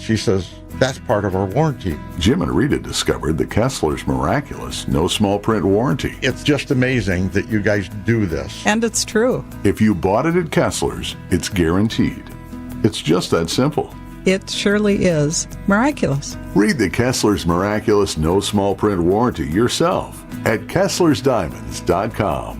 She says, that's part of our warranty. Jim and Rita discovered the Kessler's miraculous no small print warranty. It's just amazing that you guys do this. And it's true. If you bought it at Kessler's, it's guaranteed. It's just that simple. It surely is miraculous. Read the Kessler's miraculous no small print warranty yourself at KesslersDiamonds.com.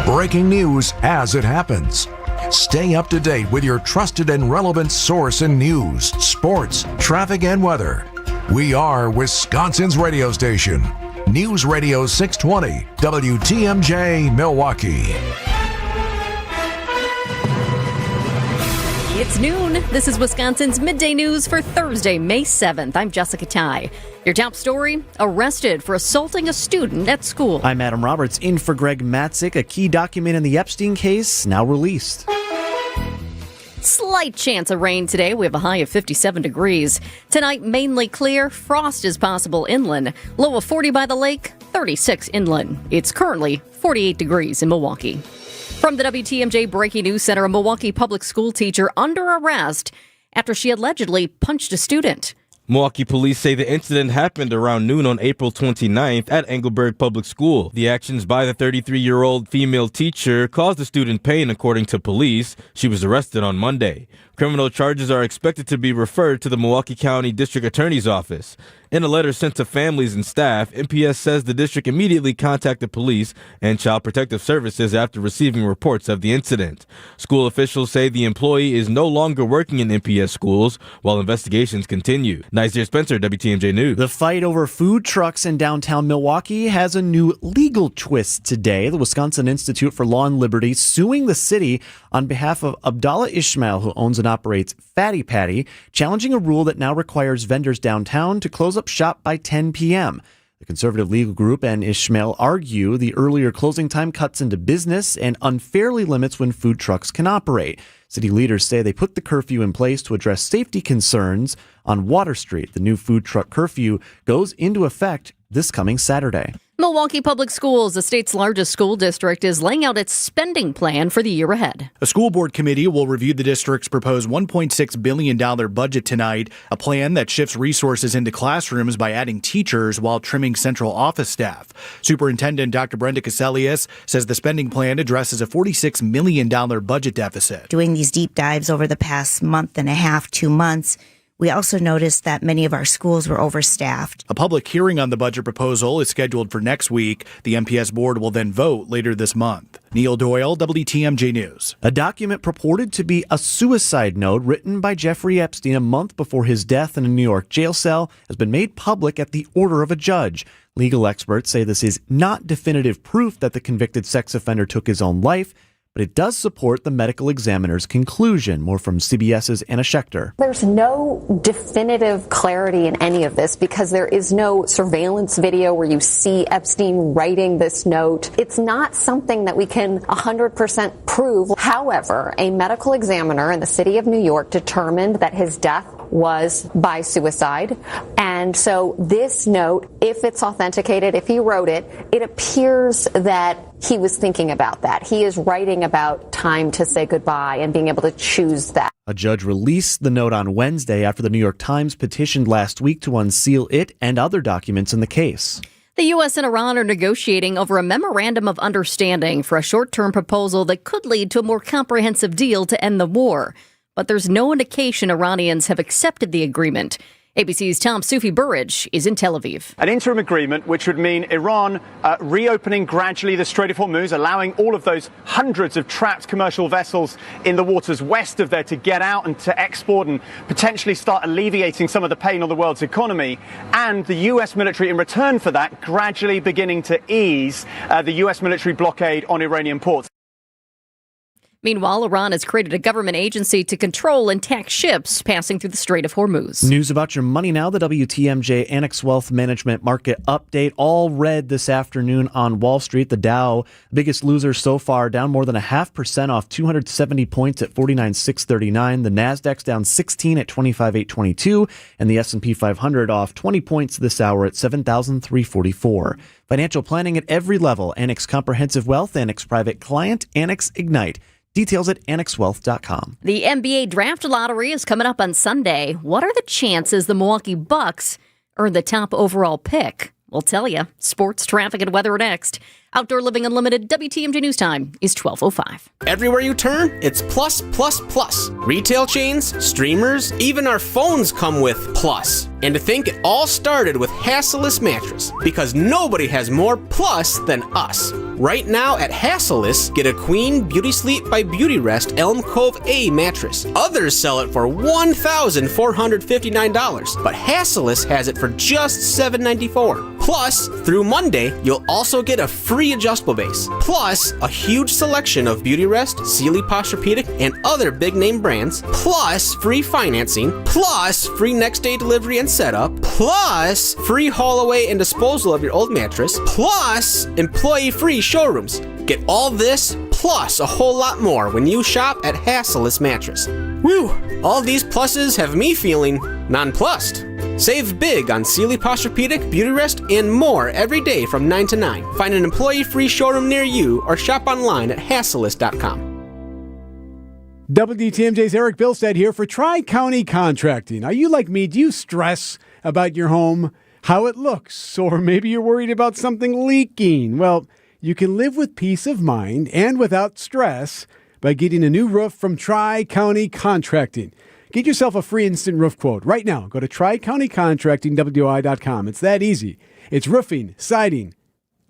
Breaking news as it happens. Stay up to date with your trusted and relevant source in news, sports, traffic, and weather. We are Wisconsin's radio station. News Radio 620, WTMJ, Milwaukee. It's noon. This is Wisconsin's Midday News for Thursday, May 7th. I'm Jessica Ty. Your top story, arrested for assaulting a student at school. I'm Adam Roberts, in for Greg Matzik. A key document in the Epstein case now released. Slight chance of rain today. We have a high of 57 degrees. Tonight, mainly clear. Frost is possible inland. Low of 40 by the lake, 36 inland. It's currently 48 degrees in Milwaukee. From the WTMJ Breaking News Center, a Milwaukee public school teacher under arrest after she allegedly punched a student. Milwaukee police say the incident happened around noon on April 29th at Engelberg Public School. The actions by the 33-year-old female teacher caused the student pain, according to police. She was arrested on Monday. Criminal charges are expected to be referred to the Milwaukee County District Attorney's Office. In a letter sent to families and staff, MPS says the district immediately contacted police and Child Protective Services after receiving reports of the incident. School officials say the employee is no longer working in MPS schools while investigations continue. Nazir Spencer, WTMJ News. The fight over food trucks in downtown Milwaukee has a new legal twist today. The Wisconsin Institute for Law and Liberty suing the city on behalf of Abdallah Ishmael, who owns and operates Fatty Patty, challenging a rule that now requires vendors downtown to close up shop by 10 p.m. The conservative legal group and Ishmael argue the earlier closing time cuts into business and unfairly limits when food trucks can operate. City leaders say they put the curfew in place to address safety concerns on Water Street. The new food truck curfew goes into effect this coming Saturday. Milwaukee Public Schools, the state's largest school district, is laying out its spending plan for the year ahead. A school board committee will review the district's proposed $1.6 billion budget tonight, a plan that shifts resources into classrooms by adding teachers while trimming central office staff. Superintendent Dr. Brenda Caselius says the spending plan addresses a $46 million budget deficit. Doing these deep dives over the past month and a half, 2 months, we also noticed that many of our schools were overstaffed. A public hearing on the budget proposal is scheduled for next week. The MPS board will then vote later this month. Neil Doyle, WTMJ News. A document purported to be a suicide note written by Jeffrey Epstein a month before his death in a New York jail cell has been made public at the order of a judge. Legal experts say this is not definitive proof that the convicted sex offender took his own life, but it does support the medical examiner's conclusion. More from CBS's Anna Schechter. There's no definitive clarity in any of this because there is no surveillance video where you see Epstein writing this note. It's not something that we can 100% prove. However, a medical examiner in the city of New York determined that his death was by suicide. And so this note, if it's authenticated, if he wrote it, it appears that he was thinking about that. He is writing about time to say goodbye and being able to choose that. A judge released the note on Wednesday after the New York Times petitioned last week to unseal it and other documents in the case. The U.S. and Iran are negotiating over a memorandum of understanding for a short-term proposal that could lead to a more comprehensive deal to end the war. But there's no indication Iranians have accepted the agreement. ABC's Tom Sufi-Burridge is in Tel Aviv. An interim agreement which would mean Iran reopening gradually the Strait of Hormuz, allowing all of those hundreds of trapped commercial vessels in the waters west of there to get out and to export and potentially start alleviating some of the pain on the world's economy. And the U.S. military, in return for that, gradually beginning to ease the U.S. military blockade on Iranian ports. Meanwhile, Iran has created a government agency to control and tax ships passing through the Strait of Hormuz. News about your money now. The WTMJ Annex Wealth Management Market Update. All red this afternoon on Wall Street. The Dow, biggest loser so far, down more than 0.5% off 270 points at 49,639. The Nasdaq's down 16 at 25,822. And the S&P 500 off 20 points this hour at 7,344. Financial planning at every level. Annex Comprehensive Wealth, Annex Private Client, Annex Ignite. Details at annexwealth.com. The NBA Draft Lottery is coming up on Sunday. What are the chances the Milwaukee Bucks earn the top overall pick? We'll tell you. Sports, traffic, and weather next. Outdoor Living Unlimited WTMJ News Time is 12:05. Everywhere you turn, it's plus, plus, plus. Retail chains, streamers, even our phones come with plus. And to think it all started with Hassellus Mattress, because nobody has more plus than us. Right now at Hassellus, get a Queen Beauty Sleep by Beauty Rest Elm Cove A mattress. Others sell it for $1,459, but Hassellus has it for just $794. Plus, through Monday, you'll also get a free adjustable base. Plus, a huge selection of Beauty Rest, Sealy Posturepedic, and other big name brands. Plus, free financing. Plus, free next day delivery and setup. Plus, free haul away and disposal of your old mattress. Plus, employee free showrooms. Get all this plus a whole lot more when you shop at Hassellus Mattress. Woo! All these pluses have me feeling nonplussed. Save big on Sealy Posturepedic, Beauty Rest, and more every day from 9 to 9. Find an employee-free showroom near you or shop online at hassellus.com. WTMJ's Eric Bilstead here for Tri-County Contracting. Are you like me? Do you stress about your home, how it looks, or maybe you're worried about something leaking? Well, you can live with peace of mind and without stress by getting a new roof from Tri-County Contracting. Get yourself a free instant roof quote right now. Go to TriCountyContractingWI.com. It's that easy. It's roofing, siding,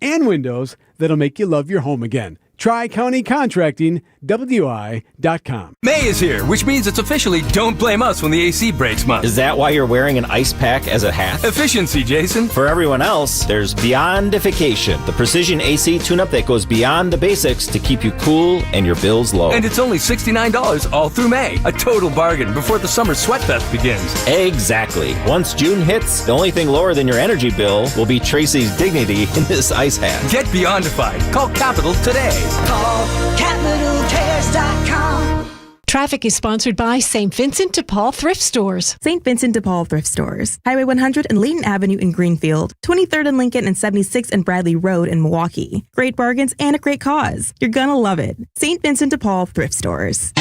and windows that'll make you love your home again. TriCountyContractingWI.com. May is here, which means it's officially Don't Blame Us When the AC Breaks month. Is that why you're wearing an ice pack as a hat? Efficiency, Jason. For everyone else, there's Beyondification, the precision AC tune-up that goes beyond the basics to keep you cool and your bills low. And it's only $69 all through May. A total bargain before the summer sweat fest begins. Exactly. Once June hits, the only thing lower than your energy bill will be Tracy's dignity in this ice hat. Get Beyondified. Call Capital today. Call CapitalCares.com. Traffic is sponsored by St. Vincent de Paul Thrift Stores. St. Vincent de Paul Thrift Stores. Highway 100 and Layton Avenue in Greenfield. 23rd and Lincoln and 76th and Bradley Road in Milwaukee. Great bargains and a great cause. You're gonna love it. St. Vincent de Paul Thrift Stores.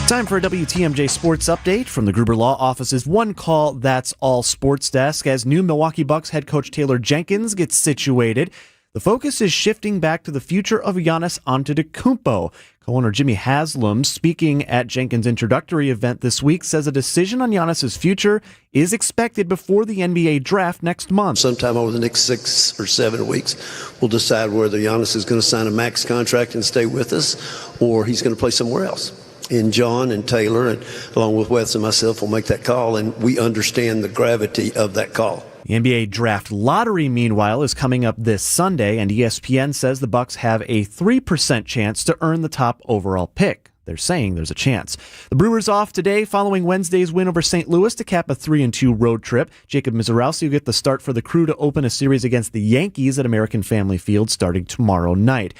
Time for a WTMJ Sports Update from the Gruber Law Office's One Call That's All Sports Desk. As new Milwaukee Bucks head coach Taylor Jenkins gets situated, the focus is shifting back to the future of Giannis Antetokounmpo. Co-owner Jimmy Haslam, speaking at Jenkins' introductory event this week, says a decision on Giannis' future is expected before the NBA draft next month. Sometime over the next 6 or 7 weeks, we'll decide whether Giannis is going to sign a max contract and stay with us, or he's going to play somewhere else. And John and Taylor, and along with Wes and myself, will make that call, and we understand the gravity of that call. The NBA Draft Lottery, meanwhile, is coming up this Sunday, and ESPN says the Bucks have a 3% chance to earn the top overall pick. They're saying there's a chance. The Brewers off today following Wednesday's win over St. Louis to cap a 3-2 road trip. Jacob Mizorowski will get the start for the Crew to open a series against the Yankees at American Family Field starting tomorrow night.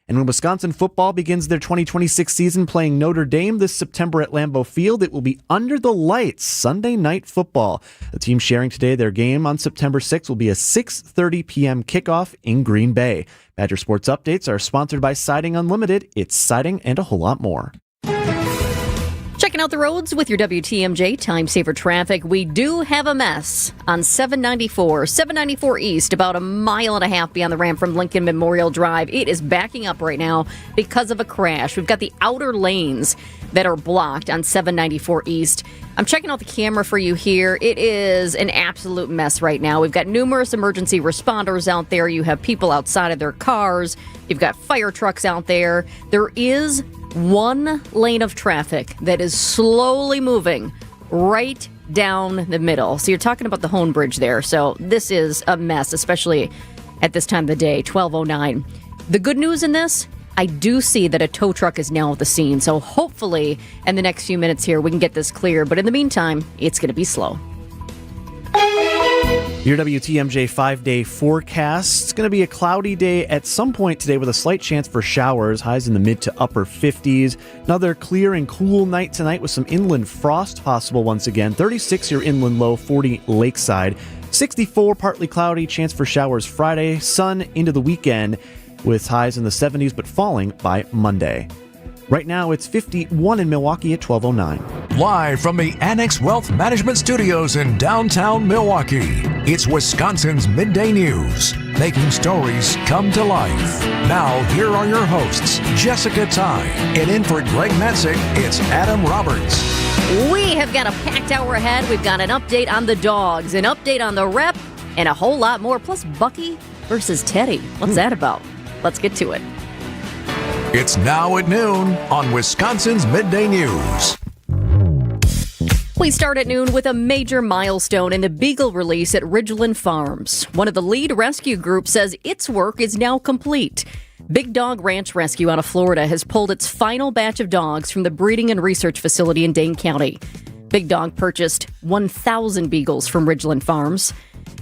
And when Wisconsin football begins their 2026 season playing Notre Dame this September at Lambeau Field, it will be under the lights Sunday Night Football. The team sharing today their game on September 6th will be a 6:30 p.m. kickoff in Green Bay. Badger Sports Updates are sponsored by Siding Unlimited. It's siding and a whole lot more. Checking out the roads with your WTMJ Time Saver Traffic. We do have a mess on 794 East, about a mile and a half beyond the ramp from Lincoln Memorial Drive. It is backing up right now because of a crash. We've got the outer lanes that are blocked on 794 East. I'm checking out the camera for you here. It is an absolute mess right now. We've got numerous emergency responders out there. You have people outside of their cars. You've got fire trucks out there. There is one lane of traffic that is slowly moving right down the middle. So you're talking about the Hone Bridge there. So this is a mess, especially at this time of the day, 12:09. The good news in this, I do see that a tow truck is now at the scene. So hopefully in the next few minutes here, we can get this clear. But in the meantime, it's going to be slow. Your WTMJ 5-day forecast. It's going to be a cloudy day at some point today with a slight chance for showers, highs in the mid to upper 50s. Another clear and cool night tonight with some inland frost possible once again. 36 your inland low, 40 lakeside. 64 partly cloudy, chance for showers Friday, sun into the weekend. with highs in the 70s but falling by Monday. Right now, it's 51 in Milwaukee at 12:09. Live from the Annex Wealth Management Studios in downtown Milwaukee, it's Wisconsin's Midday News, making stories come to life. Now, here are your hosts, Jessica Ty, and in for Greg Metzik, it's Adam Roberts. We have got a packed hour ahead. We've got an update on the dogs, an update on the rep, and a whole lot more. Plus, Buc-ee versus Teddy. What's that about? Let's get to it. It's now at noon on Wisconsin's Midday News. We start at noon with a major milestone in the beagle release at Ridgeland Farms. One of the lead rescue groups says its work is now complete. Big Dog Ranch Rescue out of Florida has pulled its final batch of dogs from the breeding and research facility in Dane County. Big Dog purchased 1,000 beagles from Ridgeland Farms.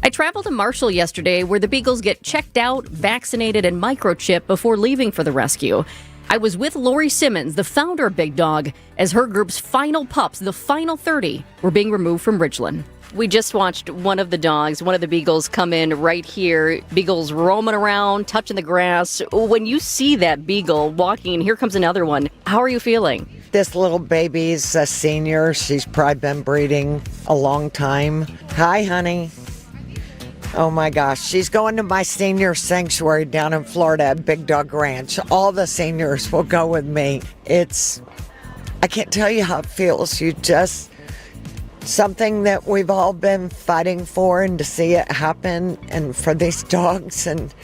I traveled to Marshall yesterday, where the beagles get checked out, vaccinated, and microchipped before leaving for the rescue. I was with Lori Simmons, the founder of Big Dog, as her group's final pups, the final 30, were being removed from Ridgeland. We just watched one of the dogs, one of the beagles, come in right here. Beagles roaming around, touching the grass. When you see that beagle walking, here comes another one. How are you feeling? This little baby's a senior. She's probably been breeding a long time. Hi, honey. Oh my gosh, she's going to my senior sanctuary down in Florida at Big Dog Ranch. All the seniors will go with me. I can't tell you how it feels. Something that we've all been fighting for, and to see it happen, and for these dogs, and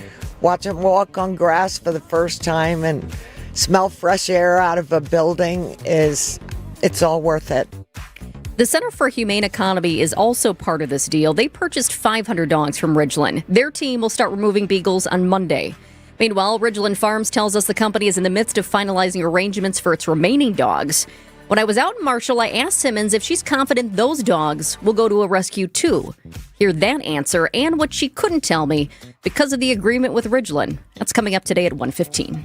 watch them walk on grass for the first time and smell fresh air out of a building it's all worth it. The Center for Humane Economy is also part of this deal. They purchased 500 dogs from Ridgeland. Their team will start removing beagles on Monday. Meanwhile, Ridgeland Farms tells us the company is in the midst of finalizing arrangements for its remaining dogs. When I was out in Marshall, I asked Simmons if she's confident those dogs will go to a rescue too. Hear that answer and what she couldn't tell me because of the agreement with Ridgeland. That's coming up today at 1:15.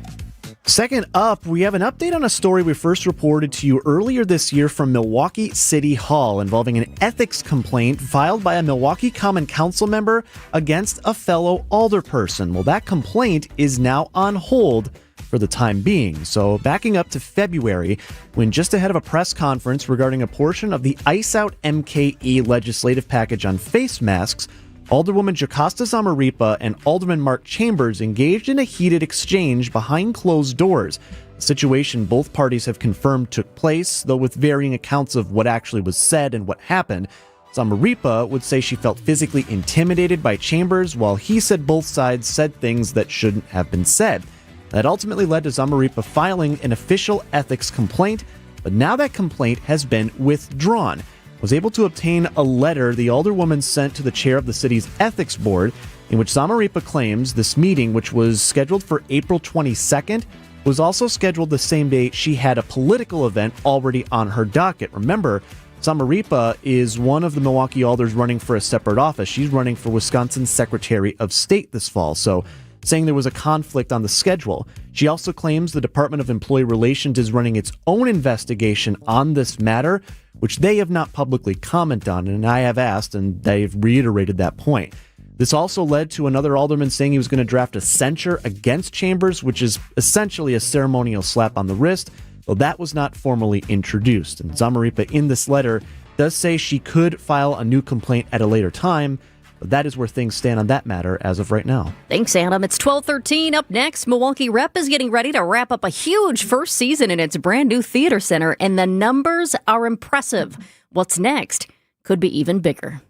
Second up, we have an update on a story we first reported to you earlier this year from Milwaukee City Hall involving an ethics complaint filed by a Milwaukee Common Council member against a fellow alderperson. Well, that complaint is now on hold for the time being. So backing up to February, when just ahead of a press conference regarding a portion of the Ice Out MKE legislative package on face masks, Alderwoman Jocasta Zamarripa and Alderman Mark Chambers engaged in a heated exchange behind closed doors, a situation both parties have confirmed took place, though with varying accounts of what actually was said and what happened. Zamarripa would say she felt physically intimidated by Chambers, while he said both sides said things that shouldn't have been said. That ultimately led to Zamarripa filing an official ethics complaint, but now that complaint has been withdrawn. Was able to obtain a letter the alderwoman sent to the chair of the city's ethics board, in which Zamarripa claims this meeting, which was scheduled for April 22nd, was also scheduled the same day she had a political event already on her docket. Remember, Zamarripa is one of the Milwaukee alders running for a separate office. She's running for Wisconsin's Secretary of State this fall, so saying there was a conflict on the schedule. She also claims the Department of Employee Relations is running its own investigation on this matter, which they have not publicly commented on, and I have asked, and they've reiterated that point. This also led to another alderman saying he was going to draft a censure against Chambers, which is essentially a ceremonial slap on the wrist, though that was not formally introduced. And Zamarripa in this letter does say she could file a new complaint at a later time, but that is where things stand on that matter as of right now. Thanks, Adam. It's 12:13. Up next, Milwaukee Rep is getting ready to wrap up a huge first season in its brand new theater center, and the numbers are impressive. What's next could be even bigger.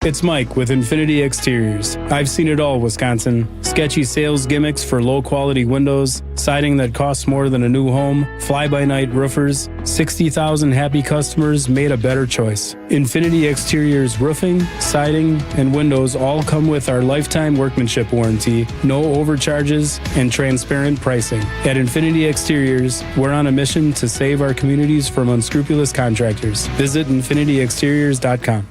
It's Mike with Infinity Exteriors. I've seen it all, Wisconsin. Sketchy sales gimmicks for low-quality windows, siding that costs more than a new home, fly-by-night roofers. 60,000 happy customers made a better choice. Infinity Exteriors roofing, siding, and windows all come with our lifetime workmanship warranty, no overcharges, and transparent pricing. At Infinity Exteriors, we're on a mission to save our communities from unscrupulous contractors. Visit infinityexteriors.com.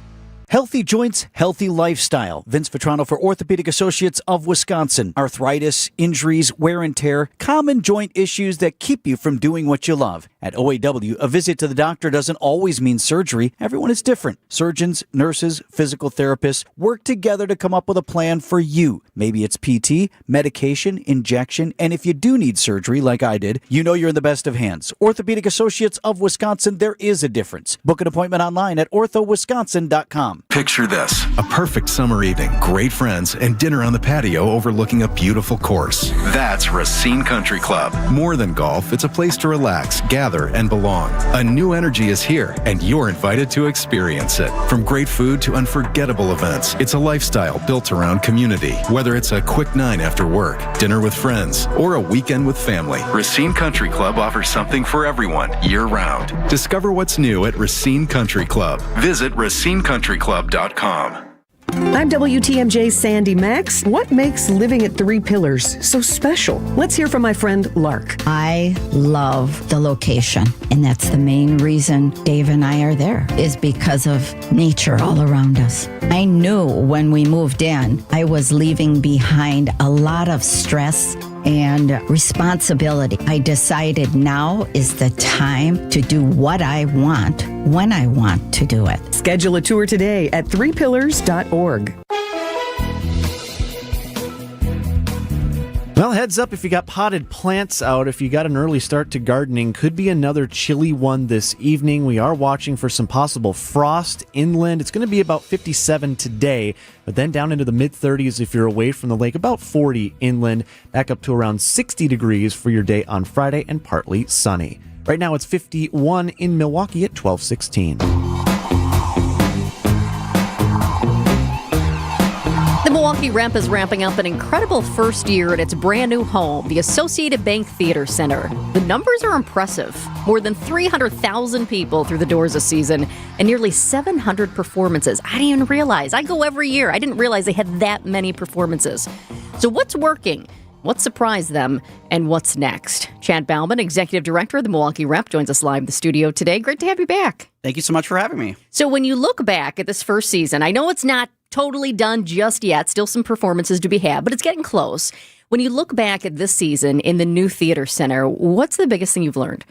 Healthy joints, healthy lifestyle. Vince Vetrano for Orthopedic Associates of Wisconsin. Arthritis, injuries, wear and tear, common joint issues that keep you from doing what you love. At OAW, a visit to the doctor doesn't always mean surgery. Everyone is different. Surgeons, nurses, physical therapists work together to come up with a plan for you. Maybe it's PT, medication, injection, and if you do need surgery, like I did, you know you're in the best of hands. Orthopedic Associates of Wisconsin, there is a difference. Book an appointment online at orthowisconsin.com. Picture this: a perfect summer evening, great friends, and dinner on the patio overlooking a beautiful course. That's Racine Country Club. More than golf, it's a place to relax, gather, and belong. A new energy is here, and you're invited to experience it. From great food to unforgettable events, it's a lifestyle built around community. Whether it's a quick 9 after work, dinner with friends, or a weekend with family, Racine Country Club offers something for everyone year-round. Discover what's new at Racine Country Club. Visit racinecountryclub.com. I'm WTMJ's Sandy Max. What makes living at Three Pillars so special? Let's hear from my friend Lark. I love the location, and that's the main reason Dave and I are there, is because of nature all around us. I knew when we moved in, I was leaving behind a lot of stress and responsibility. I decided now is the time to do what I want when I want to do it. Schedule a tour today at threepillars.org. Well, heads up if you got potted plants out, if you got an early start to gardening, could be another chilly one this evening. We are watching for some possible frost inland. It's going to be about 57 today, but then down into the mid-30s if you're away from the lake, about 40 inland, back up to around 60 degrees for your day on Friday and partly sunny. Right now it's 51 in Milwaukee at 12:16. The Milwaukee Rep is ramping up an incredible first year at its brand new home, the Associated Bank Theater Center. The numbers are impressive. More than 300,000 people through the doors this season and nearly 700 performances. I didn't even realize. I go every year. I didn't realize they had that many performances. So what's working? What surprised them? And what's next? Chad Bauman, Executive Director of the Milwaukee Rep, joins us live in the studio today. Great to have you back. Thank you so much for having me. So when you look back at this first season, I know it's not totally done just yet. Still some performances to be had, but it's getting close. When you look back at this season in the new theater center, what's the biggest thing you've learned?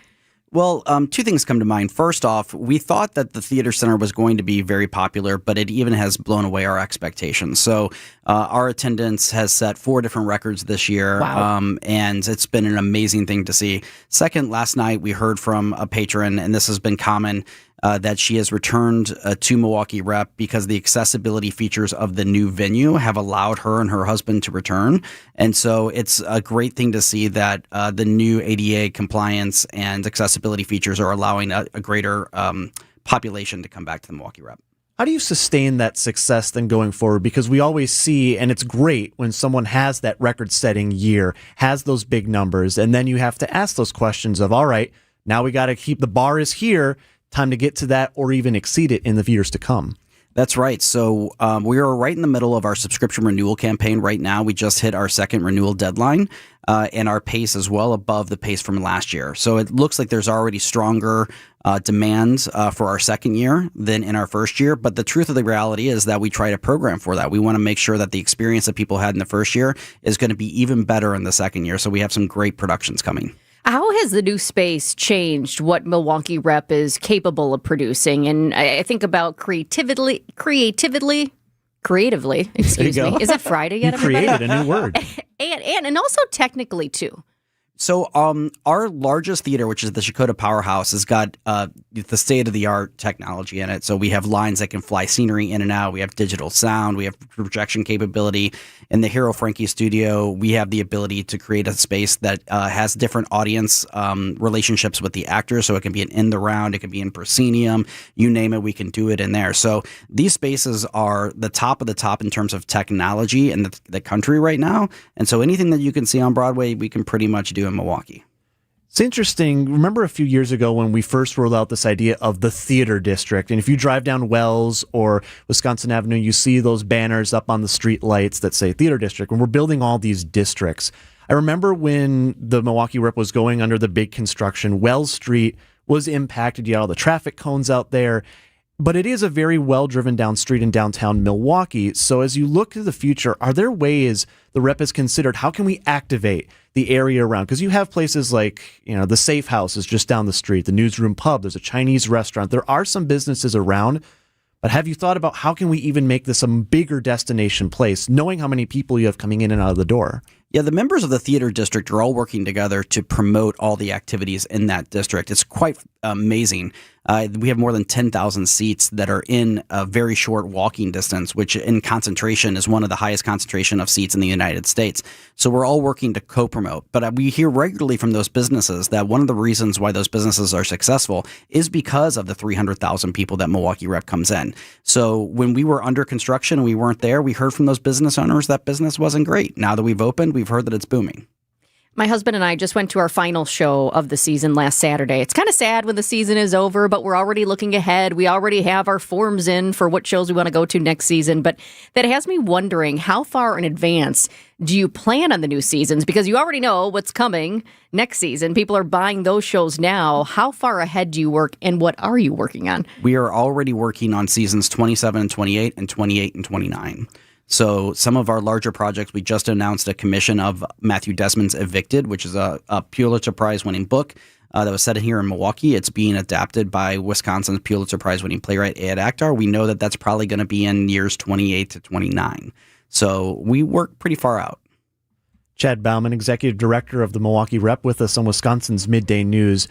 Well, two things come to mind. First off, we thought that the theater center was going to be very popular, but it even has blown away our expectations. So our attendance has set 4 different records this year, and it's been an amazing thing to see. Second, last night we heard from a patron, and this has been common, that she has returned to Milwaukee Rep because the accessibility features of the new venue have allowed her and her husband to return. And so it's a great thing to see that the new ADA compliance and accessibility features are allowing a greater population to come back to the Milwaukee Rep. How do you sustain that success then going forward? Because we always see, and it's great when someone has that record-setting year, has those big numbers, and then you have to ask those questions of, all right, now we got to keep the bar is here, time to get to that or even exceed it in the years to come. That's right. So we are right in the middle of our subscription renewal campaign right now. We just hit our second renewal deadline, and our pace is well above the pace from last year. So it looks like there's already stronger demand for our second year than in our first year. But the truth of the reality is that we try to program for that. We want to make sure that the experience that people had in the first year is going to be even better in the second year. So we have some great productions coming. How has the new space changed what Milwaukee Rep is capable of producing? And I think about creatively, excuse me. Is it Friday yet, everybody? You created a new word. And also technically, too. So our largest theater, which is the Shakota Powerhouse, has got the state-of-the-art technology in it. So we have lines that can fly scenery in and out. We have digital sound. We have projection capability. In the Hero Frankie studio, we have the ability to create a space that has different audience relationships with the actors. So it can be an in the round. It can be in proscenium. You name it, we can do it in there. So these spaces are the top of the top in terms of technology in the country right now. And so anything that you can see on Broadway, we can pretty much do in Milwaukee. It's interesting. Remember a few years ago when we first rolled out this idea of the theater district, and if you drive down Wells or Wisconsin Avenue, you see those banners up on the street lights that say theater district, and we're building all these districts. I remember when the Milwaukee Rep was going under the big construction, Wells Street was impacted. You had all the traffic cones out there. But it is a very well-driven down street in downtown Milwaukee. So as you look to the future, are there ways the rep has considered, how can we activate the area around? Because you have places like, the Safe House is just down the street, the Newsroom Pub, there's a Chinese restaurant. There are some businesses around, but have you thought about how can we even make this a bigger destination place, knowing how many people you have coming in and out of the door? Yeah, the members of the theater district are all working together to promote all the activities in that district. It's quite amazing. We have more than 10,000 seats that are in a very short walking distance, which in concentration is one of the highest concentration of seats in the United States. So we're all working to co-promote. But we hear regularly from those businesses that one of the reasons why those businesses are successful is because of the 300,000 people that Milwaukee Rep comes in. So when we were under construction and we weren't there, we heard from those business owners that business wasn't great. Now that we've opened, we've heard that it's booming. My husband and I just went to our final show of the season last Saturday. It's kind of sad when the season is over, but we're already looking ahead. We already have our forms in for what shows we want to go to next season. But that has me wondering, how far in advance do you plan on the new seasons? Because you already know what's coming next season. People are buying those shows now. How far ahead do you work, and what are you working on? We are already working on seasons 27 and 28 and 28 and 29. So some of our larger projects, we just announced a commission of Matthew Desmond's Evicted, which is a Pulitzer Prize-winning book that was set here in Milwaukee. It's being adapted by Wisconsin's Pulitzer Prize-winning playwright Ed Akhtar. We know that that's probably going to be in years 28 to 29. So we work pretty far out. Chad Bauman, Executive Director of the Milwaukee Rep, with us on Wisconsin's Midday News.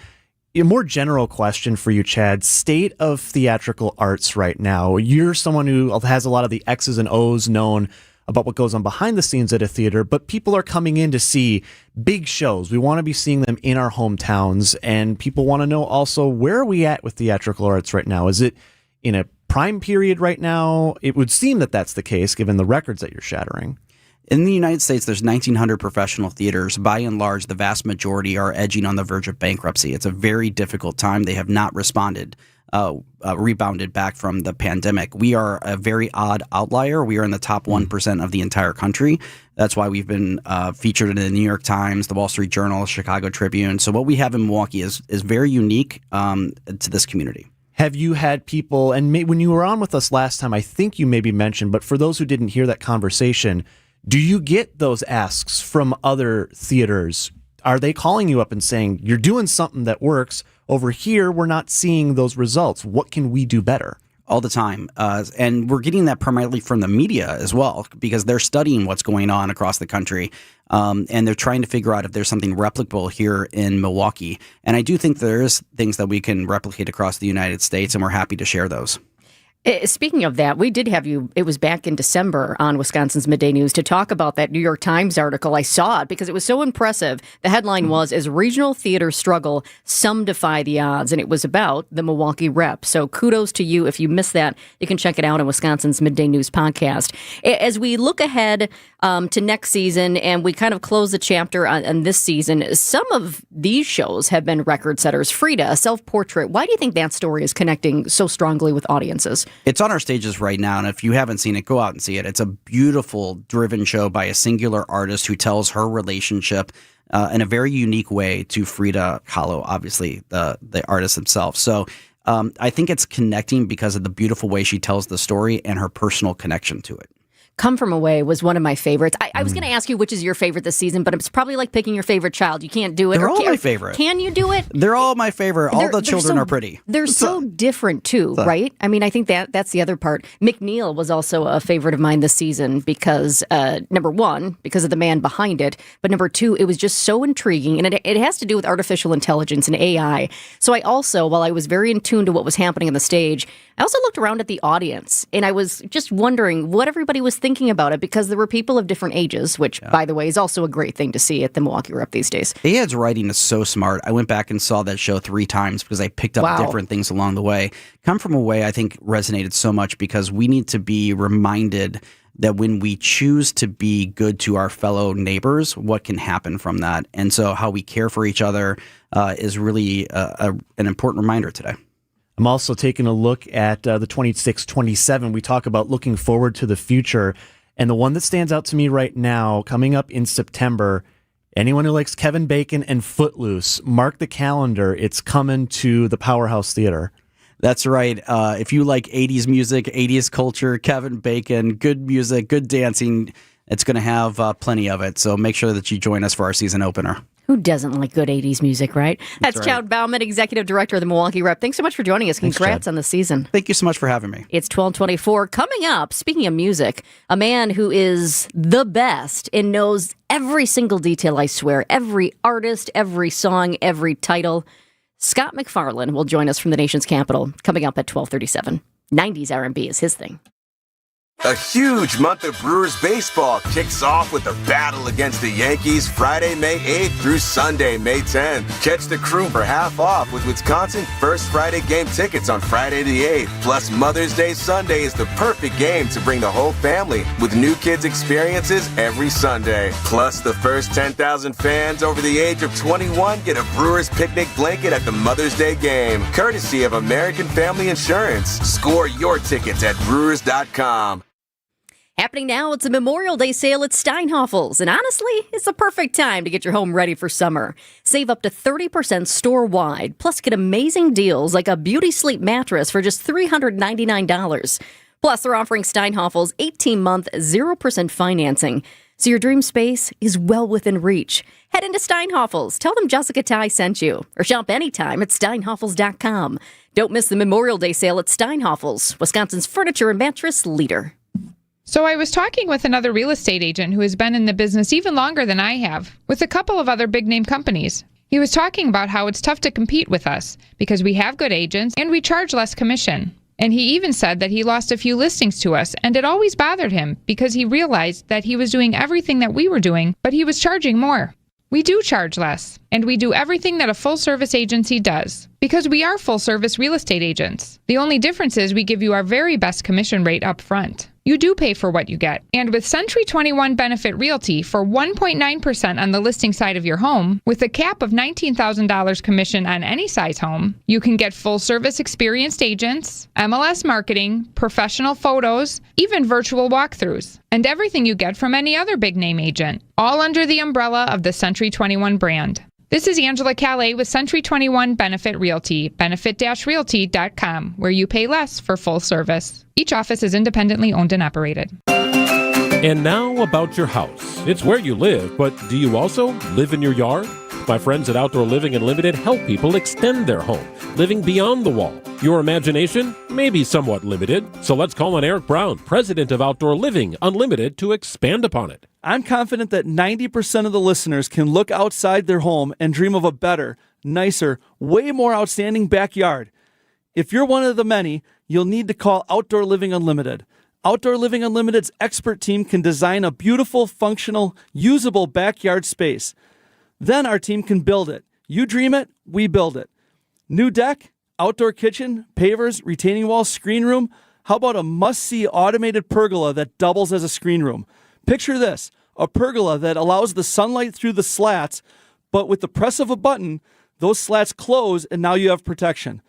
A more general question for you, Chad. State of theatrical arts right now. You're someone who has a lot of the X's and O's known about what goes on behind the scenes at a theater, but people are coming in to see big shows. We want to be seeing them in our hometowns, and people want to know also, where are we at with theatrical arts right now? Is it in a prime period right now? It would seem that that's the case, given the records that you're shattering. In the United States, there's 1,900 professional theaters. By and large, the vast majority are edging on the verge of bankruptcy. It's a very difficult time. They have not rebounded back from the pandemic. We are a very odd outlier. We are in the top 1% of the entire country. That's why we've been featured in the New York Times, the Wall Street Journal, Chicago Tribune. So what we have in Milwaukee is very unique to this community. Have you had people, and when you were on with us last time, I think you maybe mentioned, but for those who didn't hear that conversation, do you get those asks from other theaters? Are they calling you up and saying, you're doing something that works, over here we're not seeing those results, what can we do better? All the time. And we're getting that primarily from the media as well, because they're studying what's going on across the country. And they're trying to figure out if there's something replicable here in Milwaukee. And I do think there is things that we can replicate across the United States, and we're happy to share those. Speaking of that, we did have you, it was back in December on Wisconsin's Midday News to talk about that New York Times article. I saw it because it was so impressive. The headline was, "As regional theaters struggle, some defy the odds." And it was about the Milwaukee Rep. So kudos to you. If you missed that, you can check it out on Wisconsin's Midday News podcast. As we look ahead to next season and we kind of close the chapter on this season, some of these shows have been record setters. Frida, a self-portrait. Why do you think that story is connecting so strongly with audiences? It's on our stages right now, and if you haven't seen it, go out and see it. It's a beautiful, driven show by a singular artist who tells her relationship in a very unique way to Frida Kahlo, obviously the artist himself. So I think it's connecting because of the beautiful way she tells the story and her personal connection to it. Come From Away was one of my favorites. I was going to ask you which is your favorite this season, but it's probably like picking your favorite child. You can't do it. They're all my favorite. Can you do it? They're all my favorite. All the children are pretty. They're so different too, right? I mean, I think that's the other part. McNeil was also a favorite of mine this season because, number one, because of the man behind it, but number two, it was just so intriguing, and it has to do with artificial intelligence and AI. So I also, while I was very in tune to what was happening on the stage, I also looked around at the audience, and I was just wondering what everybody was thinking about it, because there were people of different ages, which, by the way, is also a great thing to see at the Milwaukee Rep these days. Aed's writing is so smart. I went back and saw that show 3 times because I picked up different things along the way. Come From Away, I think, resonated so much because we need to be reminded that when we choose to be good to our fellow neighbors, what can happen from that. And so how we care for each other is really an important reminder today. I'm also taking a look at the 26-27. We talk about looking forward to the future. And the one that stands out to me right now, coming up in September, anyone who likes Kevin Bacon and Footloose, mark the calendar. It's coming to the Powerhouse Theater. That's right. If you like 80s music, 80s culture, Kevin Bacon, good music, good dancing, it's going to have plenty of it. So make sure that you join us for our season opener. Who doesn't like good 80s music, right? That's right. Chad Bauman, Executive Director of the Milwaukee Rep. Thanks so much for joining us. Congrats on the season. Thank you so much for having me. It's 12:24. Coming up, speaking of music, a man who is the best and knows every single detail, I swear, every artist, every song, every title. Scott McFarlane will join us from the nation's capital coming up at 12:37. 90s R&B is his thing. A huge month of Brewers baseball kicks off with a battle against the Yankees Friday, May 8th through Sunday, May 10th. Catch the Crew for half off with Wisconsin First Friday game tickets on Friday the 8th. Plus, Mother's Day Sunday is the perfect game to bring the whole family with new kids experiences every Sunday. Plus, the first 10,000 fans over the age of 21 get a Brewers picnic blanket at the Mother's Day game, courtesy of American Family Insurance. Score your tickets at Brewers.com. Happening now, it's a Memorial Day sale at Steinhoffel's, and honestly, it's the perfect time to get your home ready for summer. Save up to 30% store-wide, plus get amazing deals like a Beauty Sleep mattress for just $399. Plus, they're offering Steinhoffel's 18-month 0% financing, so your dream space is well within reach. Head into Steinhoffel's, tell them Jessica Ty sent you, or shop anytime at steinhoffels.com. Don't miss the Memorial Day sale at Steinhoffel's, Wisconsin's furniture and mattress leader. So I was talking with another real estate agent who has been in the business even longer than I have, with a couple of other big-name companies. He was talking about how it's tough to compete with us because we have good agents and we charge less commission. And he even said that he lost a few listings to us, and it always bothered him because he realized that he was doing everything that we were doing, but he was charging more. We do charge less, and we do everything that a full-service agency does, because we are full-service real estate agents. The only difference is we give you our very best commission rate up front. You do pay for what you get. And with Century 21 Benefit Realty for 1.9% on the listing side of your home, with a cap of $19,000 commission on any size home, you can get full-service experienced agents, MLS marketing, professional photos, even virtual walkthroughs, and everything you get from any other big-name agent, all under the umbrella of the Century 21 brand. This is Angela Calais with Century 21 Benefit Realty, benefit-realty.com, where you pay less for full service. Each office is independently owned and operated. And now about your house. It's where you live, but do you also live in your yard? My friends at Outdoor Living Unlimited help people extend their home, living beyond the wall. Your imagination may be somewhat limited, so let's call on Eric Brown, president of Outdoor Living Unlimited, to expand upon it. I'm confident that 90% of the listeners can look outside their home and dream of a better, nicer, way more outstanding backyard. If you're one of the many, you'll need to call Outdoor Living Unlimited. Outdoor Living Unlimited's expert team can design a beautiful, functional, usable backyard space. Then our team can build it. You dream it, we build it. New deck, outdoor kitchen, pavers, retaining walls, screen room. How about a must-see automated pergola that doubles as a screen room? Picture this, a pergola that allows the sunlight through the slats, but with the press of a button, those slats close and now you have protection.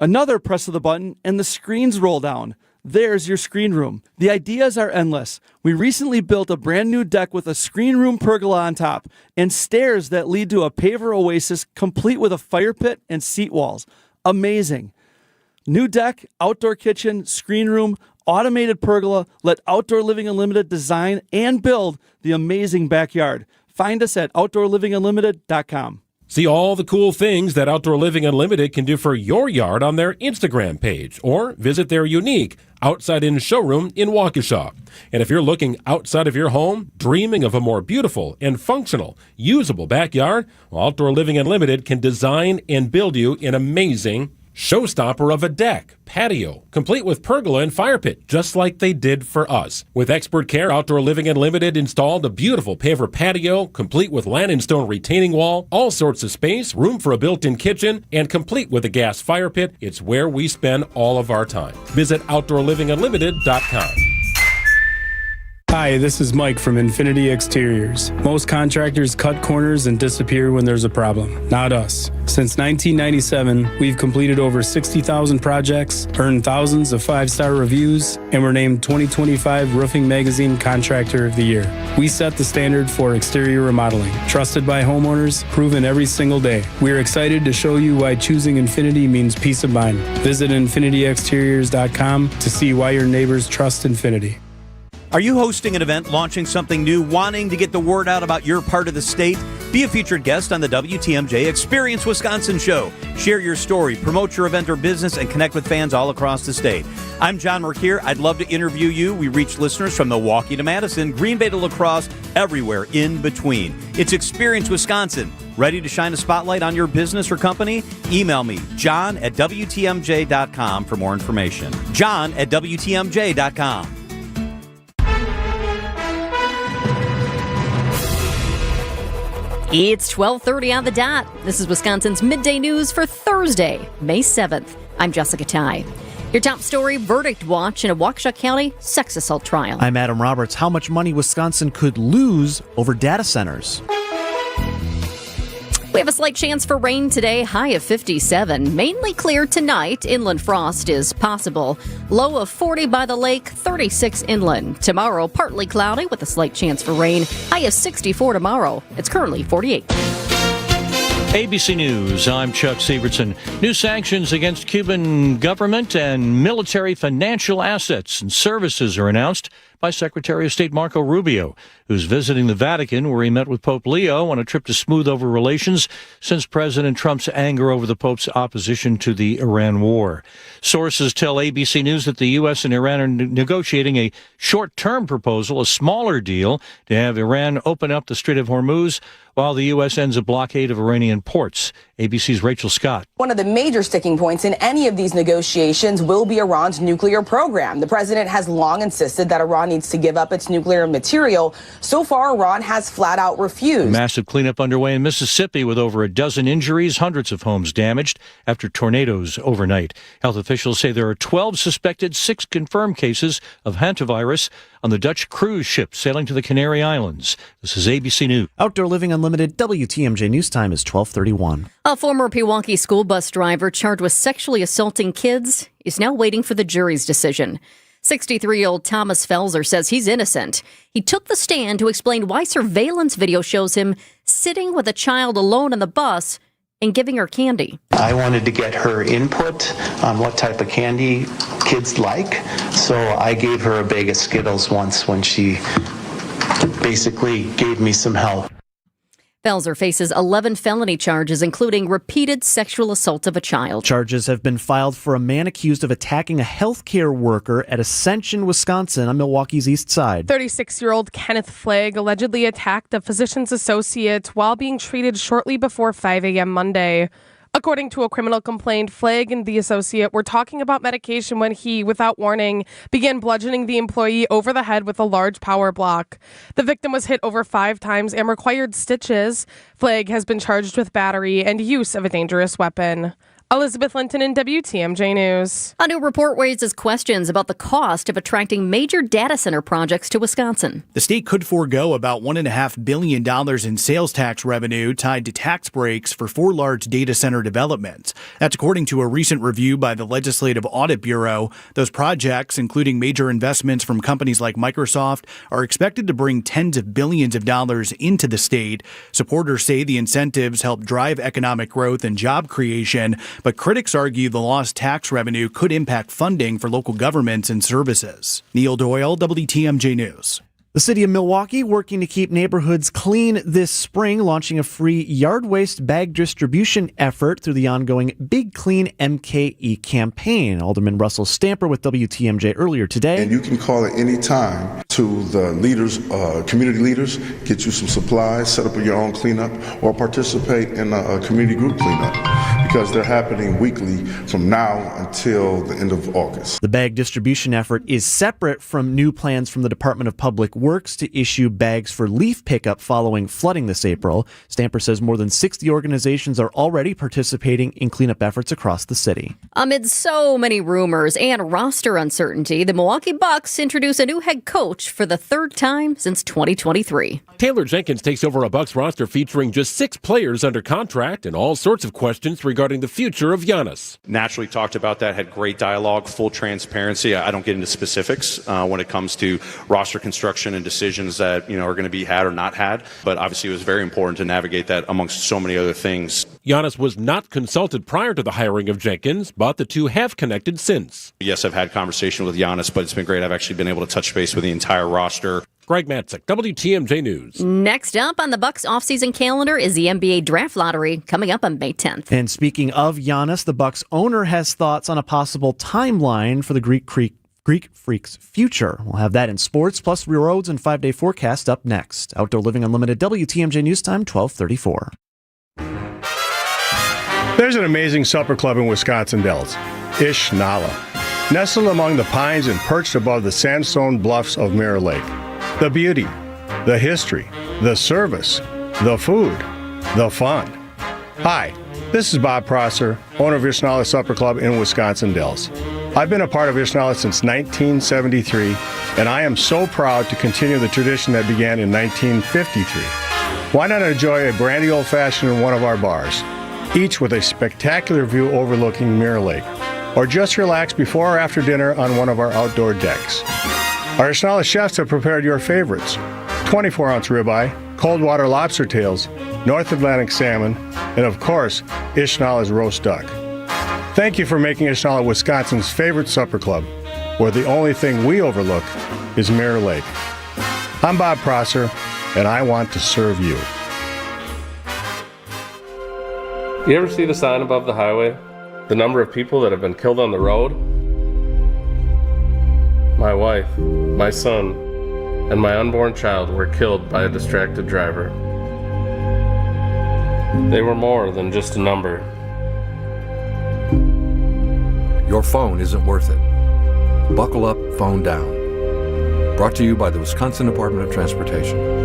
Another press of the button and the screens roll down. There's your screen room. The ideas are endless. We recently built a brand new deck with a screen room pergola on top and stairs that lead to a paver oasis complete with a fire pit and seat walls. Amazing. New deck, outdoor kitchen, screen room, automated pergola. Let Outdoor Living Unlimited design and build the amazing backyard. Find us at OutdoorLivingUnlimited.com. See all the cool things that Outdoor Living Unlimited can do for your yard on their Instagram page, or visit their unique outside-in showroom in Waukesha. And if you're looking outside of your home, dreaming of a more beautiful and functional, usable backyard, well, Outdoor Living Unlimited can design and build you an amazing showstopper of a deck, patio, complete with pergola and fire pit, just like they did for us. With expert care, Outdoor Living Unlimited installed a beautiful paver patio, complete with land and stone retaining wall, all sorts of space, room for a built-in kitchen, and complete with a gas fire pit. It's where we spend all of our time. Visit OutdoorLivingUnlimited.com. Hi, this is Mike from Infinity Exteriors. Most contractors cut corners and disappear when there's a problem. Not us. Since 1997, we've completed over 60,000 projects, earned thousands of 5-star reviews, and were named 2025 Roofing Magazine Contractor of the Year. We set the standard for exterior remodeling. Trusted by homeowners, proven every single day. We're excited to show you why choosing Infinity means peace of mind. Visit infinityexteriors.com to see why your neighbors trust Infinity. Are you hosting an event, launching something new, wanting to get the word out about your part of the state? Be a featured guest on the WTMJ Experience Wisconsin show. Share your story, promote your event or business, and connect with fans all across the state. I'm John Merkier. I'd love to interview you. We reach listeners from Milwaukee to Madison, Green Bay to La Crosse, everywhere in between. It's Experience Wisconsin. Ready to shine a spotlight on your business or company? Email me, john@WTMJ.com for more information. john@WTMJ.com. It's 12:30 on the dot. This is Wisconsin's Midday News for Thursday, May 7th. I'm Jessica Ty. Your top story, verdict watch in a Waukesha County sex assault trial. I'm Adam Roberts. How much money Wisconsin could lose over data centers? We have a slight chance for rain today, high of 57. Mainly clear tonight. Inland frost is possible. Low of 40 by the lake, 36 inland. Tomorrow, partly cloudy with a slight chance for rain. High of 64 tomorrow. It's currently 48. ABC News, I'm Chuck Sievertson. New sanctions against Cuban government and military financial assets and services are announced by Secretary of State Marco Rubio, who's visiting the Vatican, where he met with Pope Leo on a trip to smooth over relations since President Trump's anger over the Pope's opposition to the Iran war. Sources tell ABC News that the U.S. and Iran are negotiating a short-term proposal, a smaller deal, to have Iran open up the Strait of Hormuz while the U.S. ends a blockade of Iranian ports. ABC's Rachel Scott. One of the major sticking points in any of these negotiations will be Iran's nuclear program. The president has long insisted that Iran needs to give up its nuclear material. So far, Iran has flat out refused. Massive cleanup underway in Mississippi with over a dozen injuries, hundreds of homes damaged after tornadoes overnight. Health officials say there are 12 suspected, 6 confirmed cases of hantavirus on the Dutch cruise ship sailing to the Canary Islands. This is ABC News. Outdoor Living Unlimited WTMJ News Time is 12:31. A former Pewaukee school bus driver charged with sexually assaulting kids is now waiting for the jury's decision. 63-year-old Thomas Felser says he's innocent. He took the stand to explain why surveillance video shows him sitting with a child alone on the bus and giving her candy. I wanted to get her input on what type of candy kids like, so I gave her a bag of Skittles once when she basically gave me some help. Felser faces 11 felony charges, including repeated sexual assault of a child. Charges have been filed for a man accused of attacking a healthcare worker at Ascension, Wisconsin, on Milwaukee's east side. 36-year-old Kenneth Flagg allegedly attacked a physician's associate while being treated shortly before 5 a.m. Monday. According to a criminal complaint, Flagg and the associate were talking about medication when he, without warning, began bludgeoning the employee over the head with a large power block. The victim was hit over 5 times and required stitches. Flagg has been charged with battery and use of a dangerous weapon. Elizabeth Linton in WTMJ News. A new report raises questions about the cost of attracting major data center projects to Wisconsin. The state could forego about $1.5 billion in sales tax revenue tied to tax breaks for 4 large data center developments. That's according to a recent review by the Legislative Audit Bureau. Those projects, including major investments from companies like Microsoft, are expected to bring tens of billions of dollars into the state. Supporters say the incentives help drive economic growth and job creation, but critics argue the lost tax revenue could impact funding for local governments and services. Neil Doyle, WTMJ News. The city of Milwaukee working to keep neighborhoods clean this spring, launching a free yard waste bag distribution effort through the ongoing Big Clean MKE campaign. Alderman Russell Stamper with WTMJ earlier today. And you can call at any time to the leaders, community leaders, get you some supplies, set up your own cleanup, or participate in a community group cleanup, because they're happening weekly from now until the end of August. The bag distribution effort is separate from new plans from the Department of Public works to issue bags for leaf pickup following flooding this April. Stamper says more than 60 organizations are already participating in cleanup efforts across the city. Amid so many rumors and roster uncertainty, the Milwaukee Bucs introduce a new head coach for the third time since 2023. Taylor Jenkins takes over a Bucs roster featuring just 6 players under contract and all sorts of questions regarding the future of Giannis. Naturally talked about that, had great dialogue, full transparency. I don't get into specifics when it comes to roster construction and decisions that are going to be had or not had, but obviously it was very important to navigate that amongst so many other things. Giannis was not consulted prior to the hiring of Jenkins, but the two have connected since. Yes, I've had conversation with Giannis, but it's been great. I've actually been able to touch base with the entire roster. Greg Matzik, WTMJ News. Next up on the Bucs offseason calendar is the NBA Draft Lottery coming up on May 10th. And speaking of Giannis, the Bucs owner has thoughts on a possible timeline for the Greek Freak's future. We'll have that in sports, plus roads and 5-day forecast up next. Outdoor Living Unlimited, WTMJ News Time, 1234. There's an amazing supper club in Wisconsin Dells, Ish Nala. Nestled among the pines and perched above the sandstone bluffs of Mirror Lake. The beauty, the history, the service, the food, the fun. Hi, this is Bob Prosser, owner of Ishnala Supper Club in Wisconsin Dells. I've been a part of Ishnala since 1973, and I am so proud to continue the tradition that began in 1953. Why not enjoy a brandy old-fashioned in one of our bars, each with a spectacular view overlooking Mirror Lake, or just relax before or after dinner on one of our outdoor decks. Our Ishnala chefs have prepared your favorites: 24-ounce ribeye, cold water lobster tails, North Atlantic salmon, and of course, Ishnala's roast duck. Thank you for making Ishnala Wisconsin's favorite supper club, where the only thing we overlook is Mirror Lake. I'm Bob Prosser, and I want to serve you. You ever see the sign above the highway? The number of people that have been killed on the road? My wife, my son, and my unborn child were killed by a distracted driver. They were more than just a number. Your phone isn't worth it. Buckle up, phone down. Brought to you by the Wisconsin Department of Transportation.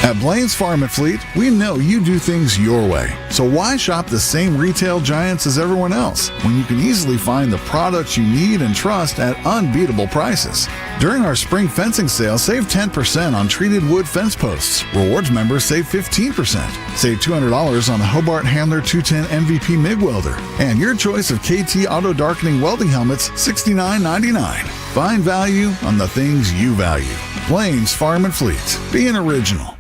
At Blaine's Farm and Fleet, we know you do things your way. So why shop the same retail giants as everyone else when you can easily find the products you need and trust at unbeatable prices? During our spring fencing sale, save 10% on treated wood fence posts. Rewards members save 15%. Save $200 on the Hobart Handler 210 MVP MIG welder. And your choice of KT auto darkening welding helmets, $69.99. Find value on the things you value. Blaine's Farm and Fleet. Be an original.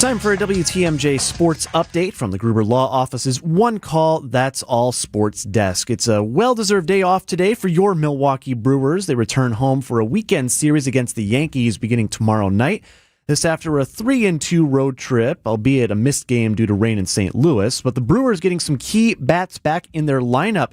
Time for a WTMJ sports update from the Gruber Law Office's One Call, That's All Sports Desk. It's a well-deserved day off today for your Milwaukee Brewers. They return home for a weekend series against the Yankees beginning tomorrow night. This after a 3-2 road trip, albeit a missed game due to rain in St. Louis. But the Brewers getting some key bats back in their lineup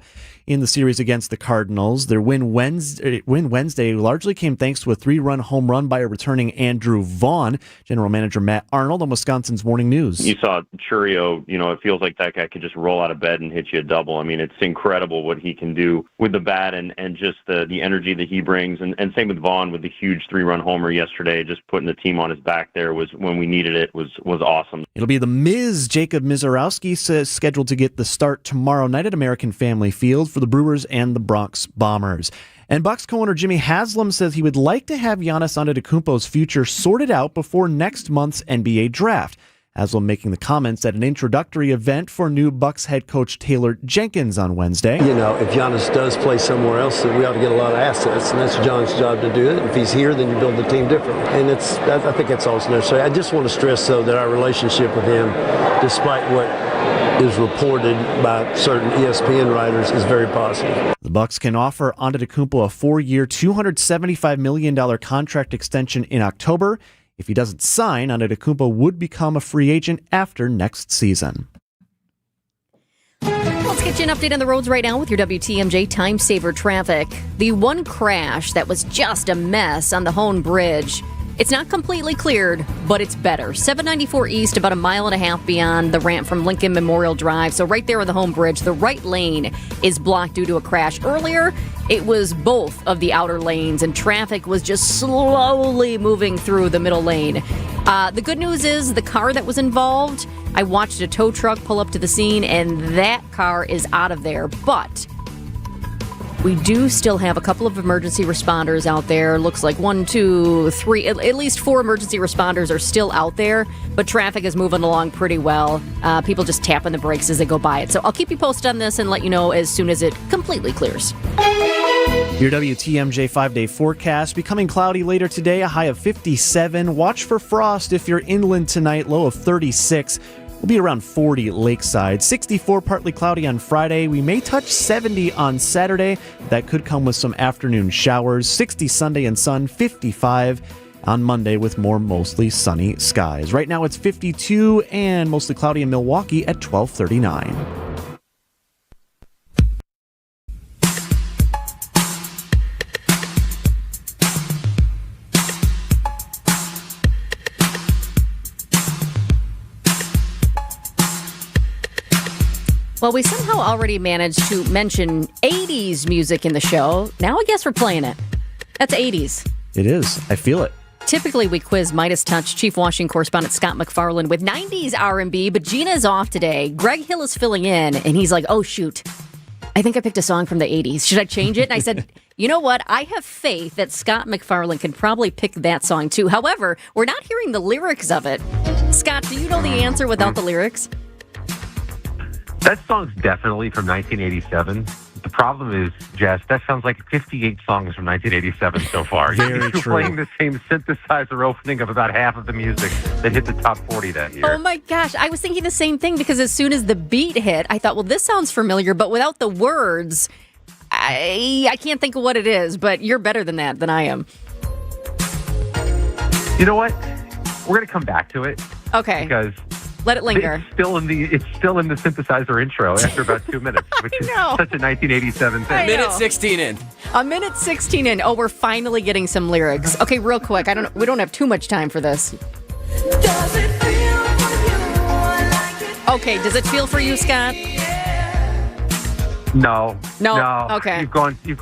in the series against the Cardinals. Their win Wednesday largely came thanks to a 3-run home run by a returning Andrew Vaughn. General Manager Matt Arnold on Wisconsin's Morning News. You saw Churio, it feels like that guy could just roll out of bed and hit you a double. I mean, it's incredible what he can do with the bat and just the energy that he brings. And same with Vaughn with the huge 3-run homer yesterday. Just putting the team on his back there was when we needed it was awesome. It'll be the Miz, Jacob Mizorowski, scheduled to get the start tomorrow night at American Family Field for the Brewers and the Bronx Bombers. And Bucs co-owner Jimmy Haslam says he would like to have Giannis Antetokounmpo's future sorted out before next month's NBA draft. Haslam making the comments at an introductory event for new Bucs head coach Taylor Jenkins on Wednesday. If Giannis does play somewhere else, then we ought to get a lot of assets, and that's John's job to do it. If he's here, then you build the team differently. And I think that's always necessary. I just want to stress, though, that our relationship with him, despite what is reported by certain ESPN writers, is very positive. The Bucs can offer Antetokounmpo a 4-year, $275 million contract extension in October. If he doesn't sign, Antetokounmpo would become a free agent after next season. Let's get you an update on the roads right now with your WTMJ Time Saver traffic. The one crash that was just a mess on the Hone Bridge It's not completely cleared, but it's better. 794 East, about a mile and a half beyond the ramp from Lincoln Memorial Drive. So right there on the home bridge, the right lane is blocked due to a crash. Earlier, it was both of the outer lanes, and traffic was just slowly moving through the middle lane. The good news is the car that was involved, I watched a tow truck pull up to the scene, and that car is out of there. But we do still have a couple of emergency responders out there. Looks like 1, 2, 3, at least 4 emergency responders are still out there, but traffic is moving along pretty well. People just tapping the brakes as they go by it. So I'll keep you posted on this and let you know as soon as it completely clears. Your WTMJ 5-day forecast. Becoming cloudy later today, a high of 57. Watch for frost if you're inland tonight, low of 36. We'll be around 40 lakeside. 64 partly cloudy on Friday. We may touch 70 on Saturday. That could come with some afternoon showers. 60 Sunday and sun. 55 on Monday with more mostly sunny skies. Right now it's 52 and mostly cloudy in Milwaukee at 12:39. Well, we somehow already managed to mention 80s music in the show. Now I guess we're playing it. That's 80s. It is. I feel it. Typically, we quiz Midas Touch Chief Washington correspondent Scott McFarland with 90s R&B, but Gina's off today. Greg Hill is filling in, and he's like, oh, shoot. I think I picked a song from the 80s. Should I change it? And I said, you know what? I have faith that Scott McFarland can probably pick that song, too. However, we're not hearing the lyrics of it. Scott, do you know the answer without the lyrics? That song's definitely from 1987. The problem is, Jess, that sounds like 58 songs from 1987 so far. You're playing the same synthesizer opening of about half of the music that hit the top 40 that year. Oh my gosh, I was thinking the same thing because as soon as the beat hit, I thought, well, this sounds familiar, but without the words, I can't think of what it is, but you're better than that, than I am. You know what? We're going to come back to it. Okay. Because let it linger. It's still in the synthesizer intro after about 2 minutes, which is such a 1987 thing. Minute 16 in. A minute 16 in. Oh, we're finally getting some lyrics. Okay, real quick. We don't have too much time for this. Okay, does it feel for you, Scott? No. Okay. You've gone too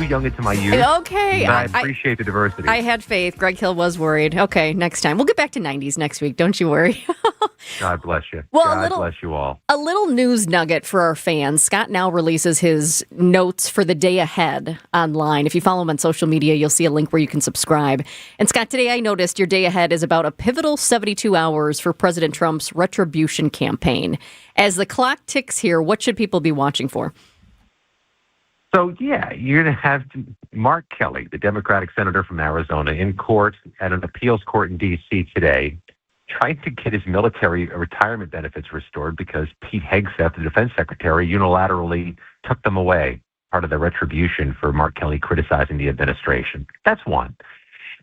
young into my youth. Okay. I appreciate the diversity. I had faith. Greg Hill was worried. Okay, next time. We'll get back to 90s next week. Don't you worry. God bless you. Well, God bless you all. A little news nugget for our fans. Scott now releases his notes for the day ahead online. If you follow him on social media, you'll see a link where you can subscribe. And Scott, today I noticed your day ahead is about a pivotal 72 hours for President Trump's retribution campaign. As the clock ticks here, what should people be watching for? So, yeah, you're going to have Mark Kelly, the Democratic senator from Arizona, in court at an appeals court in D.C. today, trying to get his military retirement benefits restored because Pete Hegseth, the defense secretary, unilaterally took them away, part of the retribution for Mark Kelly criticizing the administration. That's one.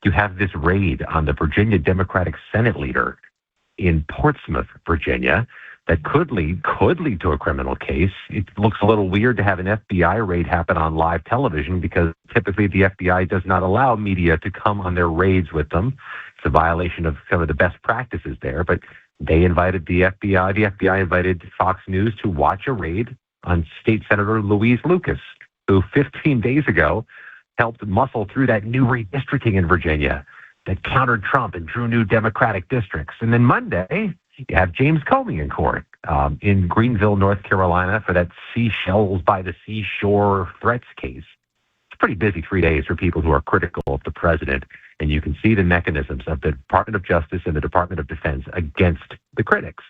You have this raid on the Virginia Democratic Senate leader in Portsmouth, Virginia, that could lead to a criminal case. It looks a little weird to have an FBI raid happen on live television because typically the FBI does not allow media to come on their raids with them. It's a violation of some of the best practices there, but they invited the FBI. The FBI invited Fox News to watch a raid on State Senator Louise Lucas, who 15 days ago helped muscle through that new redistricting in Virginia that countered Trump and drew new Democratic districts. And then Monday, you have James Comey in court in Greenville, North Carolina, for that seashells by the seashore threats case. It's a pretty busy 3 days for people who are critical of the president, and you can see the mechanisms of the Department of Justice and the Department of Defense against the critics.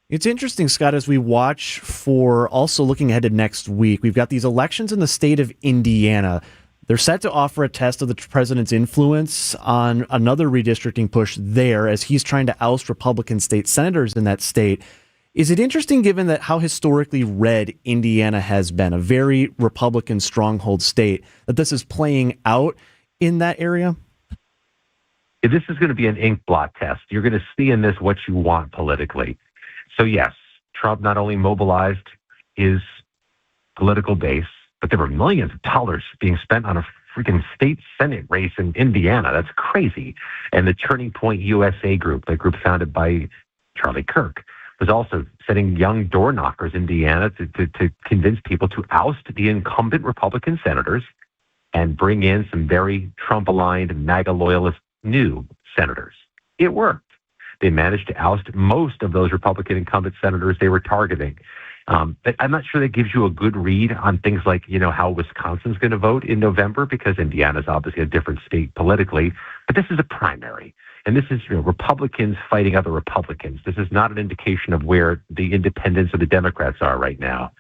It's interesting, Scott, as we watch for also looking ahead to next week. We've got these elections in the state of Indiana. They're set to offer a test of the president's influence on another redistricting push there as he's trying to oust Republican state senators in that state. Is it interesting, given that how historically red Indiana has been, a very Republican stronghold state, that this is playing out in that area? This is going to be an ink blot test. You're going to see in this what you want politically. So yes, Trump not only mobilized his political base, but there were millions of dollars being spent on a freaking state Senate race in Indiana. That's crazy. And the Turning Point USA group, the group founded by Charlie Kirk, was also sending young door knockers in Indiana to convince people to oust the incumbent Republican senators and bring in some very Trump-aligned, MAGA loyalist new senators. It worked. They managed to oust most of those Republican incumbent senators they were targeting. But I'm not sure that gives you a good read on things like, how Wisconsin's going to vote in November, because Indiana's obviously a different state politically. But this is a primary. And this is Republicans fighting other Republicans. This is not an indication of where the independents or the Democrats are right now.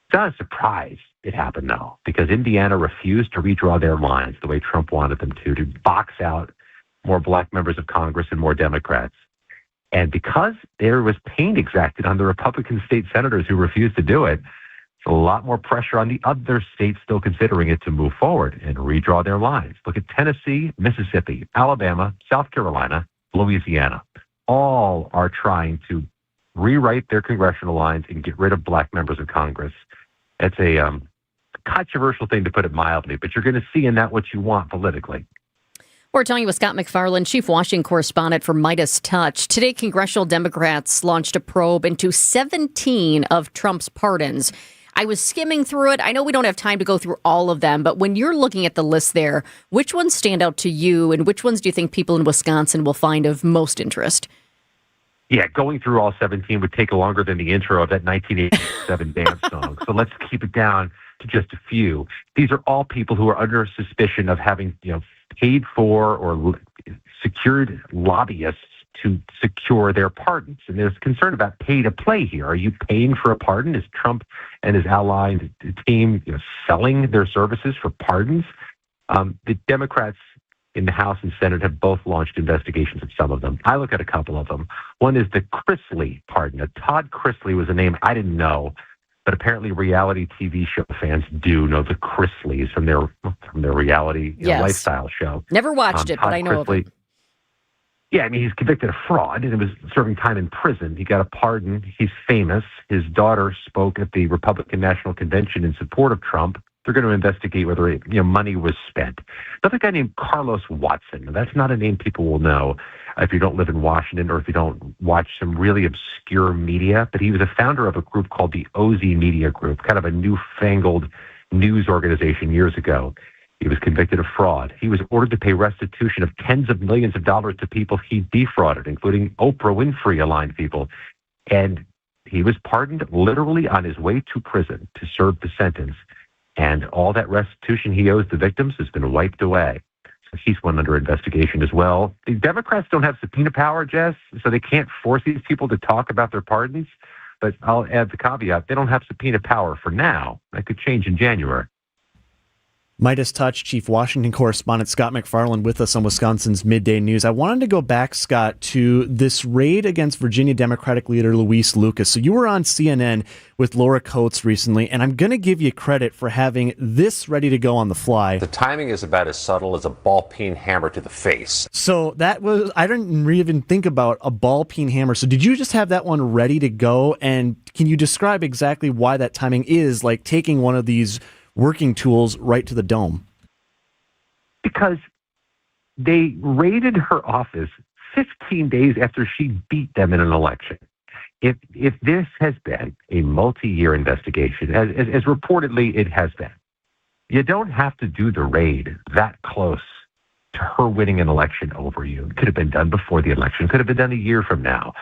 It's not a surprise it happened, though, because Indiana refused to redraw their lines the way Trump wanted them to box out more black members of Congress and more Democrats. And because there was pain exacted on the Republican state senators who refused to do it, it's a lot more pressure on the other states still considering it to move forward and redraw their lines. Look at Tennessee, Mississippi, Alabama, South Carolina, Louisiana. All are trying to rewrite their congressional lines and get rid of black members of Congress. It's a controversial thing, to put it mildly, but you're going to see in that what you want politically. We're talking with Scott McFarland, Chief Washington Correspondent for Midas Touch. Today, congressional Democrats launched a probe into 17 of Trump's pardons. I was skimming through it. I know we don't have time to go through all of them, but when you're looking at the list there, which ones stand out to you, and which ones do you think people in Wisconsin will find of most interest? Yeah, going through all 17 would take longer than the intro of that 1987 dance song. So let's keep it down to just a few. These are all people who are under suspicion of having, paid for or secured lobbyists to secure their pardons. And there's concern about pay to play here. Are you paying for a pardon? Is Trump and his allied team selling their services for pardons? The Democrats in the House and Senate have both launched investigations of some of them. I look at a couple of them. One is the Chrisley pardon. Now, Todd Chrisley was a name I didn't know, but apparently reality TV show fans do know the Chrisleys from their reality lifestyle show. Never watched it, Todd but I know Chrisley, of it. Yeah, I mean, he's convicted of fraud and was serving time in prison. He got a pardon. He's famous. His daughter spoke at the Republican National Convention in support of Trump. They're going to investigate whether money was spent. Another guy named Carlos Watson. That's not a name people will know if you don't live in Washington or if you don't watch some really obscure media. But he was a founder of a group called the OZ Media Group, kind of a newfangled news organization years ago. He was convicted of fraud. He was ordered to pay restitution of tens of millions of dollars to people he defrauded, including Oprah Winfrey-aligned people. And he was pardoned literally on his way to prison to serve the sentence. And all that restitution he owes the victims has been wiped away. So he's one under investigation as well. The Democrats don't have subpoena power, Jess, so they can't force these people to talk about their pardons. But I'll add the caveat, they don't have subpoena power for now. That could change in January. Midas Touch, Chief Washington Correspondent Scott McFarland with us on Wisconsin's Midday News. I wanted to go back, Scott, to this raid against Virginia Democratic leader Luis Lucas. So you were on CNN with Laura Coates recently, and I'm going to give you credit for having this ready to go on the fly. The timing is about as subtle as a ball-peen hammer to the face. So that was, I didn't even think about a ball-peen hammer. So did you just have that one ready to go? And can you describe exactly why that timing is like taking one of these working tools right to the dome? Because they raided her office 15 days after she beat them in an election. If this has been a multi-year investigation, as reportedly it has been, you don't have to do the raid that close to her winning an election over you. It could have been done before the election. Could have been done a year from now.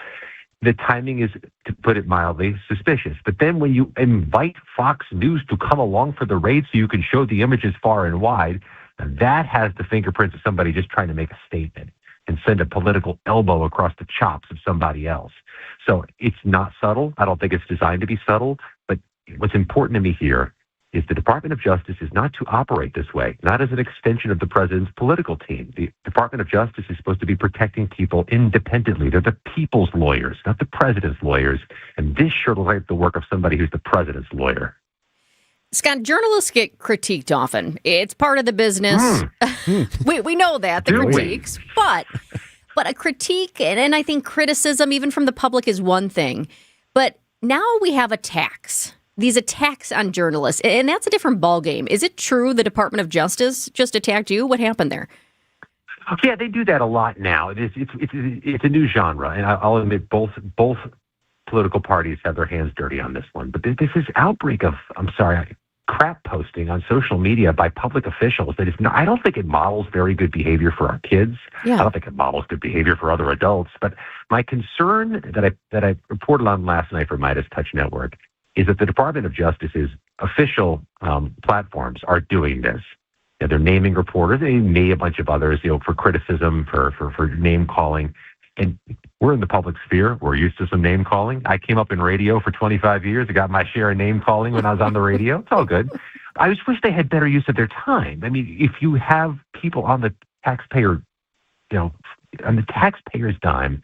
The timing is, to put it mildly, suspicious. But then when you invite Fox News to come along for the raid so you can show the images far and wide, that has the fingerprints of somebody just trying to make a statement and send a political elbow across the chops of somebody else. So it's not subtle. I don't think it's designed to be subtle. But what's important to me here is the Department of Justice is not to operate this way, not as an extension of the president's political team. The Department of Justice is supposed to be protecting people independently. They're the people's lawyers, not the president's lawyers. And this sure looks like the work of somebody who's the president's lawyer. Scott, journalists get critiqued often. It's part of the business. We know that, the critiques. But a critique, and I think criticism, even from the public, is one thing. But now we have a tax these attacks on journalists, and that's a different ballgame. Is it true the Department of Justice just attacked you? What happened there? Yeah, they do that a lot now. It's a new genre, and I'll admit both political parties have their hands dirty on this one. But this is outbreak of, crap posting on social media by public officials that is not, I don't think it models very good behavior for our kids. Yeah. I don't think it models good behavior for other adults. But my concern that I reported on last night for Midas Touch Network is that the Department of Justice's official platforms are doing this. They're naming reporters. They may a bunch of others, for criticism, for name calling. And we're in the public sphere. We're used to some name calling. I came up in radio for 25 years. I got my share of name calling when I was on the radio. It's all good. I just wish they had better use of their time. I mean, if you have people on the taxpayer, on the taxpayer's dime,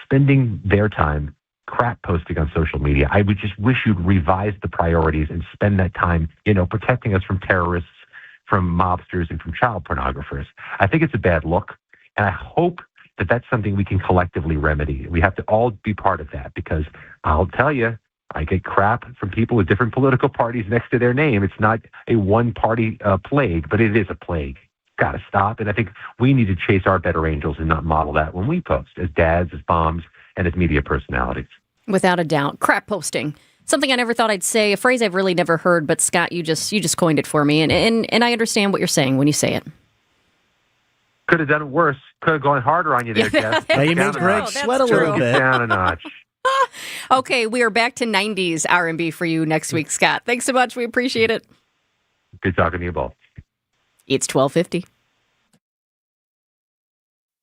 spending their time crap posting on social media, I would just wish you'd revise the priorities and spend that time, protecting us from terrorists, from mobsters, and from child pornographers. I think it's a bad look, and I hope that that's something we can collectively remedy. We have to all be part of that, because I'll tell you, I get crap from people with different political parties next to their name. It's not a one-party plague, but it is a plague. Got to stop, and I think we need to chase our better angels and not model that when we post, as dads, as moms, and as media personalities. Without a doubt. Crap posting. Something I never thought I'd say, a phrase I've really never heard, but Scott, you just coined it for me, and I understand what you're saying when you say it. Could have done it worse. Could have gone harder on you there, Jeff. Now you made Greg sweat a little bit. Down a notch. Okay, we are back to 90s R&B for you next week, Scott. Thanks so much. We appreciate it. Good talking to you both. It's 12:50.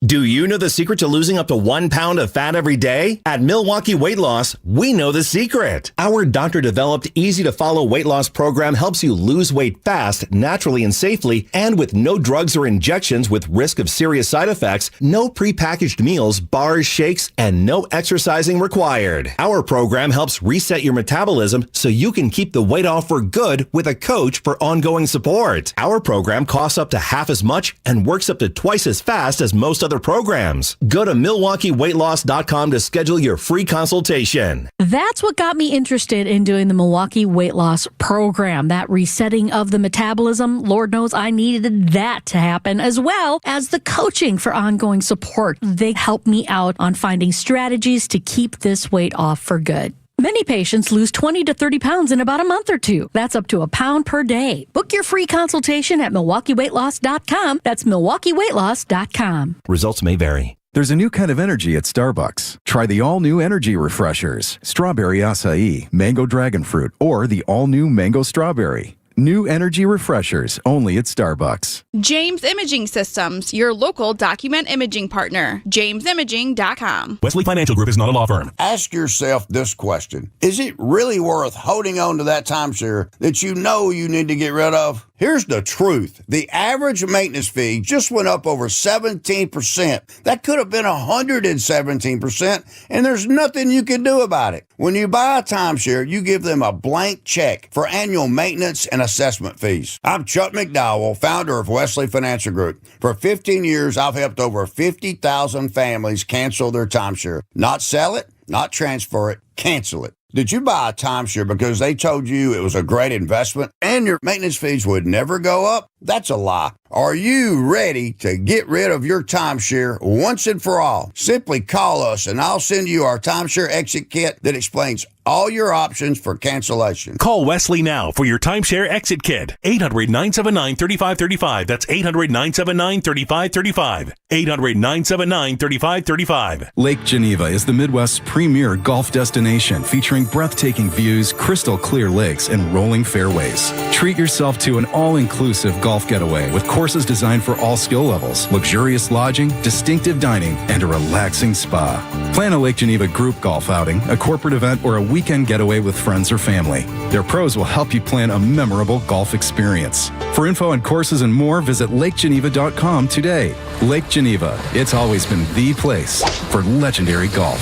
Do you know the secret to losing up to 1 pound of fat every day? At Milwaukee Weight Loss, we know the secret. Our doctor-developed, easy-to-follow weight loss program helps you lose weight fast, naturally and safely, and with no drugs or injections with risk of serious side effects, no prepackaged meals, bars, shakes, and no exercising required. Our program helps reset your metabolism so you can keep the weight off for good with a coach for ongoing support. Our program costs up to half as much and works up to twice as fast as most other programs. Go to MilwaukeeWeightLoss.com to schedule your free consultation. That's what got me interested in doing the Milwaukee Weight Loss program. That resetting of the metabolism, Lord knows I needed that to happen, as well as the coaching for ongoing support. They help me out on finding strategies to keep this weight off for good. Many patients lose 20 to 30 pounds in about a month or two. That's up to a pound per day. Book your free consultation at MilwaukeeWeightLoss.com. That's MilwaukeeWeightLoss.com. Results may vary. There's a new kind of energy at Starbucks. Try the all-new energy refreshers, strawberry acai, mango dragon fruit, or the all-new mango strawberry. New energy refreshers only at Starbucks. James Imaging Systems, your local document imaging partner. JamesImaging.com. Wesley Financial Group is not a law firm. Ask yourself this question. Is it really worth holding on to that timeshare that you know you need to get rid of? Here's the truth. The average maintenance fee just went up over 17%. That could have been 117%, and there's nothing you can do about it. When you buy a timeshare, you give them a blank check for annual maintenance and assessment fees. I'm Chuck McDowell, founder of Wesley Financial Group. For 15 years, I've helped over 50,000 families cancel their timeshare. Not sell it, not transfer it, cancel it. Did you buy a timeshare because they told you it was a great investment and your maintenance fees would never go up? That's a lie. Are you ready to get rid of your timeshare once and for all? Simply call us and I'll send you our timeshare exit kit that explains all your options for cancellation. Call Wesley now for your timeshare exit kit. 800-979-3535. That's 800-979-3535. 800-979-3535. Lake Geneva is the Midwest's premier golf destination, featuring breathtaking views, crystal clear lakes, and rolling fairways. Treat yourself to an all-inclusive golf getaway with courses designed for all skill levels, luxurious lodging, distinctive dining, and a relaxing spa. Plan a Lake Geneva group golf outing, a corporate event, or a weekend getaway with friends or family. Their pros will help you plan a memorable golf experience. For info on courses and more, visit lakegeneva.com today. Lake Geneva, it's always been the place for legendary golf.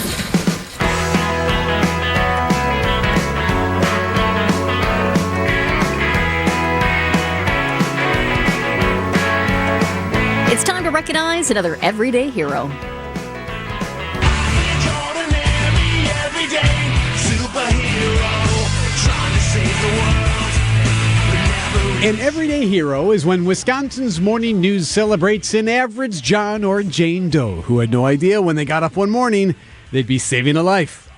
It's time to recognize another everyday hero. Every day, superhero, trying to save An everyday hero is when Wisconsin's morning news celebrates an average John or Jane Doe who had no idea when they got up one morning they'd be saving a life.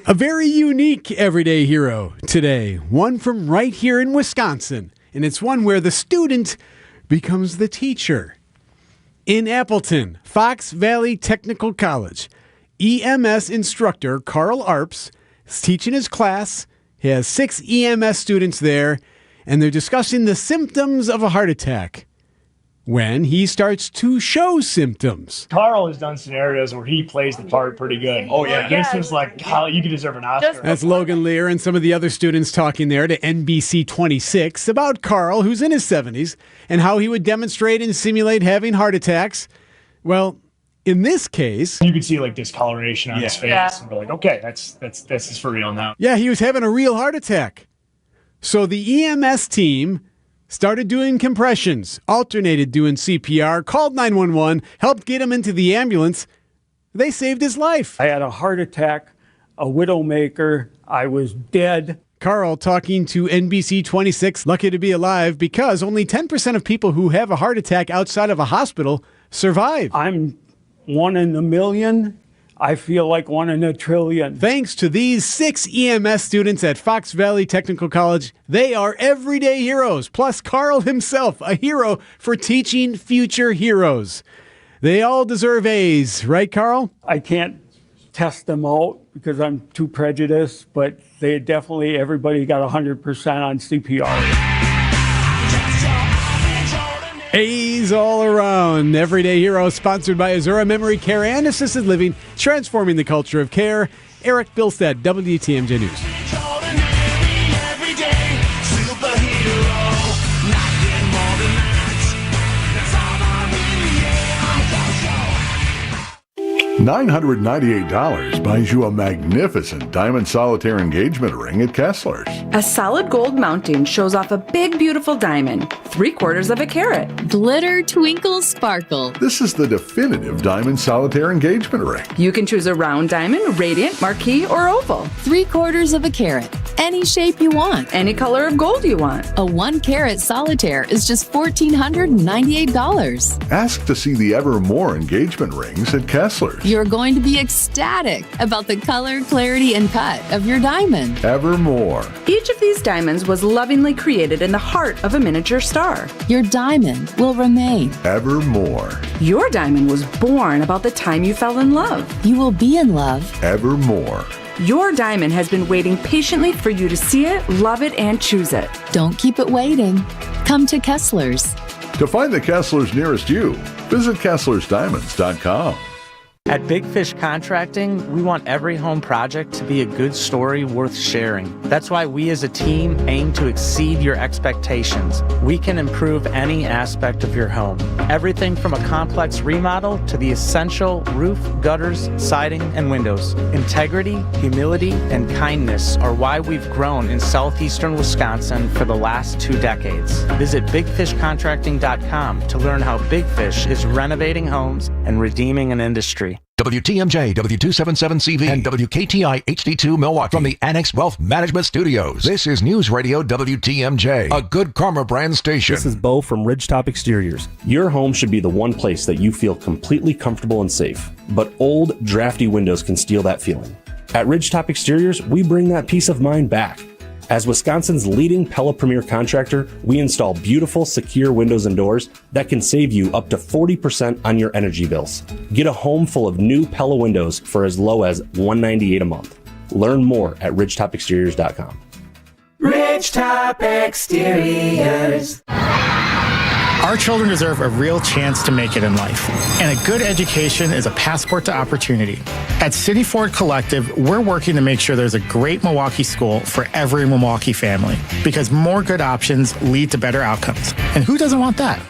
A very unique everyday hero today, one from right here in Wisconsin, and it's one where the student becomes the teacher. In Appleton, Fox Valley Technical College, EMS instructor Carl Arps is teaching his class. He has 6 EMS students there, and they're discussing the symptoms of a heart attack when he starts to show symptoms. Carl has done scenarios where he plays the part pretty good. Oh, yeah. This was like, you could deserve an Oscar. That's Logan Lear and some of the other students talking there to NBC 26 about Carl, who's in his 70s, and how he would demonstrate and simulate having heart attacks. Well, in this case, you could see like discoloration on his face. And we're like, okay, this is for real now. Yeah, he was having a real heart attack. So the EMS team started doing compressions, alternated doing CPR, called 911, helped get him into the ambulance. They saved his life. I had a heart attack, a widowmaker. I was dead. Carl talking to NBC 26, lucky to be alive because only 10% of people who have a heart attack outside of a hospital survive. I'm 1 in a million. I feel like 1 in a trillion. Thanks to these 6 EMS students at Fox Valley Technical College, they are everyday heroes. Plus Carl himself, a hero for teaching future heroes. They all deserve A's, right, Carl? I can't test them out because I'm too prejudiced, but everybody got 100% on CPR. A's all around. Everyday Hero, sponsored by Azura Memory Care and Assisted Living, transforming the culture of care. Eric Bilstead, WTMJ News. $998 buys you a magnificent diamond solitaire engagement ring at Kessler's. A solid gold mounting shows off a big, beautiful diamond, 3/4 of a carat. Glitter, twinkle, sparkle. This is the definitive diamond solitaire engagement ring. You can choose a round diamond, radiant, marquise, or oval. 3/4 of a carat. Any shape you want. Any color of gold you want. A 1-carat solitaire is just $1,498. Ask to see the Evermore engagement rings at Kessler's. You're going to be ecstatic about the color, clarity, and cut of your diamond. Evermore. Each of these diamonds was lovingly created in the heart of a miniature star. Your diamond will remain. Evermore. Your diamond was born about the time you fell in love. You will be in love. Evermore. Your diamond has been waiting patiently for you to see it, love it, and choose it. Don't keep it waiting. Come to Kessler's. To find the Kessler's nearest you, visit KesslersDiamonds.com. At Big Fish Contracting, we want every home project to be a good story worth sharing. That's why we as a team aim to exceed your expectations. We can improve any aspect of your home. Everything from a complex remodel to the essential roof, gutters, siding, and windows. Integrity, humility, and kindness are why we've grown in southeastern Wisconsin for the last 2 decades. Visit BigFishContracting.com to learn how Big Fish is renovating homes and redeeming an industry. WTMJ, W277CV, and WKTI HD2 Milwaukee. From the Annex Wealth Management Studios, this is News Radio WTMJ, a Good Karma brand station. This is Bo from Ridgetop Exteriors. Your home should be the one place that you feel completely comfortable and safe, but old, drafty windows can steal that feeling. At Ridgetop Exteriors, we bring that peace of mind back. As Wisconsin's leading Pella Premier contractor, we install beautiful, secure windows and doors that can save you up to 40% on your energy bills. Get a home full of new Pella windows for as low as $198 a month. Learn more at ridgetopexteriors.com. Ridgetop Exteriors. Our children deserve a real chance to make it in life, and a good education is a passport to opportunity. At City Ford Collective, we're working to make sure there's a great Milwaukee school for every Milwaukee family, because more good options lead to better outcomes. And who doesn't want that?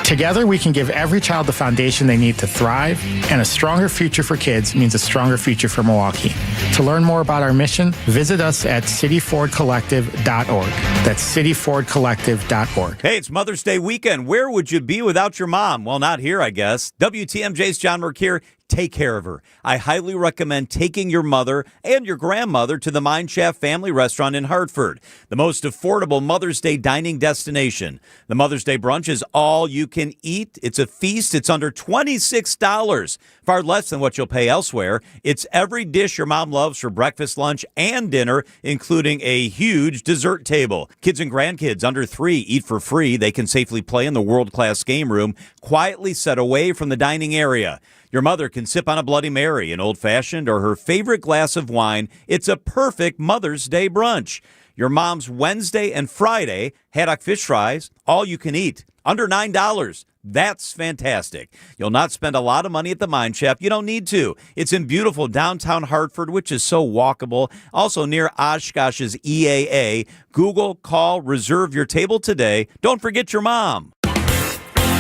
Together, we can give every child the foundation they need to thrive, and a stronger future for kids means a stronger future for Milwaukee. To learn more about our mission, visit us at cityfordcollective.org. That's cityfordcollective.org. Hey, it's Mother's Day weekend. Where would you be without your mom? Well, not here, I guess. WTMJ's John Mercure take care of her. I highly recommend taking your mother and your grandmother to the Mine Shaft Family Restaurant in Hartford, the most affordable Mother's Day dining destination. The Mother's Day brunch is all you can eat. It's a feast. It's under $26, far less than what you'll pay elsewhere. It's every dish your mom loves for breakfast, lunch, and dinner, including a huge dessert table. Kids and grandkids under 3 eat for free. They can safely play in the world-class game room, quietly set away from the dining area. Your mother can sip on a Bloody Mary, an old-fashioned, or her favorite glass of wine. It's a perfect Mother's Day brunch. Your mom's Wednesday and Friday haddock fish fries, all you can eat, under $9. That's fantastic. You'll not spend a lot of money at the Mine Shaft. You don't need to. It's in beautiful downtown Hartford, which is so walkable. Also near Oshkosh's EAA. Google, call, reserve your table today. Don't forget your mom.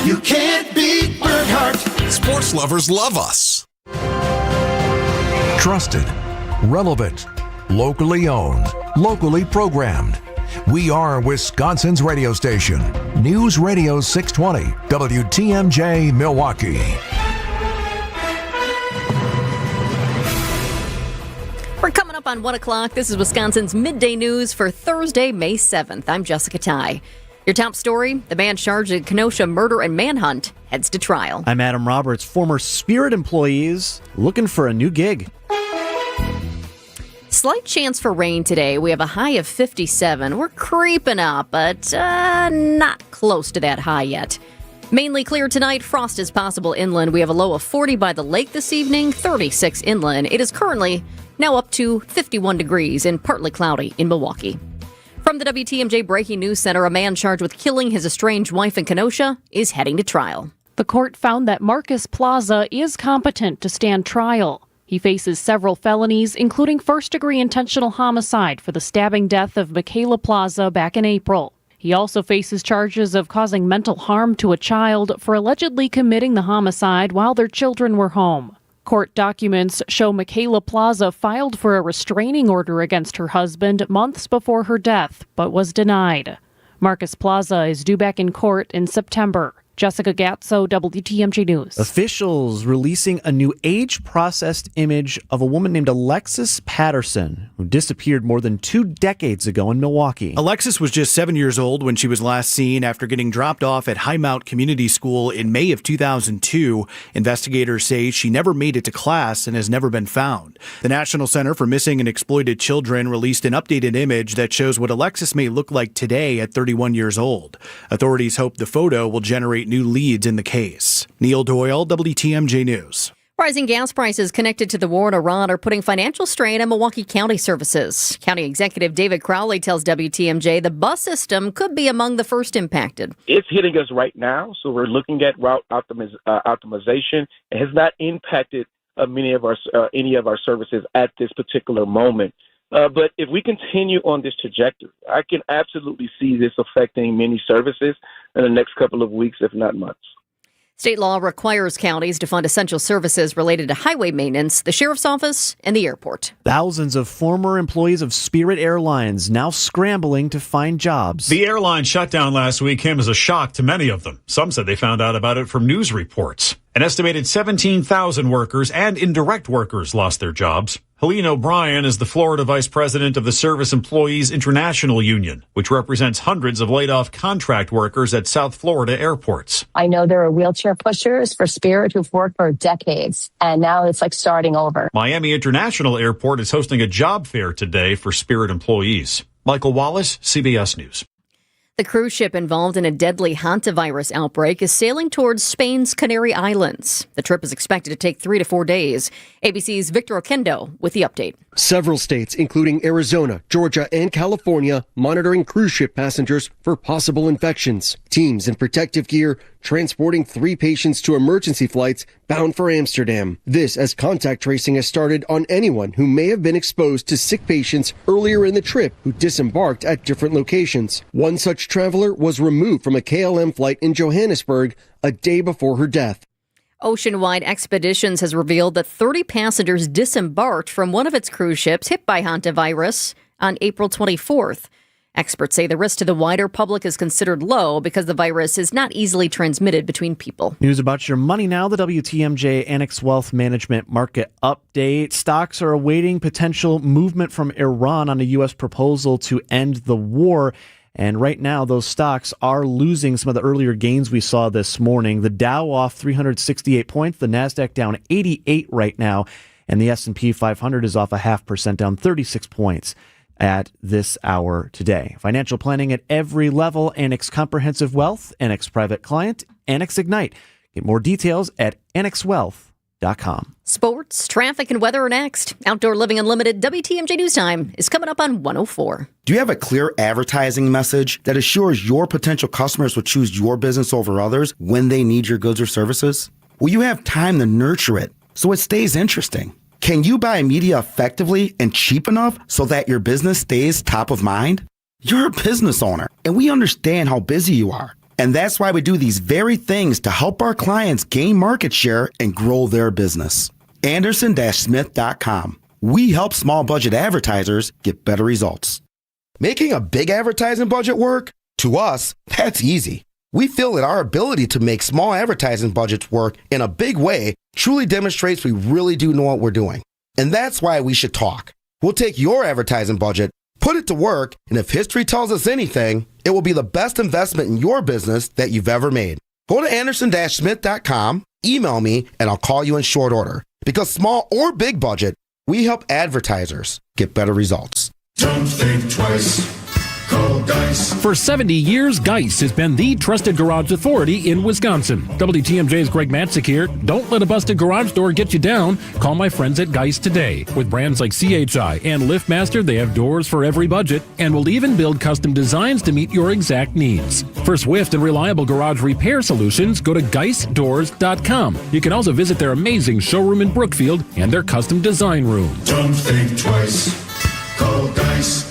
You can't beat Burkhart. Sports lovers love us. Trusted, relevant, locally owned, locally programmed. We are Wisconsin's radio station. News Radio 620, WTMJ, Milwaukee. We're coming up on 1 o'clock. This is Wisconsin's Midday News for Thursday, May 7th. I'm Jessica Ty. Your top story, the man charged in Kenosha murder and manhunt heads to trial. I'm Adam Roberts. Former Spirit employees looking for a new gig. Slight chance for rain today. We have a high of 57. We're creeping up, but not close to that high yet. Mainly clear tonight. Frost is possible inland. We have a low of 40 by the lake this evening, 36 inland. It is currently now up to 51 degrees and partly cloudy in Milwaukee. From the WTMJ Breaking News Center, a man charged with killing his estranged wife in Kenosha is heading to trial. The court found that Marcus Plaza is competent to stand trial. He faces several felonies, including first-degree intentional homicide for the stabbing death of Michaela Plaza back in April. He also faces charges of causing mental harm to a child for allegedly committing the homicide while their children were home. Court documents show Michaela Plaza filed for a restraining order against her husband months before her death, but was denied. Marcus Plaza is due back in court in September. Jessica Gatso, WTMJ News. Officials releasing a new age-processed image of a woman named Alexis Patterson, who disappeared more than 2 decades ago in Milwaukee. Alexis was just 7 years old when she was last seen after getting dropped off at Highmount Community School in May of 2002. Investigators say she never made it to class and has never been found. The National Center for Missing and Exploited Children released an updated image that shows what Alexis may look like today at 31 years old. Authorities hope the photo will generate new leads in the case. Neil Doyle, WTMJ News. Rising gas prices connected to the war in Iran are putting financial strain on Milwaukee County services. County Executive David Crowley tells WTMJ the bus system could be among the first impacted. It's hitting us right now, so we're looking at route optimization. It has not impacted any of our services at this particular moment. But if we continue on this trajectory, I can absolutely see this affecting many services in the next couple of weeks, if not months. State law requires counties to fund essential services related to highway maintenance, the sheriff's office, and the airport. Thousands of former employees of Spirit Airlines now scrambling to find jobs. The airline shutdown last week came as a shock to many of them. Some said they found out about it from news reports. An estimated 17,000 workers and indirect workers lost their jobs. Helene O'Brien is the Florida Vice President of the Service Employees International Union, which represents hundreds of laid-off contract workers at South Florida airports. I know there are wheelchair pushers for Spirit who've worked for decades, and now it's like starting over. Miami International Airport is hosting a job fair today for Spirit employees. Michael Wallace, CBS News. The cruise ship involved in a deadly hantavirus outbreak is sailing towards Spain's Canary Islands. The trip is expected to take 3 to 4 days. ABC's Victor Oquendo with the update. Several states, including Arizona, Georgia, and California, monitoring cruise ship passengers for possible infections. Teams in protective gear transporting 3 patients to emergency flights bound for Amsterdam. This as contact tracing has started on anyone who may have been exposed to sick patients earlier in the trip who disembarked at different locations. One such traveler was removed from a KLM flight in Johannesburg a day before her death. Oceanwide Expeditions has revealed that 30 passengers disembarked from one of its cruise ships hit by hantavirus on April 24th. Experts say the risk to the wider public is considered low because the virus is not easily transmitted between people. News about your money now. The WTMJ Annex Wealth Management Market Update. Stocks are awaiting potential movement from Iran on a U.S. proposal to end the war. And right now, those stocks are losing some of the earlier gains we saw this morning. The Dow off 368 points. The NASDAQ down 88 right now. And the S&P 500 is off 0.5%, down 36 points at this hour today. Financial planning at every level. Annex Comprehensive Wealth, Annex Private Client, Annex Ignite. Get more details at annexwealth.com. Sports, traffic, and weather are next. Outdoor Living Unlimited WTMJ News Time is coming up on 104. Do you have a clear advertising message that assures your potential customers will choose your business over others when they need your goods or services? Will you have time to nurture it so it stays interesting? Can you buy media effectively and cheap enough so that your business stays top of mind? You're a business owner, and we understand how busy you are. And that's why we do these very things to help our clients gain market share and grow their business. Anderson-Smith.com. We help small budget advertisers get better results. Making a big advertising budget work? To us, that's easy. We feel that our ability to make small advertising budgets work in a big way truly demonstrates we really do know what we're doing. And that's why we should talk. We'll take your advertising budget, put it to work, and if history tells us anything, it will be the best investment in your business that you've ever made. Go to Anderson-Smith.com, email me, and I'll call you in short order. Because small or big budget, we help advertisers get better results. Don't think twice. Call Geis. For 70 years, Geis has been the trusted garage authority in Wisconsin. WTMJ's Greg Matzik here. Don't let a busted garage door get you down. Call my friends at Geis today. With brands like CHI and LiftMaster, they have doors for every budget and will even build custom designs to meet your exact needs. For swift and reliable garage repair solutions, go to GeisDoors.com. You can also visit their amazing showroom in Brookfield and their custom design room. Don't think twice. Call Geis.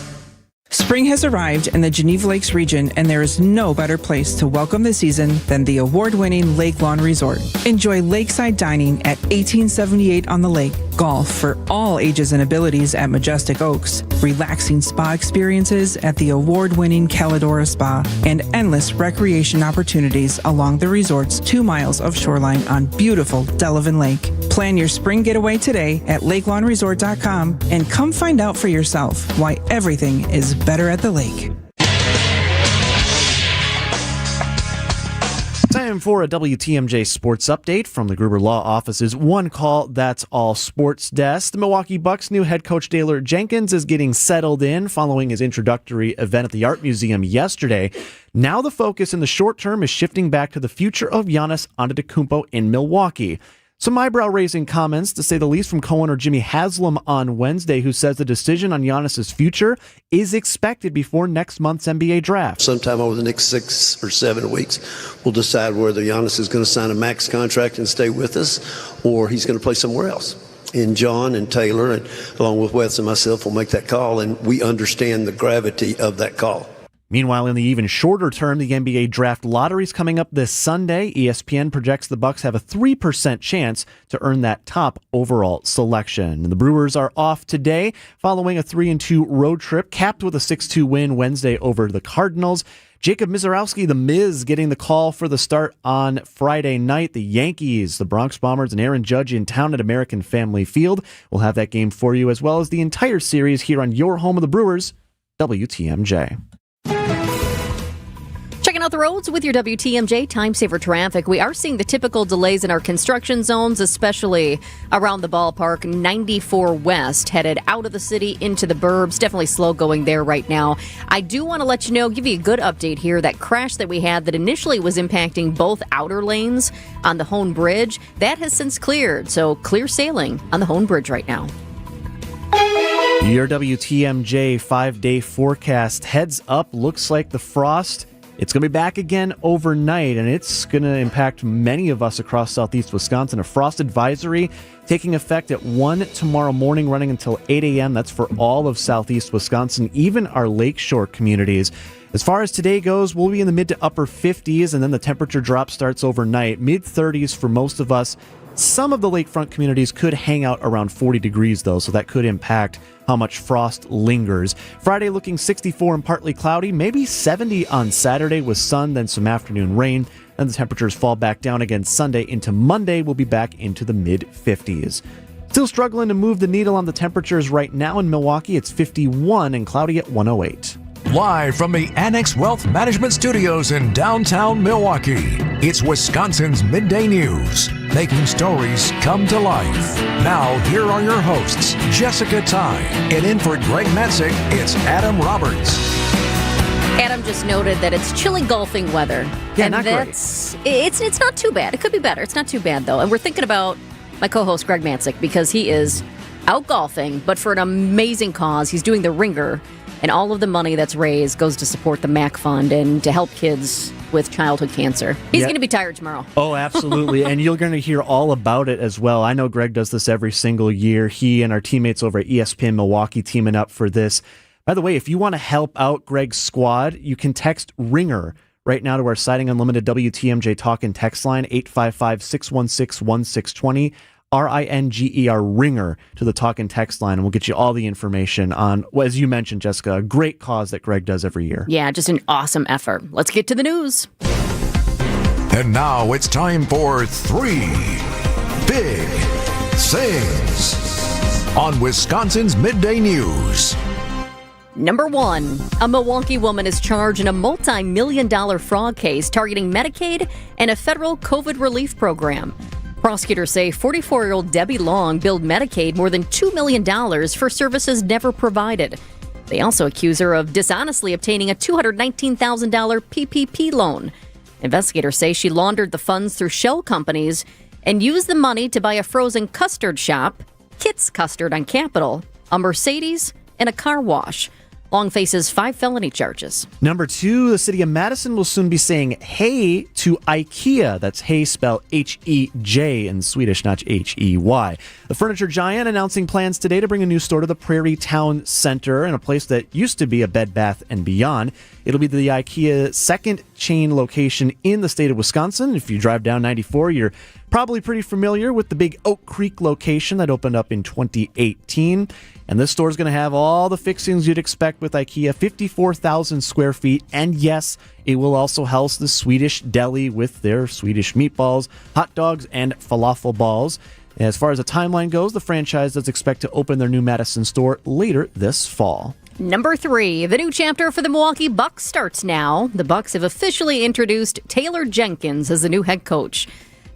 Spring has arrived in the Geneva Lakes region, and there is no better place to welcome the season than the award-winning Lake Lawn Resort. Enjoy lakeside dining at 1878 on the lake, golf for all ages and abilities at Majestic Oaks, relaxing spa experiences at the award-winning Caladora Spa, and endless recreation opportunities along the resort's 2 miles of shoreline on beautiful Delavan Lake. Plan your spring getaway today at lakelawnresort.com and come find out for yourself why everything is better at the lake. Time for a WTMJ sports update from the Gruber Law Office's One Call, That's All Sports Desk. The Milwaukee Bucks' new head coach Taylor Jenkins is getting settled in following his introductory event at the Art Museum yesterday. Now the focus in the short term is shifting back to the future of Giannis Antetokounmpo in Milwaukee. Some eyebrow-raising comments, to say the least, from co-owner Jimmy Haslam on Wednesday, who says the decision on Giannis's future is expected before next month's NBA draft. Sometime over the next 6 or 7 weeks, we'll decide whether Giannis is going to sign a max contract and stay with us, or he's going to play somewhere else. And John and Taylor, and along with Wes and myself, will make that call, and we understand the gravity of that call. Meanwhile, in the even shorter term, the NBA draft lottery is coming up this Sunday. ESPN projects the Bucks have a 3% chance to earn that top overall selection. And the Brewers are off today following a 3-2 road trip, capped with a 6-2 win Wednesday over the Cardinals. Jacob Mizorowski, the Miz, getting the call for the start on Friday night. The Yankees, the Bronx Bombers, and Aaron Judge in town at American Family Field. We'll have that game for you, as well as the entire series here on your home of the Brewers, WTMJ. Checking out the roads with your WTMJ Time Saver Traffic. We are seeing the typical delays in our construction zones, especially around the ballpark. 94 West headed out of the city into the burbs. Definitely slow going there right now. I do want to let you know, give you a good update here. That crash that we had that initially was impacting both outer lanes on the Hone Bridge, that has since cleared. So clear sailing on the Hone Bridge right now. Your WTMJ 5-day forecast. Heads up, looks like the frost, it's going to be back again overnight, and it's going to impact many of us across southeast Wisconsin. A frost advisory taking effect at 1 tomorrow morning, running until 8 a.m. That's for all of southeast Wisconsin, even our lakeshore communities. As far as today goes, we'll be in the mid to upper 50s, and then the temperature drop starts overnight. Mid-30s for most of us. Some of the lakefront communities could hang out around 40 degrees, though, so that could impact how much frost lingers. Friday looking 64 and partly cloudy, maybe 70 on Saturday with sun, then some afternoon rain. Then the temperatures fall back down again Sunday into Monday. We'll be back into the mid-50s. Still struggling to move the needle on the temperatures right now in Milwaukee. It's 51 and cloudy at 108. Live from the Annex Wealth Management Studios in downtown Milwaukee, it's Wisconsin's Midday News, making stories come to life. Now, here are your hosts, Jessica Ty, and in for Greg Matzik, it's Adam Roberts. Adam just noted that it's chilly golfing weather. Yeah, and not that's great. It's not too bad. It could be better. It's not too bad, though. And we're thinking about my co-host, Greg Matzik, because he is out golfing, but for an amazing cause. He's doing the Ringer, and all of the money that's raised goes to support the MAC Fund and to help kids with childhood cancer. He's going to be tired tomorrow. Oh, absolutely. And you're going to hear all about it as well. I know Greg does this every single year. He and our teammates over at ESPN Milwaukee teaming up for this. By the way, if you want to help out Greg's squad, you can text RINGER right now to our Siding Unlimited WTMJ Talk and text line, 855-616-1620. RINGER, RINGER, to the talk and text line, and we'll get you all the information on, well, as you mentioned, Jessica, a great cause that Greg does every year. Yeah, just an awesome effort. Let's get to the news. And now it's time for 3 Big Things on Wisconsin's Midday News. Number 1, a Milwaukee woman is charged in a multi-million-dollar fraud case targeting Medicaid and a federal COVID relief program. Prosecutors say 44-year-old Debbie Long billed Medicaid more than $2 million for services never provided. They also accuse her of dishonestly obtaining a $219,000 PPP loan. Investigators say she laundered the funds through shell companies and used the money to buy a frozen custard shop, Kit's Custard on Capitol, a Mercedes, and a car wash. Long faces 5 felony charges. Number 2, the city of Madison will soon be saying hey to IKEA. That's hey spelled H-E-J in Swedish, not H-E-Y. The furniture giant announcing plans today to bring a new store to the Prairie Town Center in a place that used to be a Bed Bath & Beyond. It'll be the IKEA second chain location in the state of Wisconsin. If you drive down 94, you're probably pretty familiar with the big Oak Creek location that opened up in 2018. And this store is going to have all the fixings you'd expect with IKEA, 54,000 square feet. And yes, it will also house the Swedish deli with their Swedish meatballs, hot dogs, and falafel balls. As far as the timeline goes, the franchise does expect to open their new Madison store later this fall. Number 3, the new chapter for the Milwaukee Bucs starts now. The Bucs have officially introduced Taylor Jenkins as the new head coach.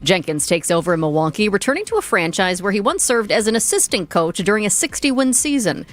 Jenkins takes over in Milwaukee, returning to a franchise where he once served as an assistant coach during a 60-win season.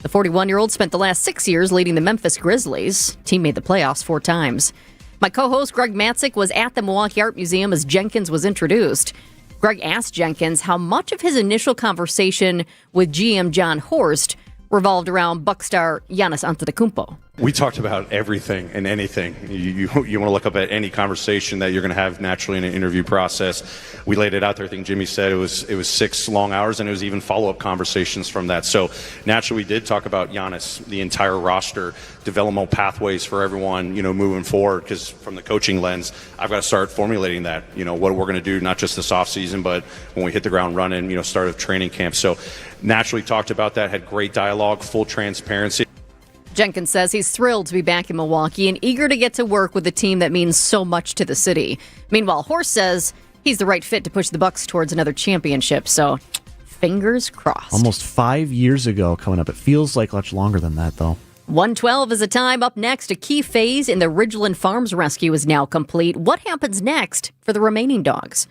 The 41-year-old spent the last 6 years leading the Memphis Grizzlies. Team made the playoffs 4 times. My co-host Greg Matzik was at the Milwaukee Art Museum as Jenkins was introduced. Greg asked Jenkins how much of his initial conversation with GM John Horst revolved around Bucs star Giannis Antetokounmpo. We talked about everything and anything. You want to look up at any conversation that you're going to have naturally in an interview process. We laid it out there. I think Jimmy said it was 6 long hours, and it was even follow-up conversations from that. So naturally, we did talk about Giannis, the entire roster, developmental pathways for everyone, moving forward. Because from the coaching lens, I've got to start formulating that. What we're going to do, not just this offseason, but when we hit the ground running. Start of training camp. So naturally, talked about that. Had great dialogue, full transparency. Jenkins says he's thrilled to be back in Milwaukee and eager to get to work with a team that means so much to the city. Meanwhile, Horst says he's the right fit to push the Bucs towards another championship, so fingers crossed. Almost 5 years ago coming up. It feels like much longer than that, though. 1:12 is the time. Up next, a key phase in the Ridgeland Farms rescue is now complete. What happens next for the remaining dogs?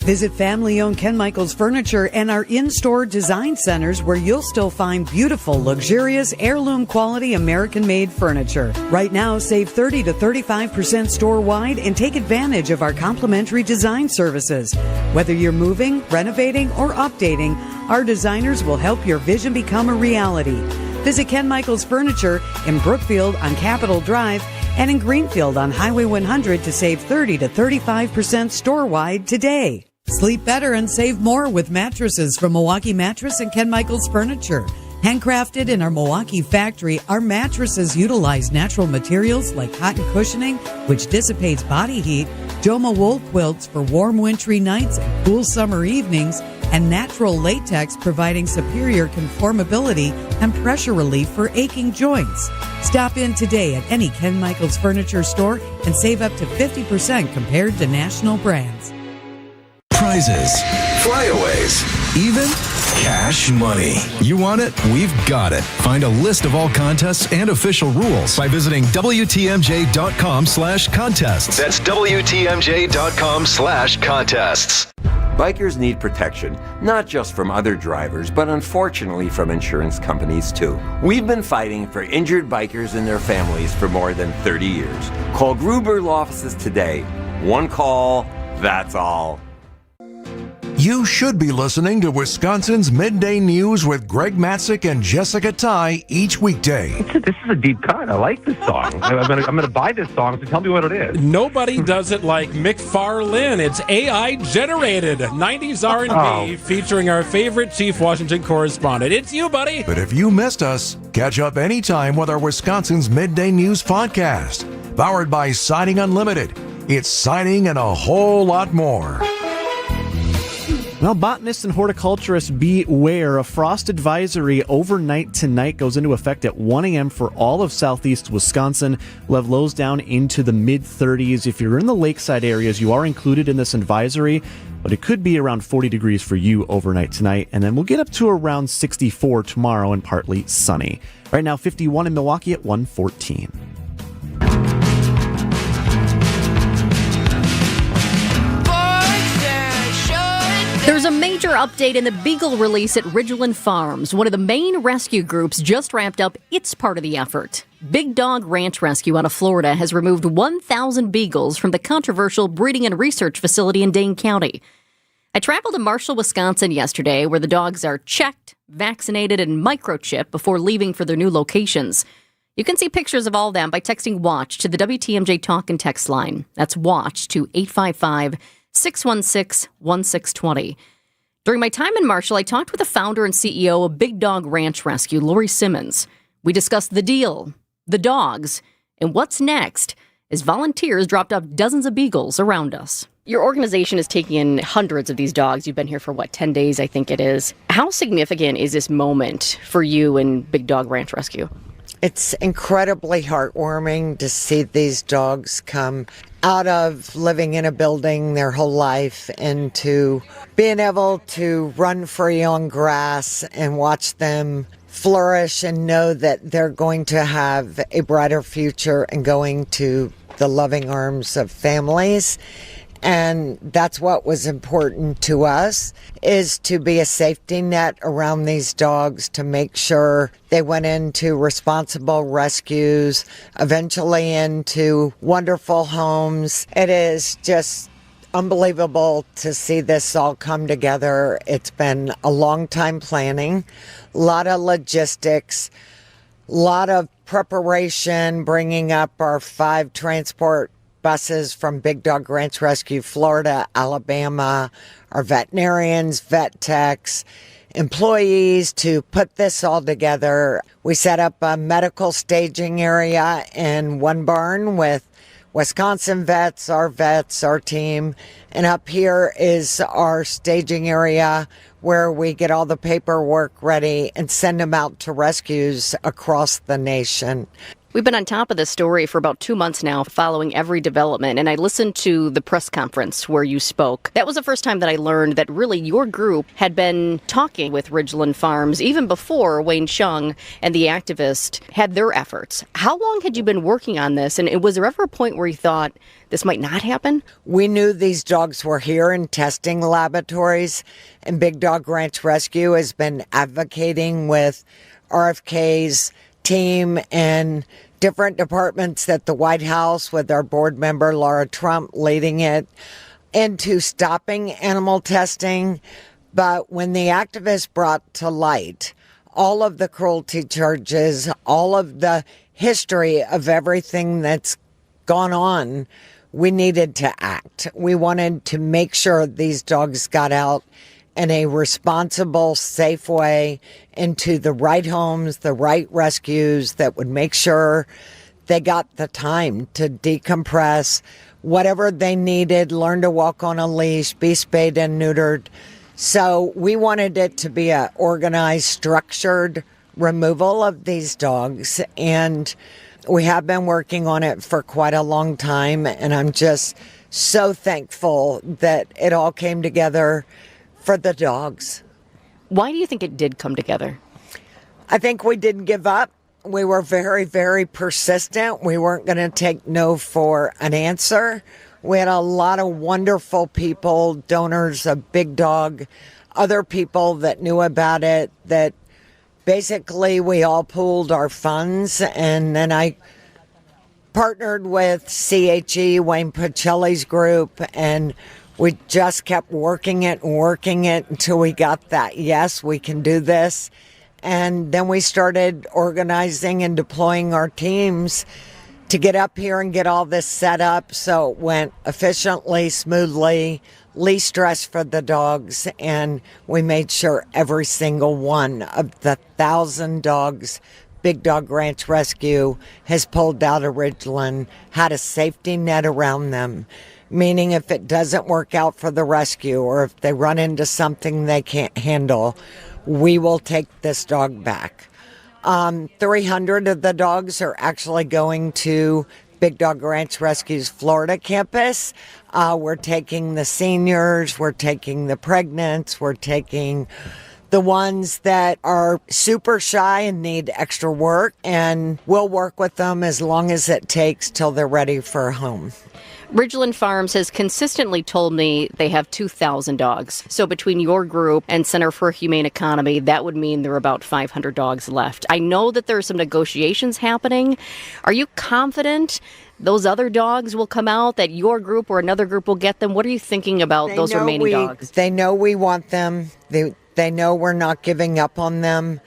Visit family-owned Ken Michaels Furniture and our in-store design centers where you'll still find beautiful, luxurious, heirloom-quality American-made furniture. Right now, save 30 to 35% store-wide and take advantage of our complimentary design services. Whether you're moving, renovating, or updating, our designers will help your vision become a reality. Visit Ken Michaels Furniture in Brookfield on Capitol Drive and in Greenfield on Highway 100 to save 30 to 35% store-wide today. Sleep better and save more with mattresses from Milwaukee Mattress and Ken Michaels Furniture. Handcrafted in our Milwaukee factory, our mattresses utilize natural materials like cotton cushioning, which dissipates body heat, Doma wool quilts for warm wintry nights and cool summer evenings, and natural latex providing superior conformability and pressure relief for aching joints. Stop in today at any Ken Michaels Furniture store and save up to 50% compared to national brands. Prizes, flyaways, even cash money. You want it? We've got it. Find a list of all contests and official rules by visiting WTMJ.com/contests. That's WTMJ.com/contests. Bikers need protection, not just from other drivers, but unfortunately from insurance companies too. We've been fighting for injured bikers and their families for more than 30 years. Call Gruber Law Offices today. One call, that's all. You should be listening to Wisconsin's Midday News with Greg Matzik and Jessica Ty each weekday. This is a deep cut. I like this song. I'm gonna buy this song, so tell me what it is. Nobody does it like McFarlane. It's AI generated 90s R&B featuring our favorite Chief Washington correspondent. It's you, buddy. But if you missed us, catch up anytime with our Wisconsin's Midday News podcast, powered by Siding Unlimited. It's siding and a whole lot more. Well, botanists and horticulturists, beware. A frost advisory overnight tonight goes into effect at 1 a.m. for all of southeast Wisconsin. We'll have lows down into the mid-30s. If you're in the lakeside areas, you are included in this advisory, but it could be around 40 degrees for you overnight tonight, and then we'll get up to around 64 tomorrow and partly sunny. Right now, 51 in Milwaukee at 114. There's a major update in the beagle release at Ridgeland Farms. One of the main rescue groups just wrapped up its part of the effort. Big Dog Ranch Rescue out of Florida has removed 1,000 beagles from the controversial breeding and research facility in Dane County. I traveled to Marshall, Wisconsin yesterday, where the dogs are checked, vaccinated, and microchipped before leaving for their new locations. You can see pictures of all of them by texting WATCH to the WTMJ Talk and Text line. That's WATCH to 855-616-1620. During my time in Marshall, I talked with the founder and CEO of Big Dog Ranch Rescue, Lori Simmons. We discussed the deal, the dogs, and what's next as volunteers dropped off dozens of beagles around us. Your organization is taking in hundreds of these dogs. You've been here for, 10 days, I think it is. How significant is this moment for you and Big Dog Ranch Rescue? It's incredibly heartwarming to see these dogs come out of living in a building their whole life into being able to run free on grass and watch them flourish and know that they're going to have a brighter future and going to the loving arms of families. And that's what was important to us, is to be a safety net around these dogs to make sure they went into responsible rescues, eventually into wonderful homes. It is just unbelievable to see this all come together. It's been a long time planning, a lot of logistics, a lot of preparation, bringing up our 5 transport buses from Big Dog Ranch Rescue, Florida, Alabama, our veterinarians, vet techs, employees to put this all together. We set up a medical staging area in one barn with Wisconsin vets, our team. And up here is our staging area where we get all the paperwork ready and send them out to rescues across the nation. We've been on top of this story for about 2 months now, following every development, and I listened to the press conference where you spoke. That was the first time that I learned that really your group had been talking with Ridgeland Farms even before Wayne Chung and the activist had their efforts. How long had you been working on this, and was there ever a point where you thought this might not happen? We knew these dogs were here in testing laboratories, and Big Dog Ranch Rescue has been advocating with RFK's team and different departments at the White House, with our board member Laura Trump leading it, into stopping animal testing. But when the activists brought to light all of the cruelty charges, all of the history of everything that's gone on, we needed to act. We wanted to make sure these dogs got out in a responsible, safe way into the right homes, the right rescues that would make sure they got the time to decompress, whatever they needed, learn to walk on a leash, be spayed and neutered. So we wanted it to be a organized, structured removal of these dogs. And we have been working on it for quite a long time. And I'm just so thankful that it all came together for the dogs. Why do you think it did come together? I think we didn't give up. We were very, very persistent. We weren't going to take no for an answer. We had a lot of wonderful people, donors of Big Dog, other people that knew about it, that basically we all pooled our funds. And then I partnered with CHE, Wayne Pacelli's group, and we just kept working it until we got that, yes, we can do this. And then we started organizing and deploying our teams to get up here and get all this set up so it went efficiently, smoothly, least stress for the dogs. And we made sure every single one of the 1,000 dogs Big Dog Ranch Rescue has pulled out of Ridgeland had a safety net around them. Meaning if it doesn't work out for the rescue or if they run into something they can't handle, we will take this dog back. 300 of the dogs are actually going to Big Dog Ranch Rescue's Florida campus. We're taking the seniors, we're taking the pregnants, we're taking the ones that are super shy and need extra work, and we'll work with them as long as it takes till they're ready for a home. Ridgeland Farms has consistently told me they have 2,000 dogs. So between your group and Center for a Humane Economy, that would mean there are about 500 dogs left. I know that there are some negotiations happening. Are you confident those other dogs will come out, that your group or another group will get them? What are you thinking about those remaining dogs? They know we want them. They know we're not giving up on them.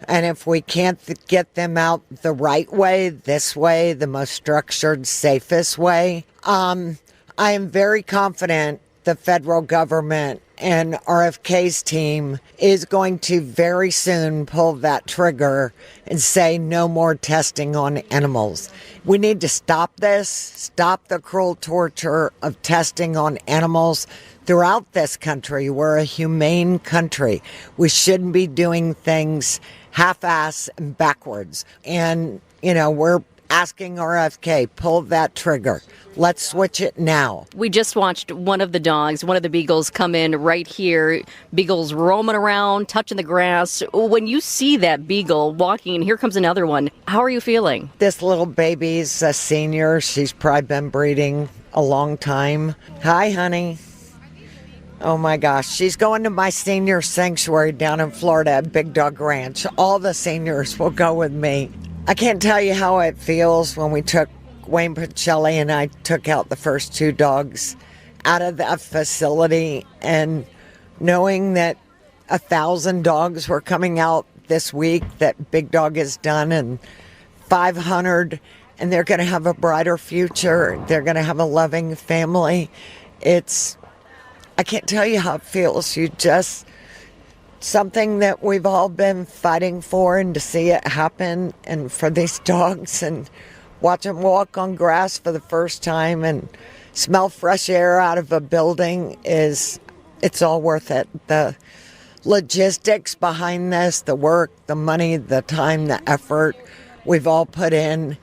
And if we can't get them out the right way, this way, the most structured, safest way, I am very confident the federal government and RFK's team is going to very soon pull that trigger and say no more testing on animals. We need to stop this, stop the cruel torture of testing on animals throughout this country. We're a humane country. We shouldn't be doing things half-ass and backwards. And, we're asking RFK, pull that trigger. Let's switch it now. We just watched one of the dogs, one of the beagles, come in right here. Beagle's roaming around, touching the grass. When you see that beagle walking, and here comes another one, how are you feeling? This little baby's a senior. She's probably been breeding a long time. Hi, honey. Oh my gosh, she's going to my senior sanctuary down in Florida at Big Dog Ranch. All the seniors will go with me. I can't tell you how it feels when we took Wayne Pacelli and I took out the first 2 dogs out of that facility, and knowing that 1,000 dogs were coming out this week that Big Dog has done, and 500, and they're going to have a brighter future. They're going to have a loving family. I can't tell you how it feels. Something that we've all been fighting for, and to see it happen, and for these dogs, and watch them walk on grass for the first time and smell fresh air out of a building it's all worth it. The logistics behind this, the work, the money, the time, the effort we've all put in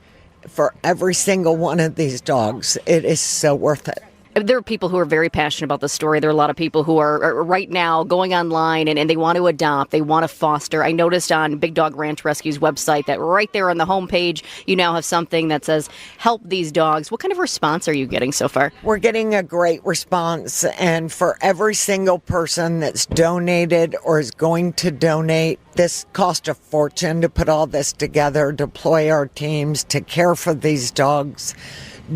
for every single one of these dogs, it is so worth it. There are people who are very passionate about the story. There are a lot of people who are right now going online and they want to adopt, they want to foster. I noticed on Big Dog Ranch Rescue's website that right there on the homepage, you now have something that says, help these dogs. What kind of response are you getting so far? We're getting a great response. And for every single person that's donated or is going to donate, this cost a fortune to put all this together, deploy our teams to care for these dogs.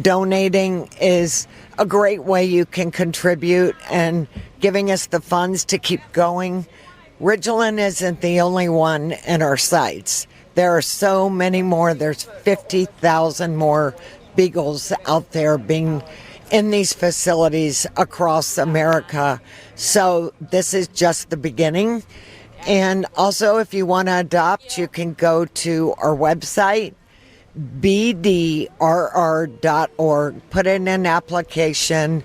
Donating is a great way you can contribute, and giving us the funds to keep going. Ridgeland isn't the only one in our sites. There are so many more. There's 50,000 more beagles out there being in these facilities across America. So this is just the beginning. And also, if you want to adopt, you can go to our website, bdrr.org. Put in an application.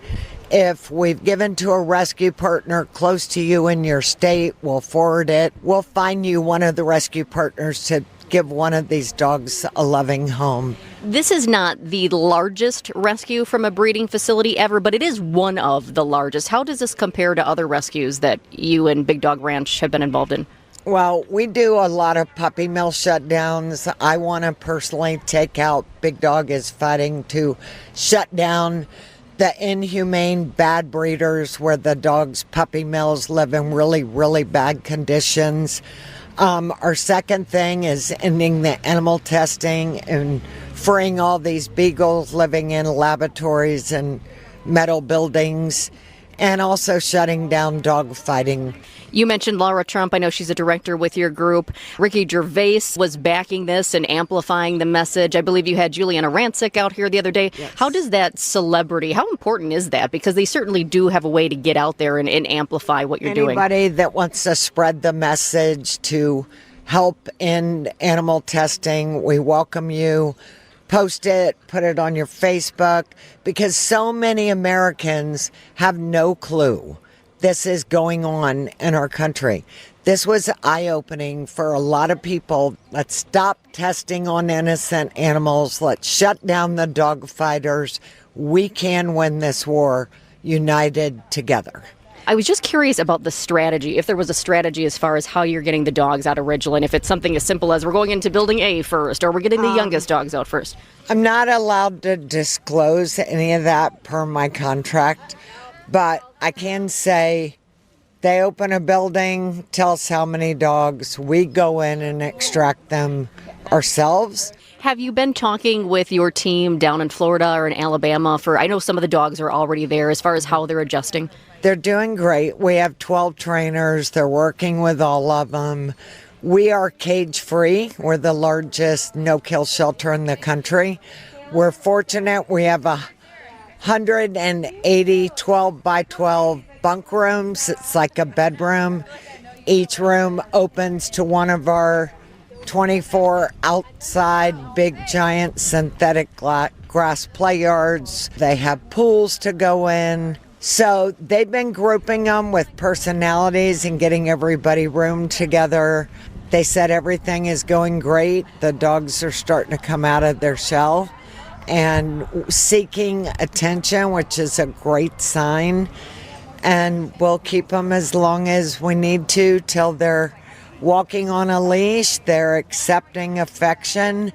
If we've given to a rescue partner close to you in your state, we'll forward it. We'll find you one of the rescue partners to give one of these dogs a loving home. This is not the largest rescue from a breeding facility ever, but it is one of the largest. How does this compare to other rescues that you and Big Dog Ranch have been involved in? Well, we do a lot of puppy mill shutdowns. I want to personally take out, Big Dog is fighting to shut down the inhumane bad breeders where the dog's puppy mills live in really, really bad conditions. Our second thing is ending the animal testing and freeing all these beagles living in laboratories and metal buildings, and also shutting down dog fighting. You mentioned Laura Trump. I know she's a director with your group. Ricky Gervais was backing this and amplifying the message. I believe you had Juliana Rancic out here the other day. Yes. How does that celebrity, how important is that? Because they certainly do have a way to get out there and amplify what you're doing. Anybody that wants to spread the message to help end animal testing, we welcome you. Post it, put it on your Facebook, because so many Americans have no clue this is going on in our country. This was eye-opening for a lot of people. Let's stop testing on innocent animals. Let's shut down the dog fighters. We can win this war united together. I was just curious about the strategy, if there was a strategy as far as how you're getting the dogs out of Ridgeland, if it's something as simple as we're going into building A first, or we're getting the youngest dogs out first. I'm not allowed to disclose any of that per my contract, but I can say they open a building, tell us how many dogs, we go in and extract them ourselves. Have you been talking with your team down in Florida or in Alabama I know some of the dogs are already there as far as how they're adjusting? They're doing great. We have 12 trainers. They're working with all of them. We are cage-free. We're the largest no-kill shelter in the country. We're fortunate. We have 180 12 by 12 bunk rooms. It's like a bedroom. Each room opens to one of our 24 outside big giant synthetic grass play yards. They have pools to go in. So they've been grouping them with personalities and getting everybody roomed together. They said everything is going great. The dogs are starting to come out of their shell and seeking attention, which is a great sign. And we'll keep them as long as we need to till they're walking on a leash, they're accepting affection,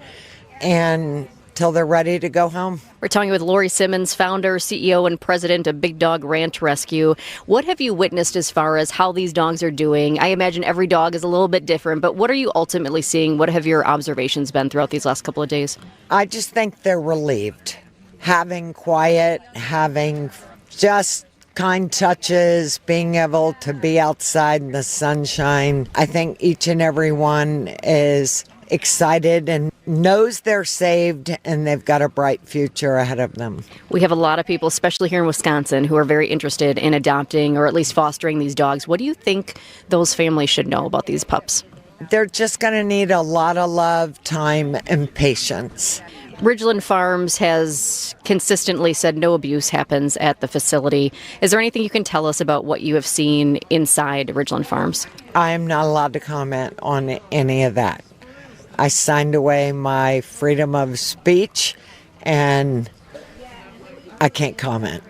and till they're ready to go home. We're talking with Lori Simmons, founder, CEO, and president of Big Dog Ranch Rescue. What have you witnessed as far as how these dogs are doing? I imagine every dog is a little bit different, but what are you ultimately seeing? What have your observations been throughout these last couple of days? I just think they're relieved. Having quiet, having just kind touches, being able to be outside in the sunshine. I think each and every one is excited and knows they're saved and they've got a bright future ahead of them. We have a lot of people, especially here in Wisconsin, who are very interested in adopting or at least fostering these dogs. What do you think those families should know about these pups? They're just going to need a lot of love, time, and patience. Ridgeland Farms has consistently said no abuse happens at the facility. Is there anything you can tell us about what you have seen inside Ridgeland Farms? I am not allowed to comment on any of that. I signed away my freedom of speech, and I can't comment.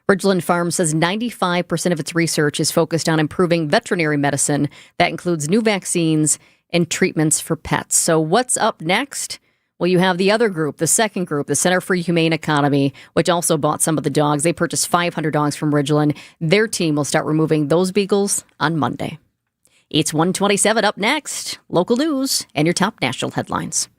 Ridgeland Farms says 95% of its research is focused on improving veterinary medicine. That includes new vaccines and treatments for pets. So what's up next? Well, you have the other group, the second group, the Center for Humane Economy, which also bought some of the dogs. They purchased 500 dogs from Ridgeland. Their team will start removing those beagles on Monday. It's 1:27 up next. Local news and your top national headlines.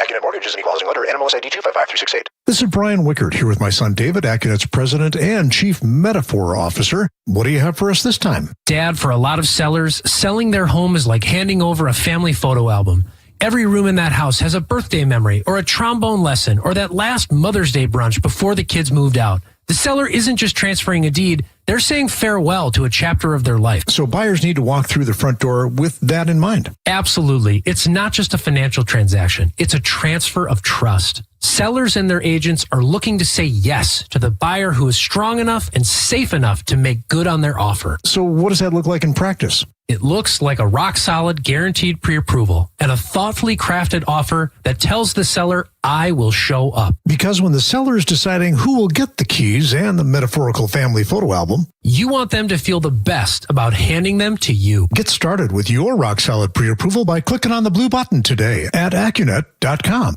Accunet Mortgage is an equal housing lender. NMLS ID 255368. This is Brian Wickert here with my son David, Accunet's president and chief metaphor officer. What do you have for us this time? Dad, for a lot of sellers, selling their home is like handing over a family photo album. Every room in that house has a birthday memory or a trombone lesson or that last Mother's Day brunch before the kids moved out. The seller isn't just transferring a deed, They're saying farewell to a chapter of their life. So buyers need to walk through the front door with that in mind. Absolutely. It's not just a financial transaction. It's a transfer of trust. Sellers and their agents are looking to say yes to the buyer who is strong enough and safe enough to make good on their offer. So what does that look like in practice? It looks like a rock-solid, guaranteed pre-approval and a thoughtfully crafted offer that tells the seller, I will show up. Because when the seller is deciding who will get the keys and the metaphorical family photo album, you want them to feel the best about handing them to you. Get started with your rock-solid pre-approval by clicking on the blue button today at Accunet.com.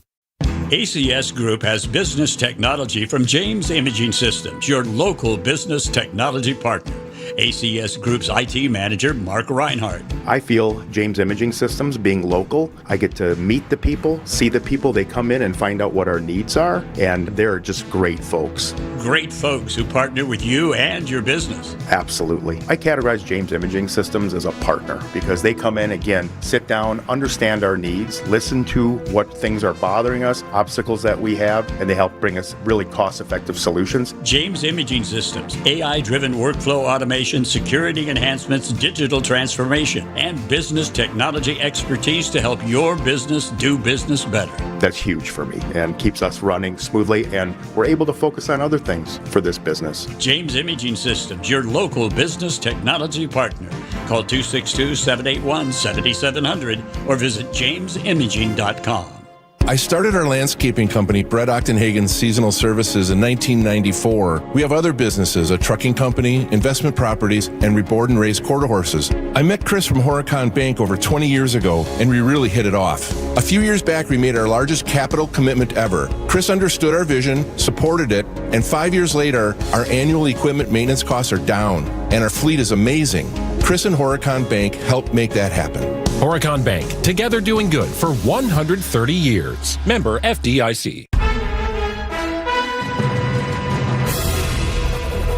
ACS Group has business technology from James Imaging Systems, your local business technology partner. ACS Group's IT manager, Mark Reinhardt. I feel James Imaging Systems, being local, I get to meet the people, see the people. They come in and find out what our needs are, and they're just great folks. Great folks who partner with you and your business. Absolutely. I categorize James Imaging Systems as a partner because they come in, again, sit down, understand our needs, listen to what things are bothering us, obstacles that we have, and they help bring us really cost-effective solutions. James Imaging Systems, AI-driven workflow automation, security enhancements, digital transformation, and business technology expertise to help your business do business better. That's huge for me and keeps us running smoothly, and we're able to focus on other things for this business. James Imaging Systems, your local business technology partner. Call 262-781-7700 or visit jamesimaging.com. I started our landscaping company, Brett Ochtenhagen Seasonal Services, in 1994. We have other businesses, a trucking company, investment properties, and we board and raise quarter horses. I met Chris from Horicon Bank over 20 years ago, and we really hit it off. A few years back, we made our largest capital commitment ever. Chris understood our vision, supported it, and 5 years later, our annual equipment maintenance costs are down, and our fleet is amazing. Chris and Horicon Bank helped make that happen. Horicon Bank, together doing good for 130 years. Member FDIC.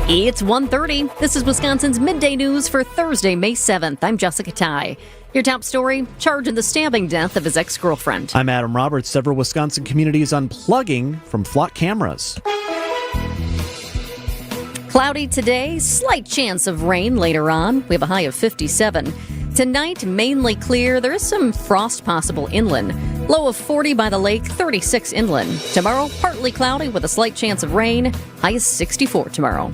It's 1:30. This is Wisconsin's Midday News for Thursday, May 7th. I'm Jessica Ty. Your top story, charge in the stabbing death of his ex-girlfriend. I'm Adam Roberts. Several Wisconsin communities unplugging from flock cameras. Cloudy today, slight chance of rain later on. We have a high of 57. Tonight, mainly clear. There is some frost possible inland. Low of 40 by the lake, 36 inland. Tomorrow, partly cloudy with a slight chance of rain. High is 64 tomorrow.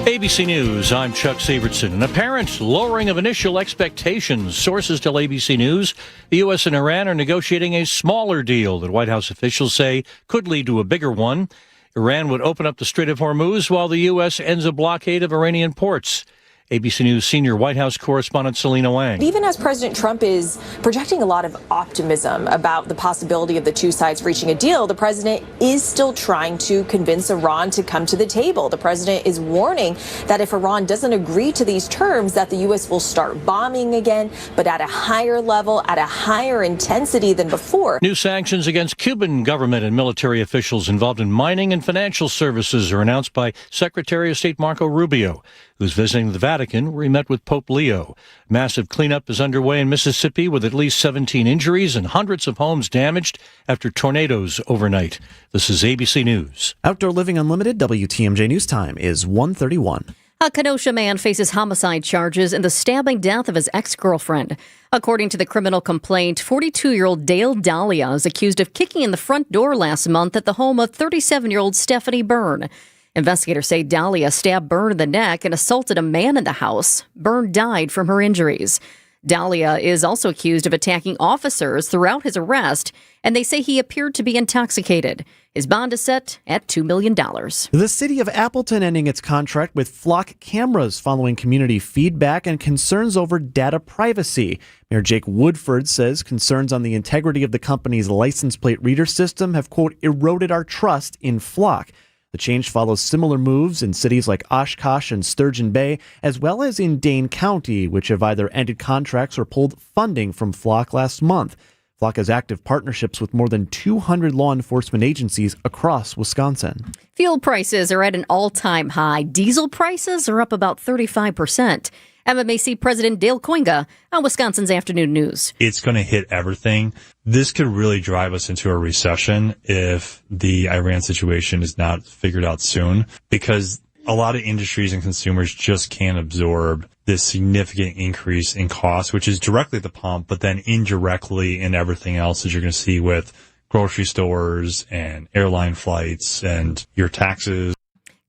ABC News, I'm Chuck Severson. An apparent lowering of initial expectations. Sources tell ABC News the U.S. and Iran are negotiating a smaller deal that White House officials say could lead to a bigger one. Iran would open up the Strait of Hormuz while the U.S. ends a blockade of Iranian ports. ABC News senior White House correspondent Selena Wang. Even as President Trump is projecting a lot of optimism about the possibility of the two sides reaching a deal, the president is still trying to convince Iran to come to the table. The president is warning that if Iran doesn't agree to these terms, that the U.S. will start bombing again, but at a higher level, at a higher intensity than before. New sanctions against Cuban government and military officials involved in mining and financial services are announced by Secretary of State Marco Rubio, who's visiting the Vatican, where he met with Pope Leo. Massive cleanup is underway in Mississippi with at least 17 injuries and hundreds of homes damaged after tornadoes overnight. This is ABC News. Outdoor Living Unlimited, WTMJ News Time is 1:31. A Kenosha man faces homicide charges in the stabbing death of his ex-girlfriend. According to the criminal complaint, 42-year-old Dale Dahlia is accused of kicking in the front door last month at the home of 37-year-old Stephanie Byrne. Investigators say Dahlia stabbed Byrne in the neck and assaulted a man in the house. Byrne died from her injuries. Dahlia is also accused of attacking officers throughout his arrest, and they say he appeared to be intoxicated. His bond is set at $2 million. The city of Appleton ending its contract with Flock cameras following community feedback and concerns over data privacy. Mayor Jake Woodford says concerns on the integrity of the company's license plate reader system have, quote, eroded our trust in Flock. The change follows similar moves in cities like Oshkosh and Sturgeon Bay, as well as in Dane County, which have either ended contracts or pulled funding from Flock last month. Flock has active partnerships with more than 200 law enforcement agencies across Wisconsin. Fuel prices are at an all-time high. Diesel prices are up about 35%. MMAC President Dale Koinga on Wisconsin's Afternoon News. It's going to hit everything. This could really drive us into a recession if the Iran situation is not figured out soon, because a lot of industries and consumers just can't absorb this significant increase in cost, which is directly at the pump, but then indirectly in everything else that you're going to see with grocery stores and airline flights and your taxes.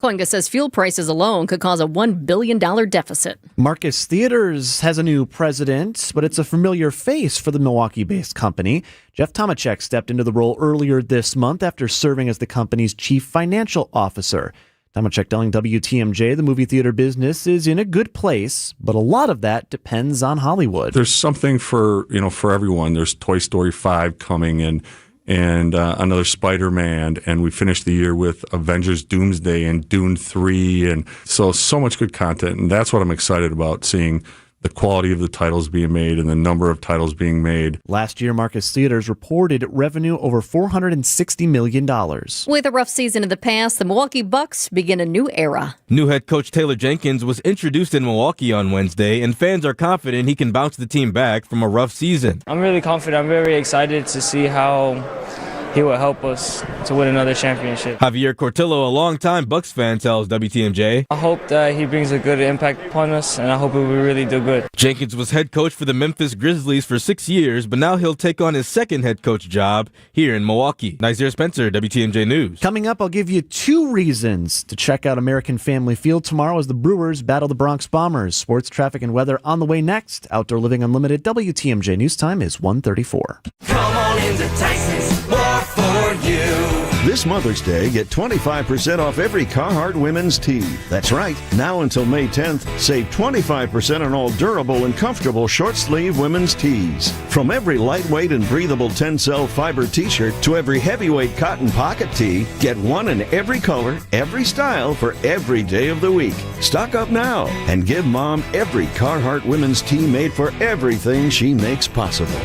Koinga says fuel prices alone could cause a $1 billion deficit. Marcus Theaters has a new president, but it's a familiar face for the Milwaukee-based company. Jeff Tomachek stepped into the role earlier this month after serving as the company's chief financial officer. Tomachek telling WTMJ the movie theater business is in a good place, but a lot of that depends on Hollywood. There's something for everyone. There's Toy Story 5 coming and another Spider-Man, and we finished the year with Avengers Doomsday and Dune 3, and so much good content, and that's what I'm excited about, seeing the quality of the titles being made and the number of titles being made. Last year, Marcus Theaters reported revenue over $460 million. With a rough season in the past, the Milwaukee Bucs begin a new era. New head coach Taylor Jenkins was introduced in Milwaukee on Wednesday, and fans are confident he can bounce the team back from a rough season. I'm really confident. I'm very excited to see how he will help us to win another championship. Javier Cortillo, a longtime Bucs fan, tells WTMJ, I hope that he brings a good impact upon us, and I hope we really do good. Jenkins was head coach for the Memphis Grizzlies for 6 years, but now he'll take on his second head coach job here in Milwaukee. Nazir Spencer, WTMJ News. Coming up, I'll give you 2 reasons to check out American Family Field tomorrow as the Brewers battle the Bronx Bombers. Sports, traffic, and weather on the way next. Outdoor Living Unlimited, WTMJ News Time is 1:34. Come on into Tyson's, more for you. This Mother's Day, get 25% off every Carhartt women's tee. That's right. Now until May 10th, save 25% on all durable and comfortable short-sleeve women's tees. From every lightweight and breathable Tencel fiber t-shirt to every heavyweight cotton pocket tee, get one in every color, every style for every day of the week. Stock up now and give Mom every Carhartt women's tee made for everything she makes possible.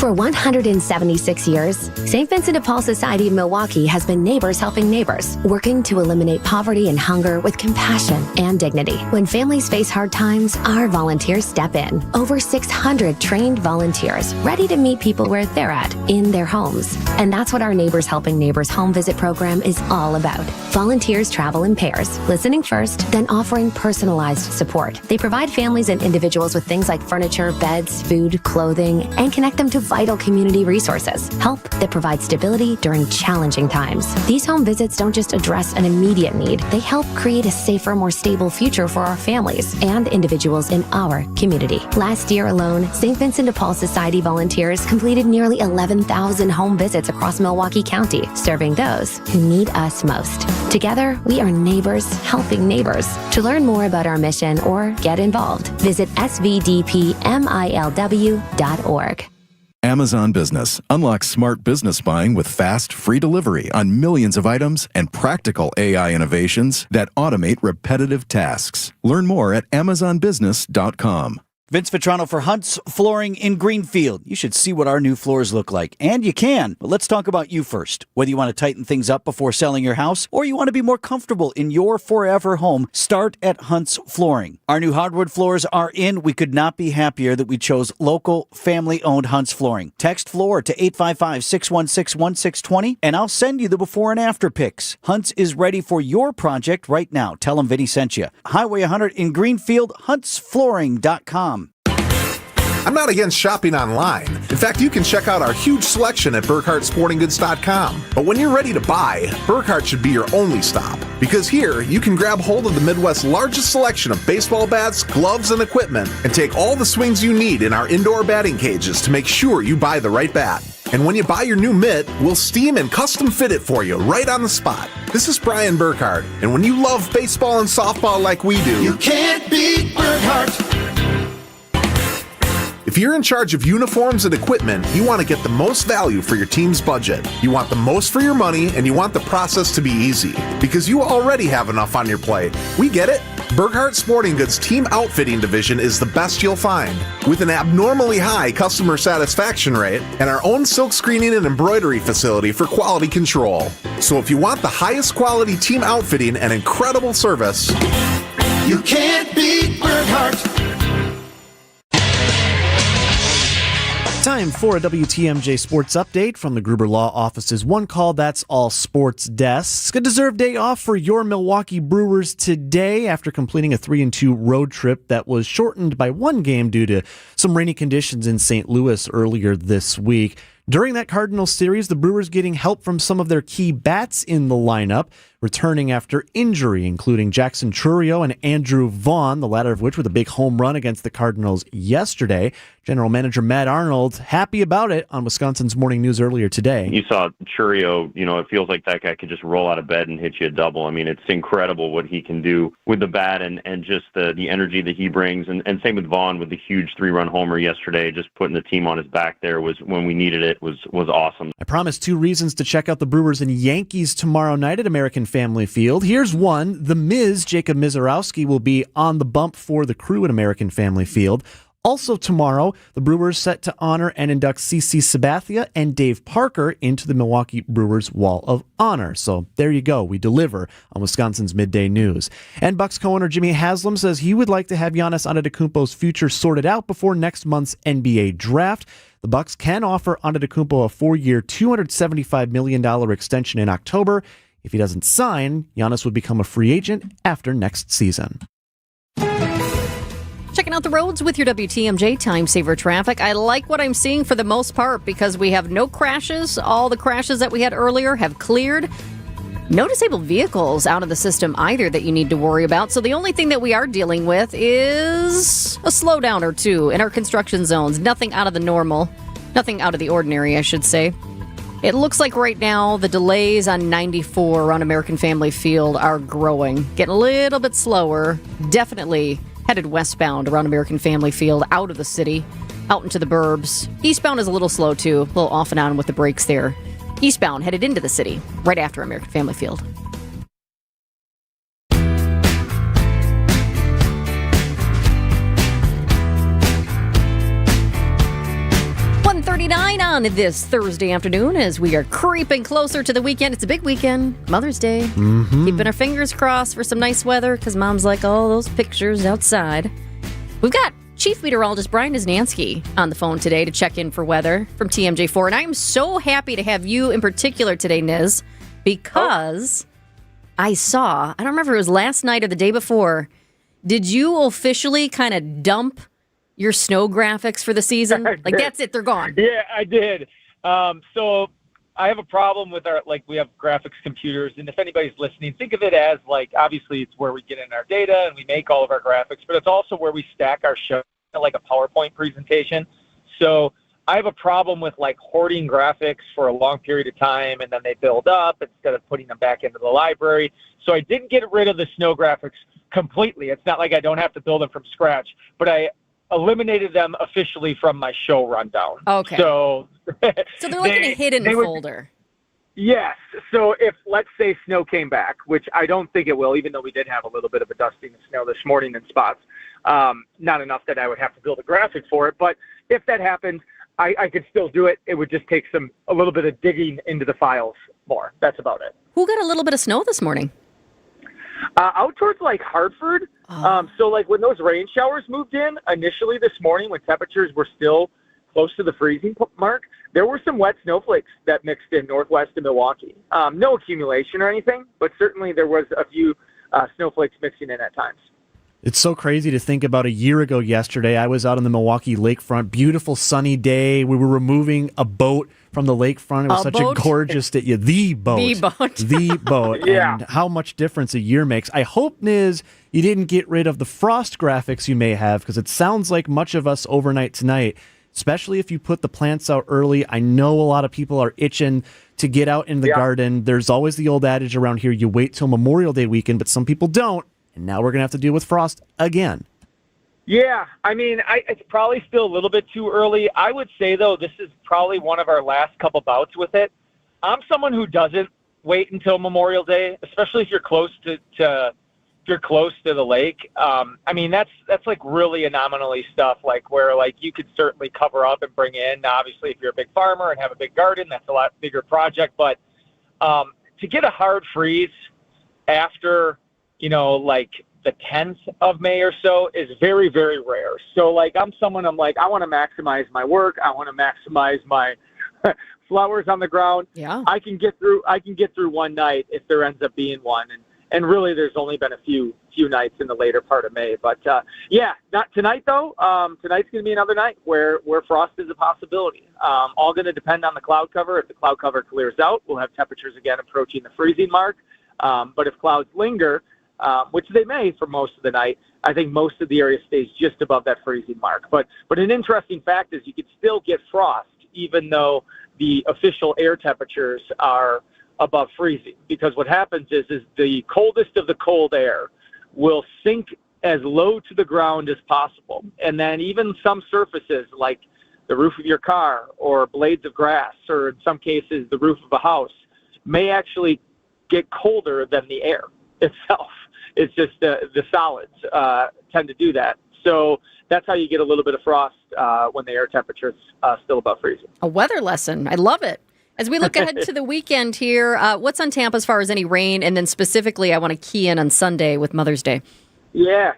For 176 years, St. Vincent de Paul Society of Milwaukee has been neighbors helping neighbors, working to eliminate poverty and hunger with compassion and dignity. When families face hard times, our volunteers step in. Over 600 trained volunteers ready to meet people where they're at, in their homes. And that's what our Neighbors Helping Neighbors home visit program is all about. Volunteers travel in pairs, listening first, then offering personalized support. They provide families and individuals with things like furniture, beds, food, clothing, and connect them to vital community resources. Help that provides stability during challenging times. These home visits don't just address an immediate need, they help create a safer, more stable future for our families and individuals in our community. Last year alone, St. Vincent de Paul Society volunteers completed nearly 11,000 home visits across Milwaukee County, serving those who need us most. Together, we are neighbors helping neighbors. To learn more about our mission or get involved, visit svdpmilw.org. Amazon Business. Unlock smart business buying with fast, free delivery on millions of items and practical AI innovations that automate repetitive tasks. Learn more at amazonbusiness.com. Vince Vitrano for Hunt's Flooring in Greenfield. You should see what our new floors look like. And you can. But let's talk about you first. Whether you want to tighten things up before selling your house or you want to be more comfortable in your forever home, start at Hunt's Flooring. Our new hardwood floors are in. We could not be happier that we chose local, family-owned Hunt's Flooring. Text FLOOR to 855-616-1620 and I'll send you the before and after pics. Hunt's is ready for your project right now. Tell them Vinny sent you. Highway 100 in Greenfield, huntsflooring.com. I'm not against shopping online. In fact, you can check out our huge selection at BurkhartSportingGoods.com. But when you're ready to buy, Burkhart should be your only stop. Because here, you can grab hold of the Midwest's largest selection of baseball bats, gloves, and equipment, and take all the swings you need in our indoor batting cages to make sure you buy the right bat. And when you buy your new mitt, we'll steam and custom fit it for you right on the spot. This is Brian Burkhart, and when you love baseball and softball like we do, You can't beat Burkhart. if you're in charge of uniforms and equipment, you want to get the most value for your team's budget. You want the most for your money, and you want the process to be easy. Because you already have enough on your plate. We get it. Burkhart Sporting Goods Team Outfitting Division is the best you'll find. With an abnormally high customer satisfaction rate and our own silk screening and embroidery facility for quality control. So if you want the highest quality team outfitting and incredible service, You can't beat Burkhart. Time for a WTMJ Sports Update from the Gruber Law Office's One Call That's All Sports Desk. A deserved day off for your Milwaukee Brewers today after completing a 3-2 road trip that was shortened by one game due to some rainy conditions in St. Louis earlier this week. During that Cardinals series, the Brewers getting help from some of their key bats in the lineup, returning after injury, including Jackson Chourio and Andrew Vaughn, the latter of which with a big home run against the Cardinals yesterday. General Manager Matt Arnold happy about it on Wisconsin's Morning News earlier today. You saw Chourio, it feels like that guy could just roll out of bed and hit you a double. I mean, it's incredible what he can do with the bat and just the energy that he brings. And same with Vaughn with the huge 3-run homer yesterday, just putting the team on his back there was when we needed it was awesome. I promised 2 reasons to check out the Brewers and Yankees tomorrow night at American Family Field. Here's one. The Miz, Jacob Mizorowski, will be on the bump for the crew at American Family Field. Also tomorrow, the Brewers set to honor and induct CC Sabathia and Dave Parker into the Milwaukee Brewers Wall of Honor. So there you go. We deliver on Wisconsin's Midday News. And Bucs co-owner Jimmy Haslam says he would like to have Giannis Antetokounmpo's future sorted out before next month's NBA draft. The Bucs can offer Antetokounmpo a 4-year, $275 million extension in October. If he doesn't sign, Giannis would become a free agent after next season. Checking out the roads with your WTMJ Time Saver traffic. I like what I'm seeing for the most part because we have no crashes. All the crashes that we had earlier have cleared. No disabled vehicles out of the system either that you need to worry about. So the only thing that we are dealing with is a slowdown or two in our construction zones. Nothing out of the normal. Nothing out of the ordinary, I should say. It looks like right now the delays on 94 around American Family Field are growing. Getting a little bit slower. Definitely headed westbound around American Family Field, out of the city, out into the burbs. Eastbound is a little slow, too. A little off and on with the brakes there. Eastbound headed into the city, right after American Family Field. On this Thursday afternoon as we are creeping closer to the weekend. It's a big weekend, Mother's Day. Mm-hmm. Keeping our fingers crossed for some nice weather because Mom's like, oh, those pictures outside. We've got Chief Meteorologist Brian Niznansky on the phone today to check in for weather from TMJ4. And I am so happy to have you in particular today, Niz, because I don't remember if it was last night or the day before. Did you officially kind of dump your snow graphics for the season? Like, that's it, they're gone. Yeah, I did. So I have a problem with we have graphics computers, and if anybody's listening, think of it as, obviously it's where we get in our data and we make all of our graphics, but it's also where we stack our show, like a PowerPoint presentation. So I have a problem with, hoarding graphics for a long period of time, and then they build up instead of putting them back into the library. So I didn't get rid of the snow graphics completely. It's not like I don't have to build them from scratch, but I eliminated them officially from my show rundown. Okay. So they're like in a hidden folder. Yes. So if, let's say, snow came back, which I don't think it will, even though we did have a little bit of a dusting of snow this morning in spots, not enough that I would have to build a graphic for it. But if that happened, I could still do it. It would just take a little bit of digging into the files more. That's about it. Who got a little bit of snow this morning? Out towards Hartford. So when those rain showers moved in initially this morning, when temperatures were still close to the freezing mark, there were some wet snowflakes that mixed in northwest of Milwaukee. No accumulation or anything, but certainly there was a few snowflakes mixing in at times. It's so crazy to think about a year ago yesterday. I was out on the Milwaukee lakefront. Beautiful sunny day. We were removing a boat from the lakefront. It was such a gorgeous day. Yeah, the boat. The boat. Yeah. And how much difference a year makes. I hope, Niz, you didn't get rid of the frost graphics you may have, because it sounds like much of us overnight tonight, especially if you put the plants out early. I know a lot of people are itching to get out in the garden. There's always the old adage around here, you wait till Memorial Day weekend, but some people don't. And now we're going to have to deal with frost again. Yeah, I mean, it's probably still a little bit too early. I would say, though, this is probably one of our last couple bouts with it. I'm someone who doesn't wait until Memorial Day, especially if you're close to the lake. I mean, that's really anomaly stuff, where you could certainly cover up and bring in. Now, obviously, if you're a big farmer and have a big garden, that's a lot bigger project. But to get a hard freeze after, the 10th of May or so is very, very rare. So like I want to maximize my work. I want to maximize my flowers on the ground. Yeah. I can get through one night if there ends up being one. And really there's only been a few nights in the later part of May. But not tonight though. Tonight's going to be another night where frost is a possibility. All going to depend on the cloud cover. If the cloud cover clears out, we'll have temperatures again approaching the freezing mark. But if clouds linger, which they may for most of the night, I think most of the area stays just above that freezing mark. But an interesting fact is you could still get frost even though the official air temperatures are above freezing, because what happens is the coldest of the cold air will sink as low to the ground as possible. And then even some surfaces like the roof of your car or blades of grass, or in some cases the roof of a house, may actually get colder than the air itself. It's just the solids tend to do that. So that's how you get a little bit of frost when the air temperature is still above freezing. A weather lesson. I love it. As we look ahead to the weekend here, what's on Tampa as far as any rain? And then specifically, I want to key in on Sunday with Mother's Day. Yeah.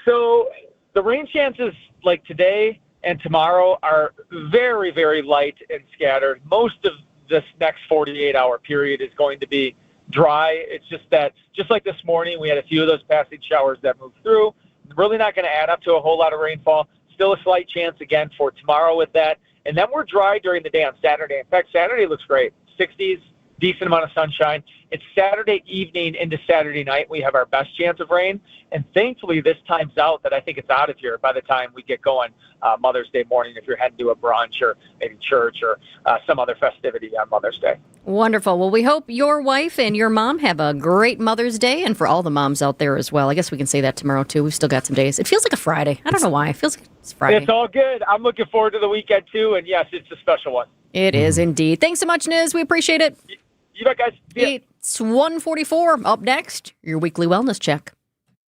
So the rain chances like today and tomorrow are very, very light and scattered. Most of this next 48-hour period is going to be dry. It's just that, just like this morning, we had a few of those passing showers that moved through. Really not going to add up to a whole lot of rainfall. Still a slight chance again for tomorrow with that. And then we're dry during the day on Saturday. In fact, Saturday looks great. 60s, decent amount of sunshine. It's Saturday evening into Saturday night. We have our best chance of rain. And thankfully, this time's out that I think it's out of here by the time we get going Mother's Day morning, if you're heading to a brunch or maybe church or some other festivity on Mother's Day. Wonderful. Well, we hope your wife and your mom have a great Mother's Day, and for all the moms out there as well. I guess we can say that tomorrow, too. We've still got some days. It feels like a Friday. I don't know why. It feels like it's Friday. It's all good. I'm looking forward to the weekend, too. And, yes, it's a special one. It is indeed. Thanks so much, Niz. We appreciate it. You bet, guys. It's 1:44. Up next, your weekly wellness check.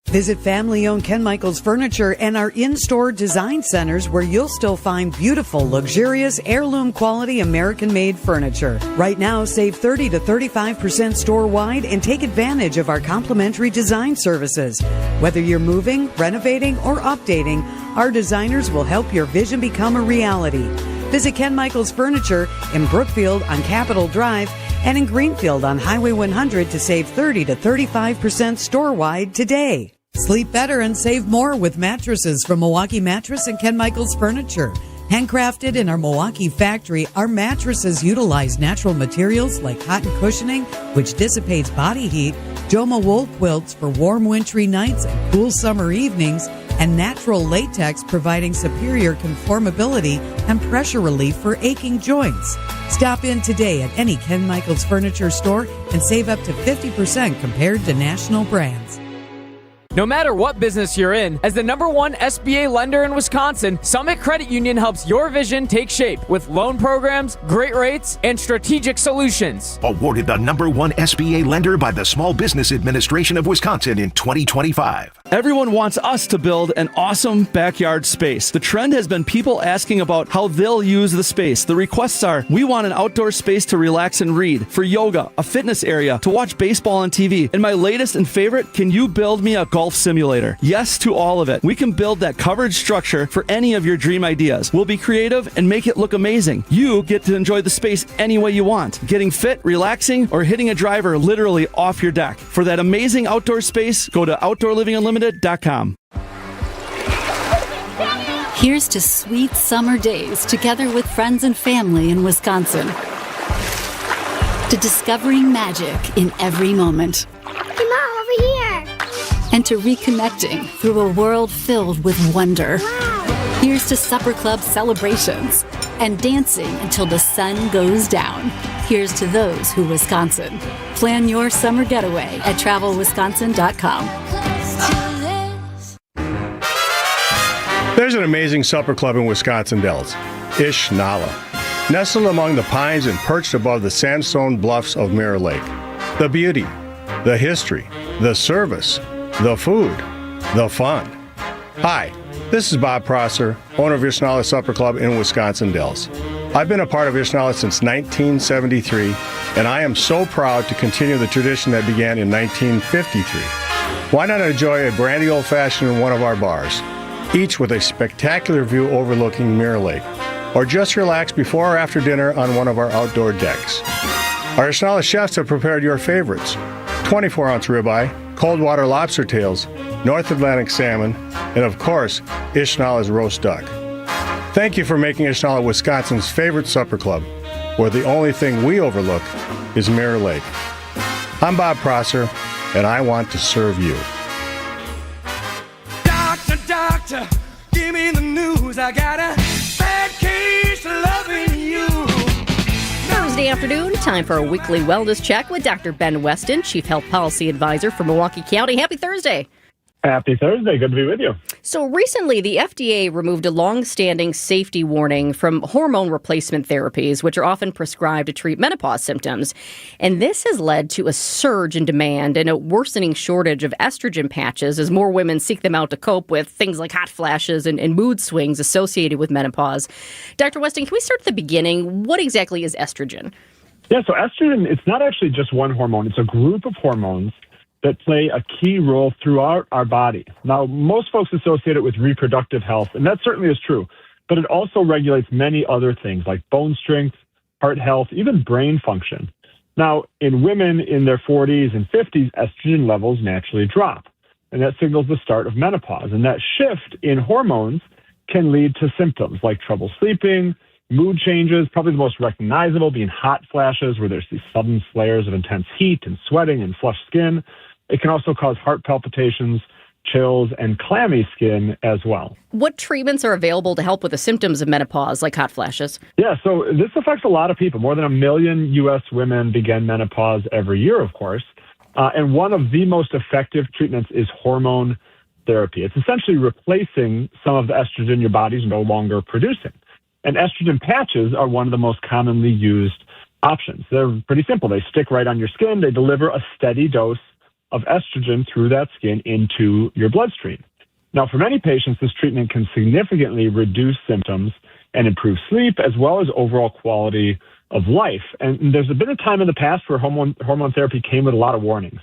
Visit family-owned Ken Michaels Furniture and our in-store design centers where you'll still find beautiful, luxurious, heirloom-quality American-made furniture. Right now, save 30 to 35% store-wide and take advantage of our complimentary design services. Whether you're moving, renovating, or updating, our designers will help your vision become a reality. Visit Ken Michaels Furniture in Brookfield on Capitol Drive and in Greenfield on Highway 100 to save 30 to 35% store-wide today. Sleep better and save more with mattresses from Milwaukee Mattress and Ken Michaels Furniture. Handcrafted in our Milwaukee factory, our mattresses utilize natural materials like cotton cushioning, which dissipates body heat, Joma wool quilts for warm wintry nights and cool summer evenings, and natural latex providing superior conformability and pressure relief for aching joints. Stop in today at any Ken Michaels Furniture store and save up to 50% compared to national brands. No matter what business you're in, as the #1 SBA lender in Wisconsin, Summit Credit Union helps your vision take shape with loan programs, great rates, and strategic solutions. Awarded the #1 SBA lender by the Small Business Administration of Wisconsin in 2025. Everyone wants us to build an awesome backyard space. The trend has been people asking about how they'll use the space. The requests are, we want an outdoor space to relax and read, for yoga, a fitness area, to watch baseball on TV. And my latest and favorite, can you build me a golf simulator? Yes to all of it. We can build that covered structure for any of your dream ideas. We'll be creative and make it look amazing. You get to enjoy the space any way you want, getting fit, relaxing, or hitting a driver literally off your deck. For that amazing outdoor space, go to OutdoorLivingUnlimited.com. Here's to sweet summer days together with friends and family in Wisconsin. To discovering magic in every moment. Hey, Mom, over here. And to reconnecting through a world filled with wonder. Wow. Here's to supper club celebrations and dancing until the sun goes down. Here's to those who Wisconsin. Plan your summer getaway at travelwisconsin.com. There's an amazing supper club in Wisconsin Dells, Ish Nala, nestled among the pines and perched above the sandstone bluffs of Mirror Lake. The beauty, the history, the service, the food, the fun. Hi, this is Bob Prosser, owner of Ishnala Supper Club in Wisconsin Dells. I've been a part of Ishnala since 1973, and I am so proud to continue the tradition that began in 1953. Why not enjoy a brandy old-fashioned in one of our bars, each with a spectacular view overlooking Mirror Lake, or just relax before or after dinner on one of our outdoor decks. Our Ishnala chefs have prepared your favorites: 24-ounce ribeye, cold water lobster tails, North Atlantic salmon, and of course, Ishnala's roast duck. Thank you for making Ishnala Wisconsin's favorite supper club, where the only thing we overlook is Mirror Lake. I'm Bob Prosser, and I want to serve you. Doctor, doctor, give me the news. I got a bad case of loving you. Thursday afternoon, time for a weekly wellness check with Dr. Ben Weston, Chief Health Policy Advisor for Milwaukee County. Happy Thursday. Happy Thursday. Good to be with you. So recently, the FDA removed a long-standing safety warning from hormone replacement therapies, which are often prescribed to treat menopause symptoms. And this has led to a surge in demand and a worsening shortage of estrogen patches as more women seek them out to cope with things like hot flashes and mood swings associated with menopause. Dr. Weston, can we start at the beginning? What exactly is estrogen? Yeah, so estrogen, it's not actually just one hormone. It's a group of hormones that play a key role throughout our body. Now, most folks associate it with reproductive health, and that certainly is true, but it also regulates many other things like bone strength, heart health, even brain function. Now, in women in their 40s and 50s, estrogen levels naturally drop, and that signals the start of menopause. And that shift in hormones can lead to symptoms like trouble sleeping, mood changes, probably the most recognizable being hot flashes where there's these sudden flares of intense heat and sweating and flushed skin. It can also cause heart palpitations, chills, and clammy skin as well. What treatments are available to help with the symptoms of menopause, like hot flashes? Yeah, so this affects a lot of people. More than 1 million U.S. women begin menopause every year, of course. And one of the most effective treatments is hormone therapy. It's essentially replacing some of the estrogen your body's no longer producing. And estrogen patches are one of the most commonly used options. They're pretty simple. They stick right on your skin. They deliver a steady dose of estrogen through that skin into your bloodstream. Now, for many patients, this treatment can significantly reduce symptoms and improve sleep, as well as overall quality of life. And there's a bit of time in the past where hormone therapy came with a lot of warnings.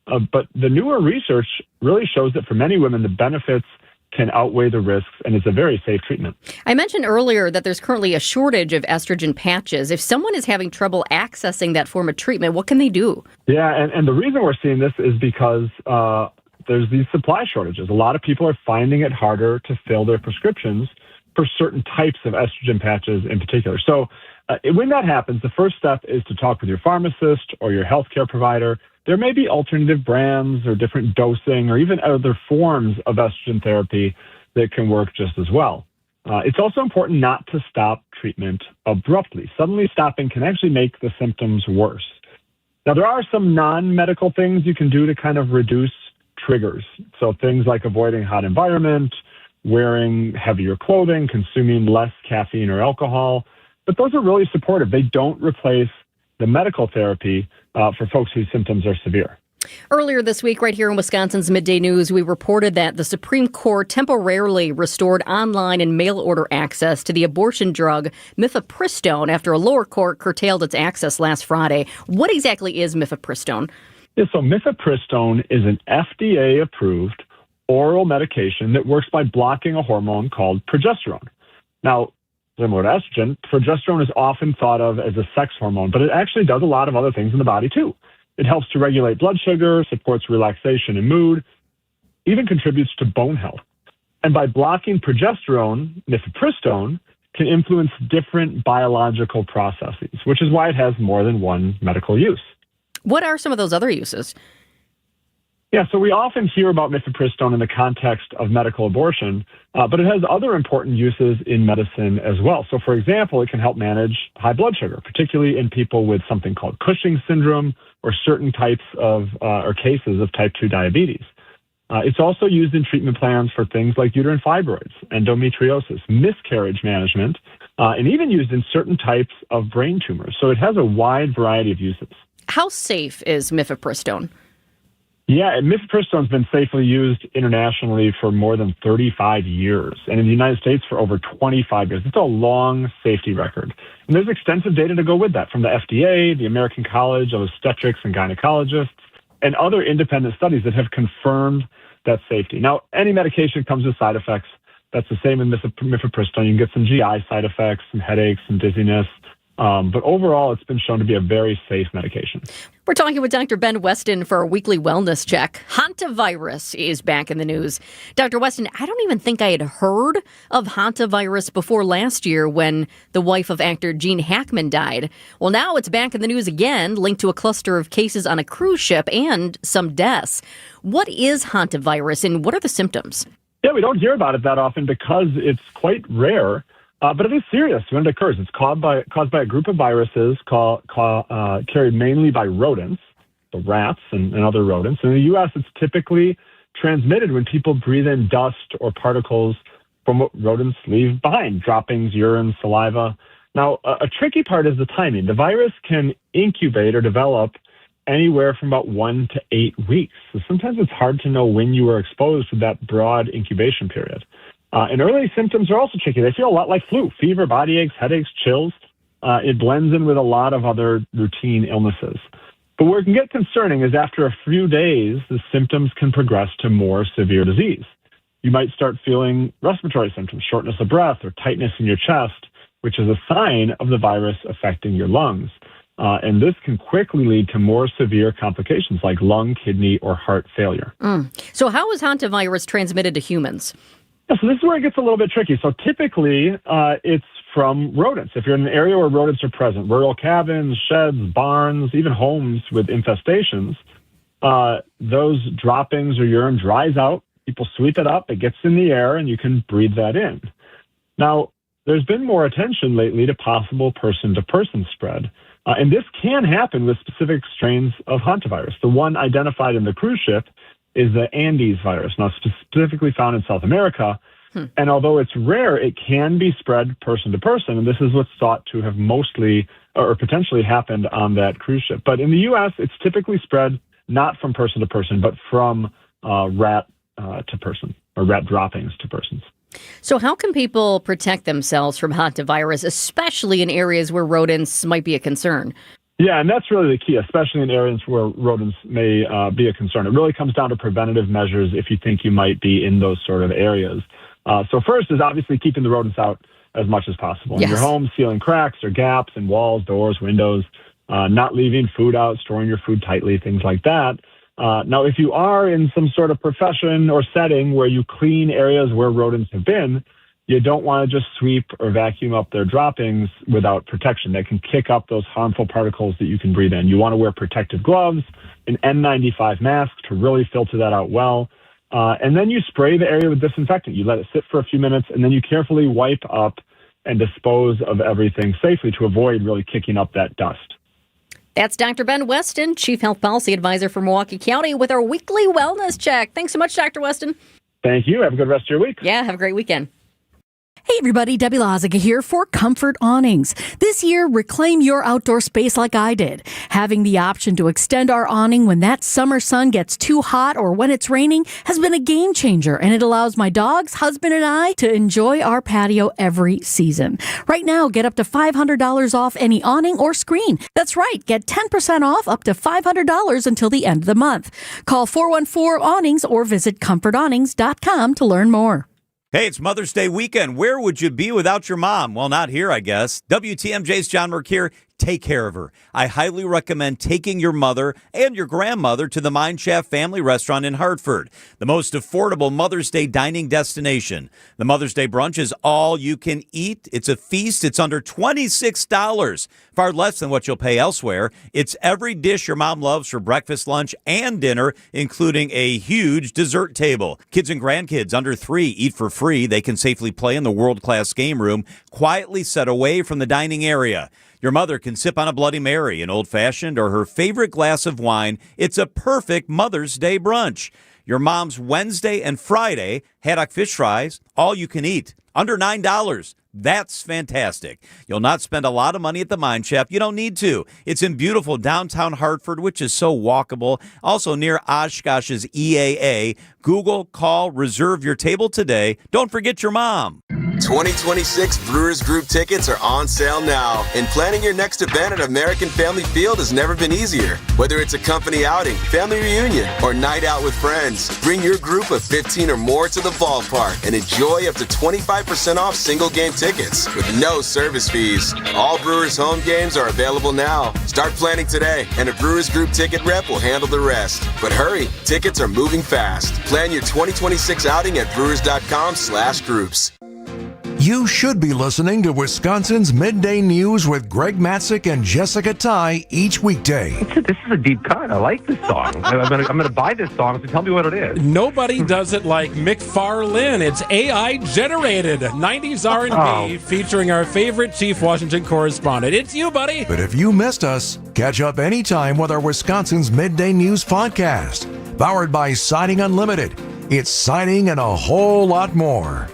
But the newer research really shows that for many women, the benefits can outweigh the risks, and it's a very safe treatment. I mentioned earlier that there's currently a shortage of estrogen patches. If someone is having trouble accessing that form of treatment, what can they do? Yeah, and the reason we're seeing this is because there's these supply shortages. A lot of people are finding it harder to fill their prescriptions for certain types of estrogen patches in particular. So when that happens, the first step is to talk with your pharmacist or your healthcare provider. There may be alternative brands or different dosing or even other forms of estrogen therapy that can work just as well. It's also important not to stop treatment abruptly. Suddenly stopping can actually make the symptoms worse. Now, there are some non-medical things you can do to kind of reduce triggers. So things like avoiding hot environment, wearing heavier clothing, consuming less caffeine or alcohol. But those are really supportive. They don't replace the medical therapy for folks whose symptoms are severe. Earlier this week, right here in Wisconsin's Midday News, we reported that the Supreme Court temporarily restored online and mail-order access to the abortion drug mifepristone after a lower court curtailed its access last Friday. What exactly is mifepristone? Yeah, so mifepristone is an FDA-approved oral medication that works by blocking a hormone called progesterone. Now, similar to estrogen, progesterone is often thought of as a sex hormone, but it actually does a lot of other things in the body too. It helps to regulate blood sugar, supports relaxation and mood, even contributes to bone health. And by blocking progesterone, mifepristone can influence different biological processes, which is why it has more than one medical use. What are some of those other uses? Yeah, so we often hear about mifepristone in the context of medical abortion, but it has other important uses in medicine as well. So, for example, it can help manage high blood sugar, particularly in people with something called Cushing's syndrome or certain types of or cases of type 2 diabetes. It's also used in treatment plans for things like uterine fibroids, endometriosis, miscarriage management, and even used in certain types of brain tumors. So it has a wide variety of uses. How safe is mifepristone? Yeah, mifepristone's been safely used internationally for more than 35 years, and in the United States for over 25 years. It's a long safety record. And there's extensive data to go with that from the FDA, the American College of Obstetrics and Gynecologists, and other independent studies that have confirmed that safety. Now, any medication comes with side effects. That's the same in mifepristone. You can get some GI side effects, some headaches, some dizziness. But overall, it's been shown to be a very safe medication. We're talking with Dr. Ben Weston for a weekly wellness check. Hantavirus is back in the news. Dr. Weston, I don't even think I had heard of hantavirus before last year when the wife of actor Gene Hackman died. Well, now it's back in the news again, linked to a cluster of cases on a cruise ship and some deaths. What is hantavirus and what are the symptoms? Yeah, we don't hear about it that often because it's quite rare. But it is serious when it occurs. It's caused by a group of viruses carried mainly by rodents, so rats and other rodents. In the U.S., it's typically transmitted when people breathe in dust or particles from what rodents leave behind, droppings, urine, saliva. Now, a tricky part is the timing. The virus can incubate or develop anywhere from about 1 to 8 weeks. So sometimes it's hard to know when you were exposed to that broad incubation period. And early symptoms are also tricky. They feel a lot like flu, fever, body aches, headaches, chills. It blends in with a lot of other routine illnesses. But where it can get concerning is after a few days, the symptoms can progress to more severe disease. You might start feeling respiratory symptoms, shortness of breath or tightness in your chest, which is a sign of the virus affecting your lungs. And this can quickly lead to more severe complications like lung, kidney, or heart failure. So how is hantavirus transmitted to humans? So this is where it gets a little bit tricky. So typically, it's from rodents. If you're in an area where rodents are present, rural cabins, sheds, barns, even homes with infestations, those droppings or urine dries out. People sweep it up, it gets in the air, and you can breathe that in. Now, there's been more attention lately to possible person-to-person spread. And this can happen with specific strains of hantavirus. The one identified in the cruise ship is the Andes virus, now specifically found in South America. And although it's rare, it can be spread person to person. And this is what's thought to have mostly or potentially happened on that cruise ship. But in the U.S., it's typically spread not from person to person, but from rat to person or rat droppings to persons. So how can people protect themselves from hantavirus, especially in areas where rodents might be a concern? Yeah, and that's really the key, especially in areas where rodents may be a concern. It really comes down to preventative measures if you think you might be in those sort of areas. So first is obviously keeping the rodents out as much as possible. Yes. In your home, sealing cracks or gaps in walls, doors, windows, not leaving food out, storing your food tightly, things like that. Now, if you are in some sort of profession or setting where you clean areas where rodents have been, you don't want to just sweep or vacuum up their droppings without protection. That can kick up those harmful particles that you can breathe in. You want to wear protective gloves, an N95 mask to really filter that out well. And then you spray the area with disinfectant. You let it sit for a few minutes, and then you carefully wipe up and dispose of everything safely to avoid really kicking up that dust. That's Dr. Ben Weston, Chief Health Policy Advisor for Milwaukee County with our weekly wellness check. Thanks so much, Dr. Weston. Thank you. Have a good rest of your week. Yeah, have a great weekend. Hey everybody, Debbie Loziga here for Comfort Awnings. This year, reclaim your outdoor space like I did. Having the option to extend our awning when that summer sun gets too hot or when it's raining has been a game changer, and it allows my dogs, husband, and I to enjoy our patio every season. Right now, get up to $500 off any awning or screen. That's right, get 10% off up to $500 until the end of the month. Call 414-AWNINGS or visit comfortawnings.com to learn more. Hey, it's Mother's Day weekend. Where would you be without your mom? Well, not here, I guess. WTMJ's John Merck here. Take care of her. I highly recommend taking your mother and your grandmother to the Mine Shaft Family Restaurant in Hartford, the most affordable Mother's Day dining destination. The Mother's Day brunch is all you can eat. It's a feast. It's under $26, far less than what you'll pay elsewhere. It's every dish your mom loves for breakfast, lunch, and dinner, including a huge dessert table. Kids and grandkids under 3 eat for free. They can safely play in the world-class game room, quietly set away from the dining area. Your mother can sip on a Bloody Mary, an old-fashioned, or her favorite glass of wine. It's a perfect Mother's Day brunch. Your mom's Wednesday and Friday haddock fish fries, all you can eat, under $9. That's fantastic. You'll not spend a lot of money at the Mine Shaft. You don't need to. It's in beautiful downtown Hartford, which is so walkable. Also near Oshkosh's EAA. Google, call, reserve your table today. Don't forget your mom. 2026 Brewers Group tickets are on sale now, and planning your next event at American Family Field has never been easier. Whether it's a company outing, family reunion, or night out with friends, bring your group of 15 or more to the ballpark and enjoy up to 25% off single game tickets with no service fees. All Brewers home games are available now. Start planning today, and a Brewers Group ticket rep will handle the rest. But hurry, tickets are moving fast. Plan your 2026 outing at brewers.com/groups. You should be listening to Wisconsin's Midday News with Greg Matzik and Jessica Ty each weekday. This is a deep cut. I like this song. I'm gonna buy this song, so tell me what it is. Nobody does it like McFarlane. It's AI generated 90s R&B featuring our favorite Chief Washington correspondent. It's you, buddy. But if you missed us, catch up anytime with our Wisconsin's Midday News podcast, powered by Siding Unlimited. It's siding and a whole lot more.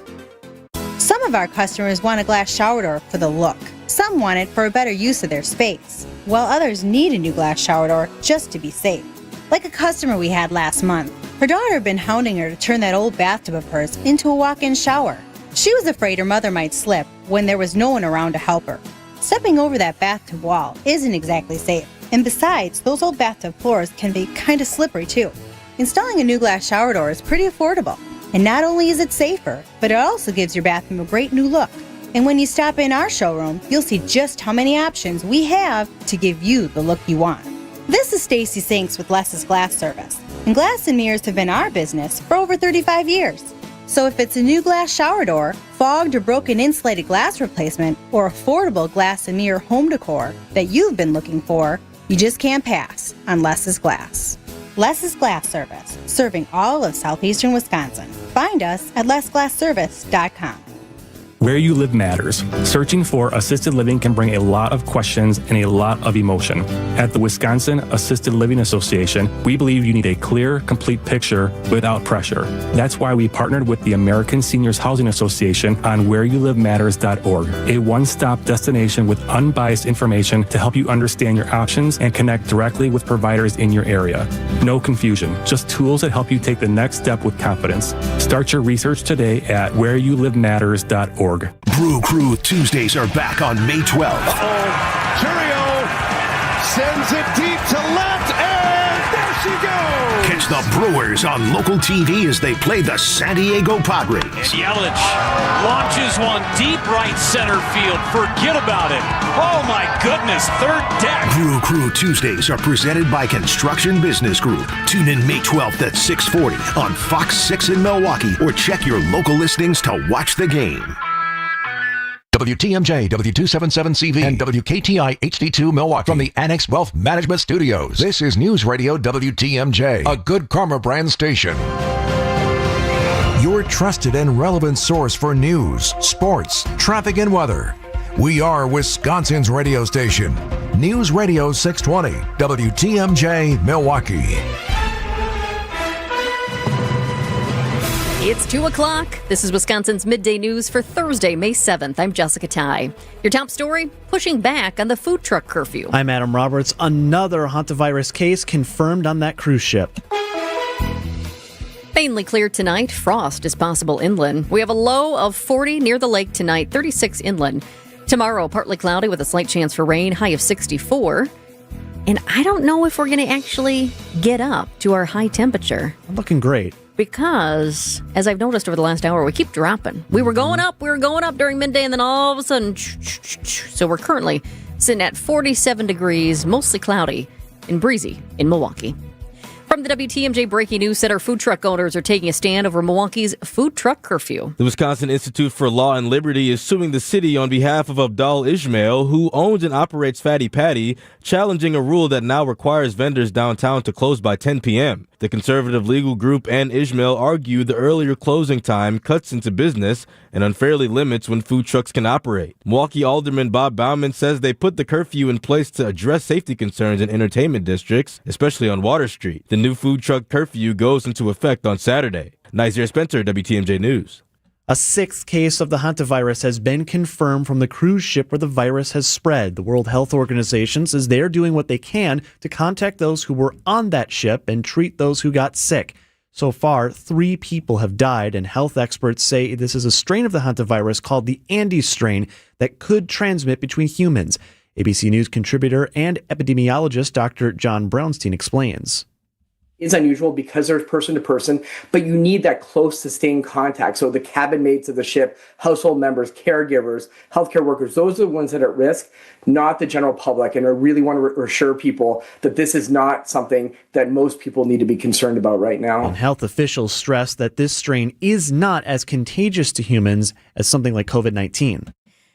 Some of our customers want a glass shower door for the look. Some want it for a better use of their space, while others need a new glass shower door just to be safe. Like a customer we had last month. Her daughter had been hounding her to turn that old bathtub of hers into a walk-in shower. She was afraid her mother might slip when there was no one around to help her. Stepping over that bathtub wall isn't exactly safe. And besides, those old bathtub floors can be kind of slippery too. Installing a new glass shower door is pretty affordable. And not only is it safer, but it also gives your bathroom a great new look. And when you stop in our showroom, you'll see just how many options we have to give you the look you want. This is Stacy Sinks with Less's Glass Service. And glass and mirrors have been our business for over 35 years. So if it's a new glass shower door, fogged or broken insulated glass replacement, or affordable glass and mirror home decor that you've been looking for, you just can't pass on Less's Glass. Less's Glass Service, serving all of southeastern Wisconsin. Find us at lessglassservice.com. Where you live matters. Searching for assisted living can bring a lot of questions and a lot of emotion. At the Wisconsin Assisted Living Association, we believe you need a clear, complete picture without pressure. That's why we partnered with the American Seniors Housing Association on whereyouLiveMatters.org, a one-stop destination with unbiased information to help you understand your options and connect directly with providers in your area. No confusion, just tools that help you take the next step with confidence. Start your research today at whereyouLiveMatters.org. Brew Crew Tuesdays are back on May 12th. Curio sends it deep to left, and there she goes. Catch the Brewers on local TV as they play the San Diego Padres. Yelich launches one deep right center field. Forget about it. Oh my goodness, third deck. Brew Crew Tuesdays are presented by Construction Business Group. Tune in May 12th at 6:40 on Fox 6 in Milwaukee, or check your local listings to watch the game. WTMJ, W277CV, and WKTI HD2 Milwaukee from the Annex Wealth Management Studios. This is News Radio WTMJ, a Good Karma brand station. Your trusted and relevant source for news, sports, traffic, and weather. We are Wisconsin's radio station. News Radio 620, WTMJ Milwaukee. It's 2 o'clock. This is Wisconsin's Midday News for Thursday, May 7th. I'm Jessica Ty. Your top story, pushing back on the food truck curfew. I'm Adam Roberts. Another hantavirus case confirmed on that cruise ship. Mainly clear tonight. Frost is possible inland. We have a low of 40 near the lake tonight, 36 inland. Tomorrow, partly cloudy with a slight chance for rain, high of 64. And I don't know if we're going to actually get up to our high temperature. Looking great. Because, as I've noticed over the last hour, we keep dropping. We were going up during midday, and then all of a sudden, so we're currently sitting at 47 degrees, mostly cloudy and breezy in Milwaukee. From the WTMJ Breaking News Center, food truck owners are taking a stand over Milwaukee's food truck curfew. The Wisconsin Institute for Law and Liberty is suing the city on behalf of Abdal Ishmael, who owns and operates Fatty Patty, challenging a rule that now requires vendors downtown to close by 10 p.m. The conservative legal group and Ishmael argue the earlier closing time cuts into business and unfairly limits when food trucks can operate. Milwaukee Alderman Bob Bauman says they put the curfew in place to address safety concerns in entertainment districts, especially on Water Street. The new food truck curfew goes into effect on Saturday. Nazir Spencer, WTMJ News. A sixth case of the hantavirus has been confirmed from the cruise ship where the virus has spread. The World Health Organization says they're doing what they can to contact those who were on that ship and treat those who got sick. So far, 3 people have died, and health experts say this is a strain of the hantavirus called the Andes strain that could transmit between humans. ABC News contributor and epidemiologist Dr. John Brownstein explains. Is unusual because there's person to person, but you need that close, sustained contact. So the cabin mates of the ship, household members, caregivers, healthcare workers, those are the ones that are at risk, not the general public. And I really want to assure people that this is not something that most people need to be concerned about right now. And health officials stress that this strain is not as contagious to humans as something like COVID-19.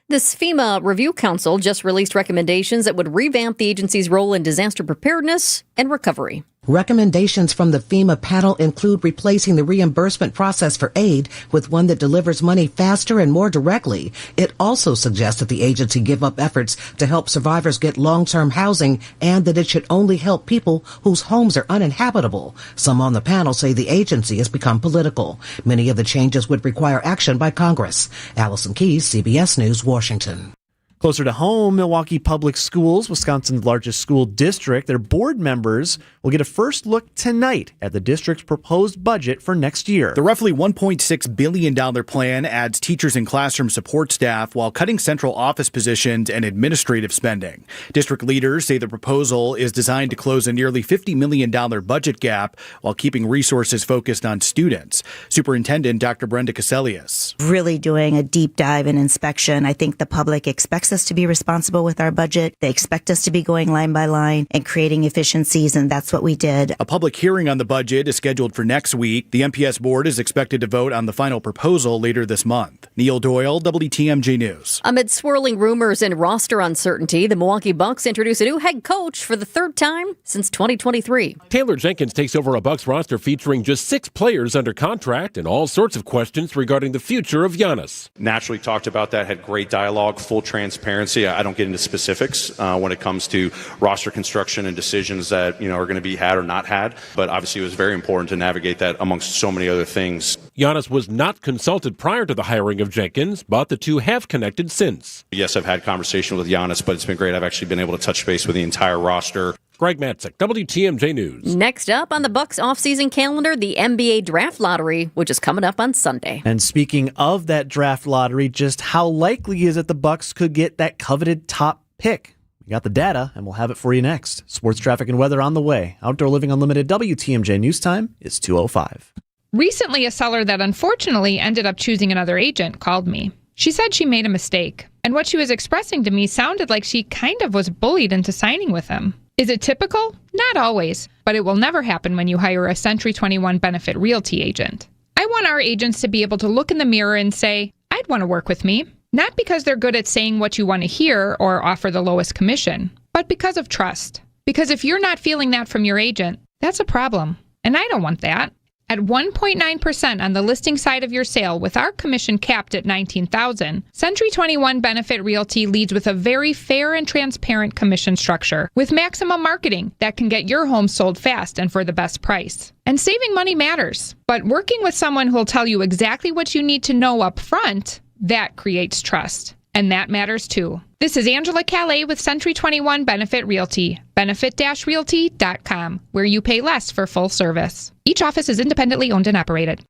This FEMA Review Council just released recommendations that would revamp the agency's role in disaster preparedness and recovery. Recommendations from the FEMA panel include replacing the reimbursement process for aid with one that delivers money faster and more directly. It also suggests that the agency give up efforts to help survivors get long-term housing and that it should only help people whose homes are uninhabitable. Some on the panel say the agency has become political. Many of the changes would require action by Congress. Allison Keyes, CBS News, Washington. Closer to home, Milwaukee Public Schools, Wisconsin's largest school district, their board members will get a first look tonight at the district's proposed budget for next year. The roughly $1.6 billion plan adds teachers and classroom support staff while cutting central office positions and administrative spending. District leaders say the proposal is designed to close a nearly $50 million budget gap while keeping resources focused on students. Superintendent Dr. Brenda Caselius. Really doing a deep dive and inspection. I think the public expects us to be responsible with our budget. They expect us to be going line by line and creating efficiencies, and that's what we did. A public hearing on the budget is scheduled for next week. The MPS board is expected to vote on the final proposal later this month. Neil Doyle, WTMJ News. Amid swirling rumors and roster uncertainty, the Milwaukee Bucs introduce a new head coach for the third time since 2023. Taylor Jenkins takes over a Bucs roster featuring just 6 players under contract and all sorts of questions regarding the future of Giannis. Naturally talked about that, had great dialogue, full transparency. I don't get into specifics when it comes to roster construction and decisions that are going to be had or not had, but obviously it was very important to navigate that amongst so many other things. Giannis was not consulted prior to the hiring of Jenkins, but the two have connected since. Yes, I've had conversation with Giannis, but it's been great. I've actually been able to touch base with the entire roster. Greg Matzik, WTMJ News. Next up on the Bucs offseason calendar, the NBA Draft Lottery, which is coming up on Sunday. And speaking of that draft lottery, just how likely is it the Bucs could get that coveted top pick? We got the data, and we'll have it for you next. Sports, traffic, and weather on the way. Outdoor Living Unlimited WTMJ News Time is 2:05. Recently, a seller that unfortunately ended up choosing another agent called me. She said she made a mistake, and what she was expressing to me sounded like she kind of was bullied into signing with him. Is it typical? Not always, but it will never happen when you hire a Century 21 Benefit Realty agent. I want our agents to be able to look in the mirror and say, I'd want to work with me. Not because they're good at saying what you want to hear or offer the lowest commission, but because of trust. Because if you're not feeling that from your agent, that's a problem. And I don't want that. At 1.9% on the listing side of your sale with our commission capped at $19,000, Century 21 Benefit Realty leads with a very fair and transparent commission structure with maximum marketing that can get your home sold fast and for the best price. And saving money matters, but working with someone who'll tell you exactly what you need to know up front, that creates trust. And that matters too. This is Angela Calais with Century 21 Benefit Realty, benefit-realty.com, where you pay less for full service. Each office is independently owned and operated.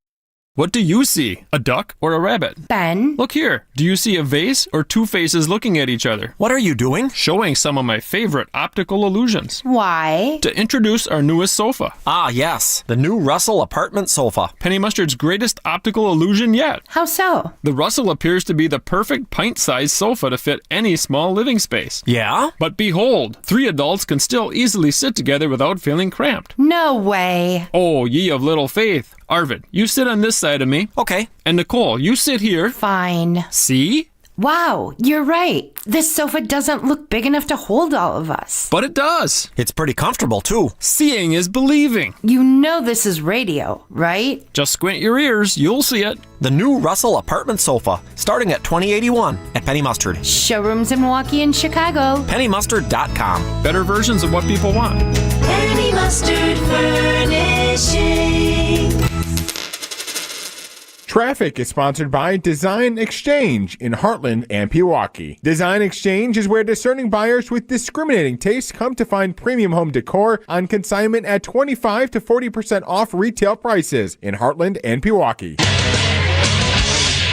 What do you see? A duck or a rabbit? Ben? Look here. Do you see a vase or two faces looking at each other? What are you doing? Showing some of my favorite optical illusions. Why? To introduce our newest sofa. Ah, yes. The new Russell apartment sofa. Penny Mustard's greatest optical illusion yet. How so? The Russell appears to be the perfect pint-sized sofa to fit any small living space. Yeah? But behold, 3 adults can still easily sit together without feeling cramped. No way. Oh, ye of little faith. Arvid, you sit on this side of me. Okay. And Nicole, you sit here. Fine. See? Wow, you're right. This sofa doesn't look big enough to hold all of us. But it does. It's pretty comfortable, too. Seeing is believing. You know this is radio, right? Just squint your ears, you'll see it. The new Russell apartment sofa, starting at $20.81 at Penny Mustard. Showrooms in Milwaukee and Chicago. PennyMustard.com. Better versions of what people want. Penny Mustard Furnishing. Traffic is sponsored by Design Exchange in Heartland and Pewaukee. Design Exchange is where discerning buyers with discriminating tastes come to find premium home decor on consignment at 25 to 40% off retail prices in Heartland and Pewaukee.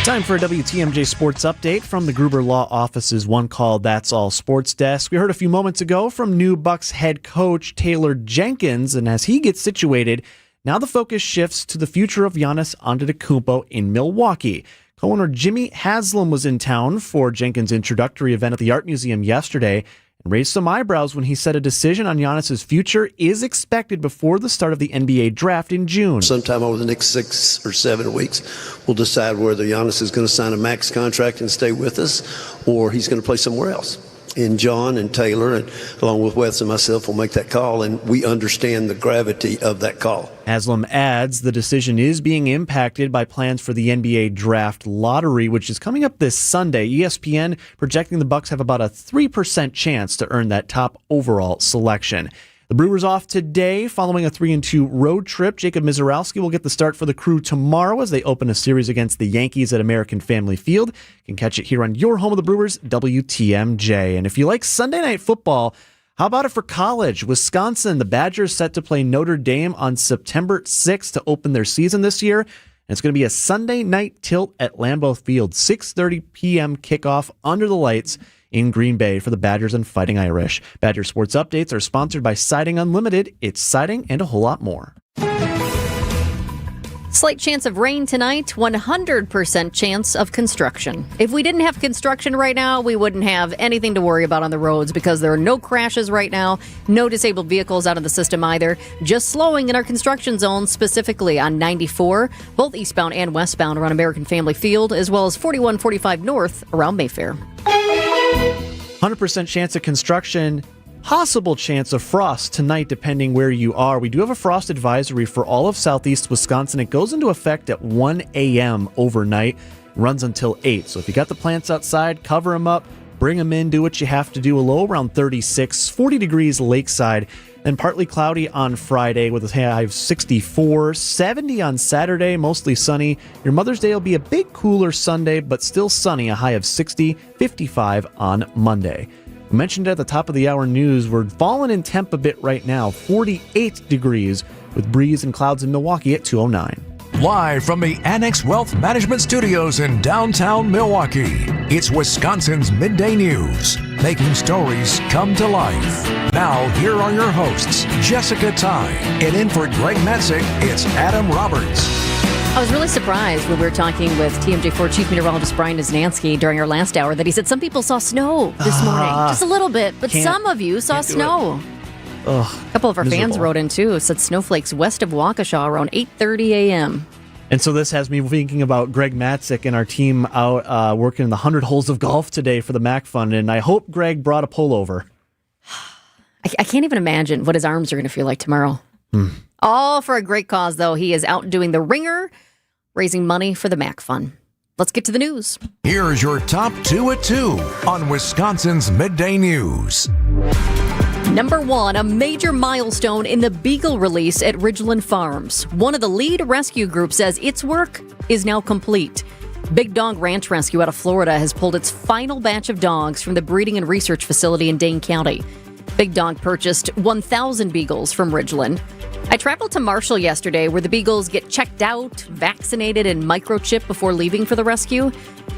Time for a WTMJ Sports Update from the Gruber Law Office's One Call That's All Sports Desk. We heard a few moments ago from new Bucs head coach Taylor Jenkins, and as he gets situated, now the focus shifts to the future of Giannis Antetokounmpo in Milwaukee. Co-owner Jimmy Haslam was in town for Jenkins' introductory event at the Art Museum yesterday and raised some eyebrows when he said a decision on Giannis' future is expected before the start of the NBA draft in June. Sometime over the next 6 or 7 weeks, we'll decide whether Giannis is going to sign a max contract and stay with us or he's going to play somewhere else. And John and Taylor, and along with Wes and myself, will make that call, and we understand the gravity of that call. Haslam adds the decision is being impacted by plans for the NBA draft lottery, which is coming up this Sunday. ESPN projecting the Bucs have about a 3% chance to earn that top overall selection. The Brewers off today following a 3-2 road trip. Jacob Mizorowski will get the start for the Crew tomorrow as they open a series against the Yankees at American Family Field. You can catch it here on your home of the Brewers, WTMJ. And if you like Sunday night football, how about it for college? Wisconsin, the Badgers set to play Notre Dame on September 6th to open their season this year. And it's going to be a Sunday night tilt at Lambeau Field, 6:30 p.m. kickoff under the lights in Green Bay for the Badgers and Fighting Irish. Badger Sports Updates are sponsored by Siding Unlimited. It's siding and a whole lot more. Slight chance of rain tonight, 100% chance of construction. If we didn't have construction right now, we wouldn't have anything to worry about on the roads because there are no crashes right now, no disabled vehicles out of the system either, just slowing in our construction zone, specifically on 94, both eastbound and westbound around American Family Field, as well as 4145 north around Mayfair. 100% chance of construction. Possible chance of frost tonight, depending where you are. We do have a frost advisory for all of southeast Wisconsin. It goes into effect at 1 a.m. overnight, runs until 8. So if you got the plants outside, cover them up, bring them in, do what you have to do. A low around 36, 40 degrees lakeside. Then partly cloudy on Friday with a high of 64, 70 on Saturday, mostly sunny. Your Mother's Day will be a bit cooler Sunday, but still sunny, a high of 60, 55 on Monday. We mentioned at the top of the hour news, we're falling in temp a bit right now, 48 degrees with breeze and clouds in Milwaukee at 209. Live from the Annex Wealth Management Studios in downtown Milwaukee, it's Wisconsin's Midday News, making stories come to life. Now, here are your hosts, Jessica Ty, and in for Greg Matzik, it's Adam Roberts. I was really surprised when we were talking with TMJ4 Chief Meteorologist Brian Wisnansky during our last hour that he said some people saw sno this morning. Just a little bit, but some of you saw snow. A couple of our fans wrote in too, said snowflakes west of Waukesha around 8:30 a.m. And so this has me thinking about Greg Matzik and our team out working in the 100 holes of golf today for the MAC Fund, and I hope Greg brought a pullover. I can't even imagine what his arms are going to feel like tomorrow. All for a great cause, though. He is out doing the ringer, raising money for the MAC Fund. Let's get to the news. Here's your top 2 at 2 on Wisconsin's Midday News. Number 1, a major milestone in the beagle release at Ridgeland Farms. One of the lead rescue groups says its work is now complete. Big Dog Ranch Rescue out of Florida has pulled its final batch of dogs from the breeding and research facility in Dane County. Big Dog purchased 1,000 beagles from Ridgeland. I traveled to Marshall yesterday where the beagles get checked out, vaccinated, and microchipped before leaving for the rescue.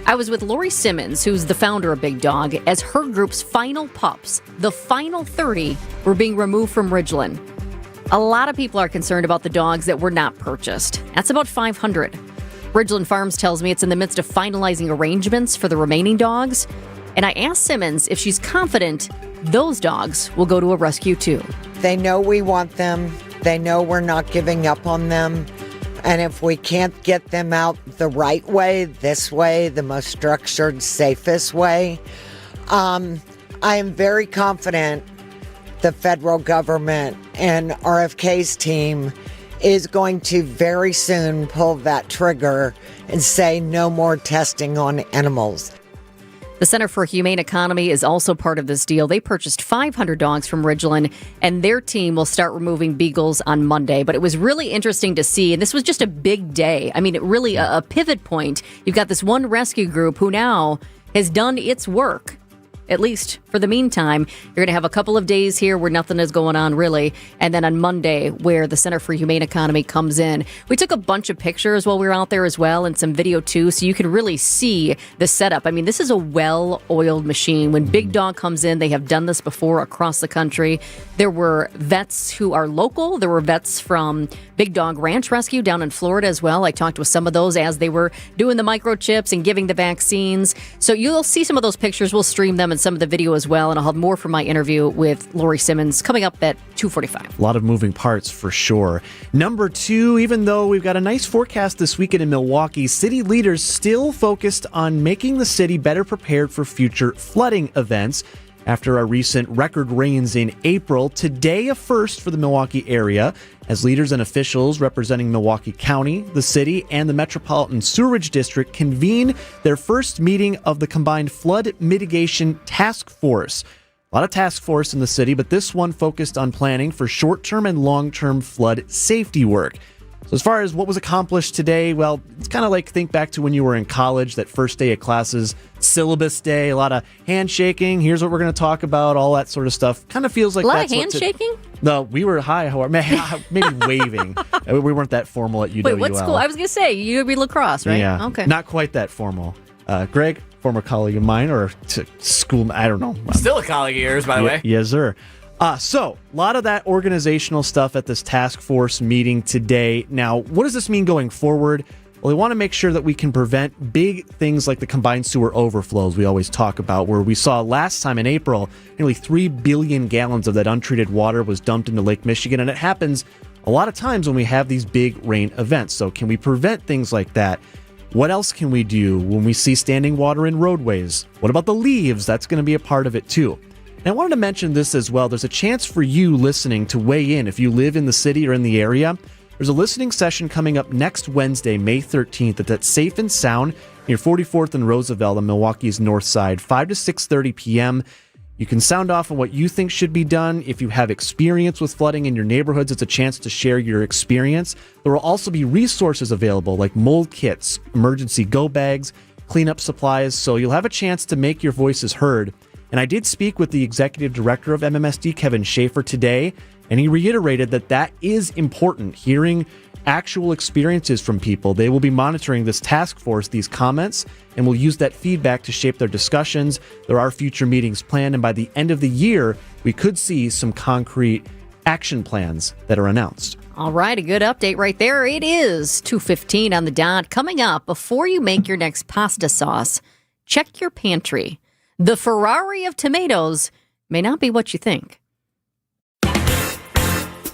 I was with Lori Simmons, who's the founder of Big Dog, as her group's final pups, the final 30, were being removed from Ridgeland. A lot of people are concerned about the dogs that were not purchased. That's about 500. Ridgeland Farms tells me it's in the midst of finalizing arrangements for the remaining dogs. And I asked Simmons if she's confident those dogs will go to a rescue too. They know we want them. They know we're not giving up on them. And if we can't get them out the right way, this way, the most structured, safest way, I am very confident the federal government and RFK's team is going to very soon pull that trigger and say no more testing on animals. The Center for Humane Economy is also part of this deal. They purchased 500 dogs from Ridgeland, and their team will start removing beagles on Monday. But it was really interesting to see, and this was just a big day. I mean, really a pivot point. You've got this one rescue group who now has done its work. At least for the meantime, you're going to have a couple of days here where nothing is going on really. And then on Monday, where the Center for Humane Economy comes in. We took a bunch of pictures while we were out there as well, and some video too, so you can really see the setup. I mean, this is a well-oiled machine. When Big Dog comes in, they have done this before across the country. There were vets who are local. There were vets from Big Dog Ranch Rescue down in Florida as well. I talked with some of those as they were doing the microchips and giving the vaccines. So you'll see some of those pictures. We'll stream them and some of the video as well, and I'll have more from my interview with Lori Simmons coming up at 2:45. A lot of moving parts for sure. Number 2, even though we've got a nice forecast this weekend in Milwaukee, city leaders still focused on making the city better prepared for future flooding events. After our recent record rains in April, today a first for the Milwaukee area as leaders and officials representing Milwaukee County, the city, and the Metropolitan Sewerage District convene their first meeting of the combined Flood Mitigation Task Force. A lot of task force in the city, but this one focused on planning for short-term and long-term flood safety work. So as far as what was accomplished today, well, it's kind of like think back to when you were in college, that first day of classes, syllabus day, a lot of handshaking. Here's what we're going to talk about, all that sort of stuff. Kind of feels like a lot that's of handshaking? No, we were maybe waving. We weren't that formal at UWL. Wait, what school? I was going to say, UW lacrosse, right? Yeah. Okay. Not quite that formal. Greg, former colleague of mine, or school, I don't know. Still a colleague of yours, by the way. Yes, sir. So, a lot of that organizational stuff at this task force meeting today. Now, what does this mean going forward? Well, we want to make sure that we can prevent big things like the combined sewer overflows we always talk about, where we saw last time in April, nearly 3 billion gallons of that untreated water was dumped into Lake Michigan, and it happens a lot of times when we have these big rain events. So, can we prevent things like that? What else can we do when we see standing water in roadways? What about the leaves? That's going to be a part of it too. And I wanted to mention this as well. There's a chance for you listening to weigh in if you live in the city or in the area. There's a listening session coming up next Wednesday, May 13th at that Safe and Sound near 44th and Roosevelt on Milwaukee's north side, 5 to 6:30 p.m. You can sound off on what you think should be done. If you have experience with flooding in your neighborhoods, it's a chance to share your experience. There will also be resources available like mold kits, emergency go bags, cleanup supplies, so you'll have a chance to make your voices heard. And I did speak with the executive director of MMSD, Kevin Schaefer, today, and he reiterated that is important, hearing actual experiences from people. They will be monitoring this task force, these comments, and will use that feedback to shape their discussions. There are future meetings planned, and by the end of the year, we could see some concrete action plans that are announced. All right, a good update right there. It is 2:15 on the dot. Coming up, before you make your next pasta sauce, check your pantry. The Ferrari of tomatoes may not be what you think.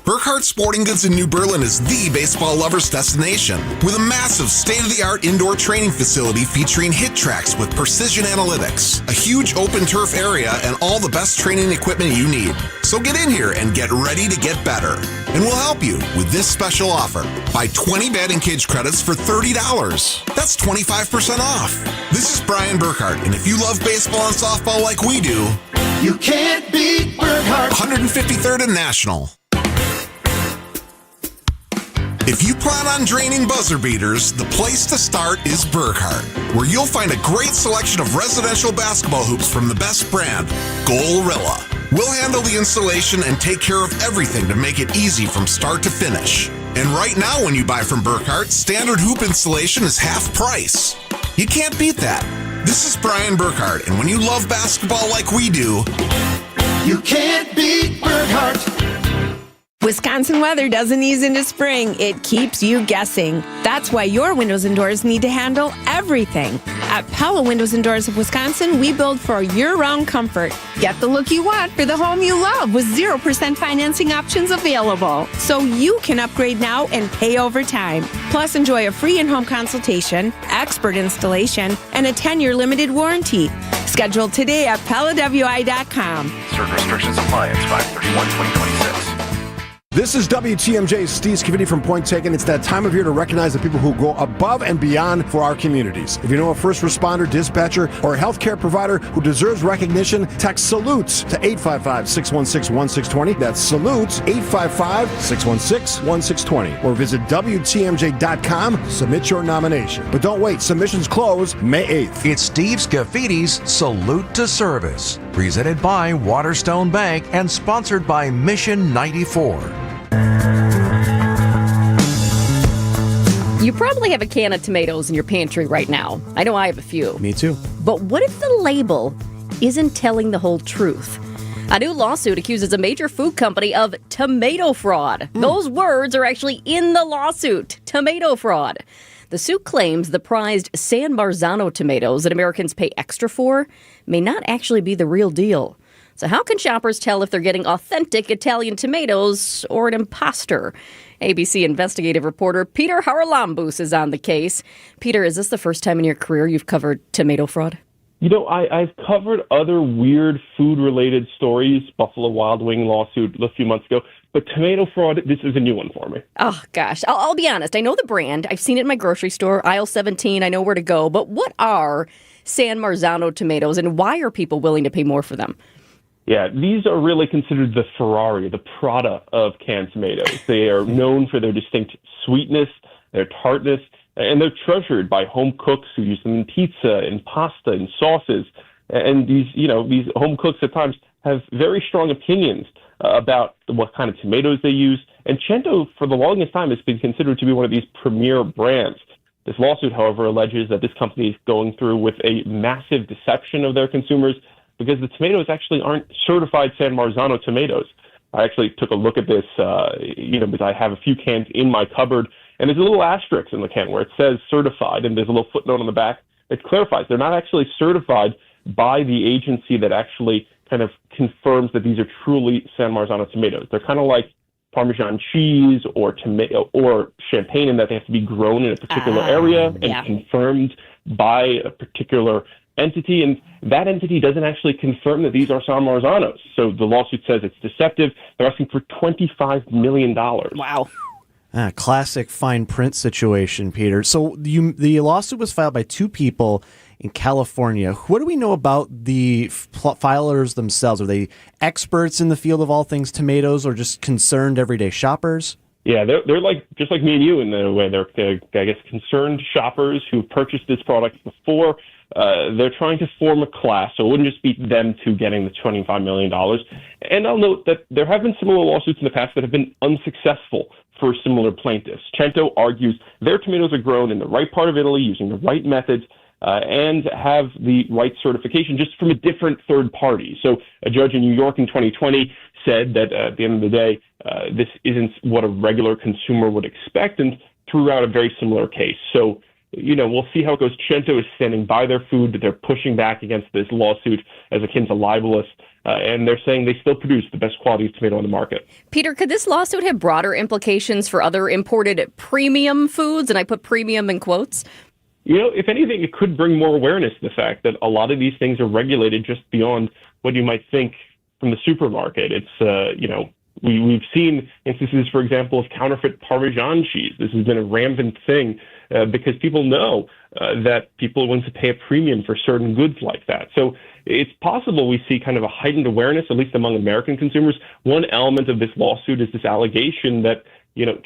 Burkhardt Sporting Goods in New Berlin is the baseball lover's destination, with a massive state-of-the-art indoor training facility featuring hit tracks with precision analytics, a huge open turf area, and all the best training equipment you need. So get in here and get ready to get better. And we'll help you with this special offer. Buy 20 batting cage credits for $30. That's 25% off. This is Brian Burkhardt, and if you love baseball and softball like we do, you can't beat Burkhardt. 153rd and National. If you plan on draining buzzer beaters, the place to start is Burkhardt, where you'll find a great selection of residential basketball hoops from the best brand, Gorilla. We'll handle the installation and take care of everything to make it easy from start to finish. And right now when you buy from Burkhardt, standard hoop installation is half price. You can't beat that. This is Brian Burkhardt, and when you love basketball like we do, you can't beat Burkhardt. Wisconsin weather doesn't ease into spring. It keeps you guessing. That's why your windows and doors need to handle everything. At Pella Windows and Doors of Wisconsin, we build for year-round comfort. Get the look you want for the home you love with 0% financing options available. So you can upgrade now and pay over time. Plus, enjoy a free in-home consultation, expert installation, and a 10-year limited warranty. Schedule today at PellaWI.com. Certain restrictions apply. It's 5/31/2026. This is WTMJ's Steve Scavini from Point Taken. It's that time of year to recognize the people who go above and beyond for our communities. If you know a first responder, dispatcher, or a healthcare provider who deserves recognition, text SALUTES to 855-616-1620. That's SALUTES, 855-616-1620. Or visit WTMJ.com. Submit your nomination. But don't wait. Submissions close May 8th. It's Steve Scavini's Salute to Service, presented by Waterstone Bank and sponsored by Mission 94. You probably have a can of tomatoes in your pantry right now. I know I have a few. Me too. But what if the label isn't telling the whole truth? A new lawsuit accuses a major food company of tomato fraud. Those words are actually in the lawsuit. Tomato fraud. The suit claims the prized San Marzano tomatoes that Americans pay extra for may not actually be the real deal. So how can shoppers tell if they're getting authentic Italian tomatoes or an imposter? ABC investigative reporter Peter Haralambous is on the case. Peter, is this the first time in your career you've covered tomato fraud? You know, I've covered other weird food-related stories, Buffalo Wild Wing lawsuit a few months ago, but tomato fraud, this is a new one for me. Oh, gosh. I'll be honest. I know the brand. I've seen it in my grocery store, aisle 17. I know where to go. But what are San Marzano tomatoes, and why are people willing to pay more for them? Yeah, these are really considered the Ferrari, the Prada of canned tomatoes. They are known for their distinct sweetness, their tartness, and they're treasured by home cooks who use them in pizza and pasta and sauces. And these home cooks at times have very strong opinions about what kind of tomatoes they use. And Cento, for the longest time, has been considered to be one of these premier brands. This lawsuit, however, alleges that this company is going through with a massive deception of their consumers because the tomatoes actually aren't certified San Marzano tomatoes. I actually took a look at this, because I have a few cans in my cupboard, and there's a little asterisk in the can where it says certified, and there's a little footnote on the back that clarifies they're not actually certified by the agency that actually kind of confirms that these are truly San Marzano tomatoes. They're kind of like Parmesan cheese or tomato or champagne in that they have to be grown in a particular area and confirmed by a particular entity, and that entity doesn't actually confirm that these are San Marzanos. So the lawsuit says it's deceptive. They're asking for $25 million. Wow. Classic fine print situation, Peter. So the lawsuit was filed by two people in California. What do we know about the filers themselves? Are they experts in the field of all things tomatoes or just concerned everyday shoppers? Yeah, they're like just like me and you in a way. They're, I guess, concerned shoppers who've purchased this product before. They're trying to form a class, so it wouldn't just be them two getting the $25 million. And I'll note that there have been similar lawsuits in the past that have been unsuccessful for similar plaintiffs. Cento argues their tomatoes are grown in the right part of Italy using the right methods and have the right certification just from a different third party. So a judge in New York in 2020 said that at the end of the day, this isn't what a regular consumer would expect and threw out a very similar case. So, we'll see how it goes. Cento is standing by their food, but they're pushing back against this lawsuit as akin to libelous, and they're saying they still produce the best quality of tomato on the market. Peter, could this lawsuit have broader implications for other imported premium foods? And I put premium in quotes. If anything, it could bring more awareness to the fact that a lot of these things are regulated just beyond what you might think from the supermarket. It's, we've seen instances, for example, of counterfeit Parmesan cheese. This has been a rampant thing because people know that people are willing to pay a premium for certain goods like that. So it's possible we see kind of a heightened awareness, at least among American consumers. One element of this lawsuit is this allegation that,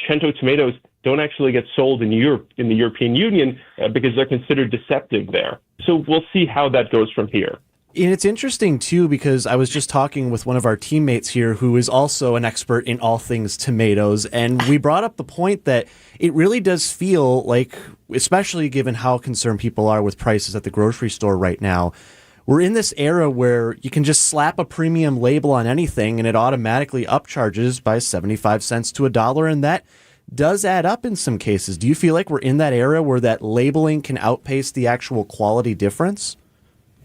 Cento tomatoes don't actually get sold in Europe, in the European Union, because they're considered deceptive there. So we'll see how that goes from here. And it's interesting, too, because I was just talking with one of our teammates here who is also an expert in all things tomatoes, and we brought up the point that it really does feel like, especially given how concerned people are with prices at the grocery store right now, we're in this era where you can just slap a premium label on anything and it automatically upcharges by 75 cents to $1, and that does add up in some cases. Do you feel like we're in that era where that labeling can outpace the actual quality difference?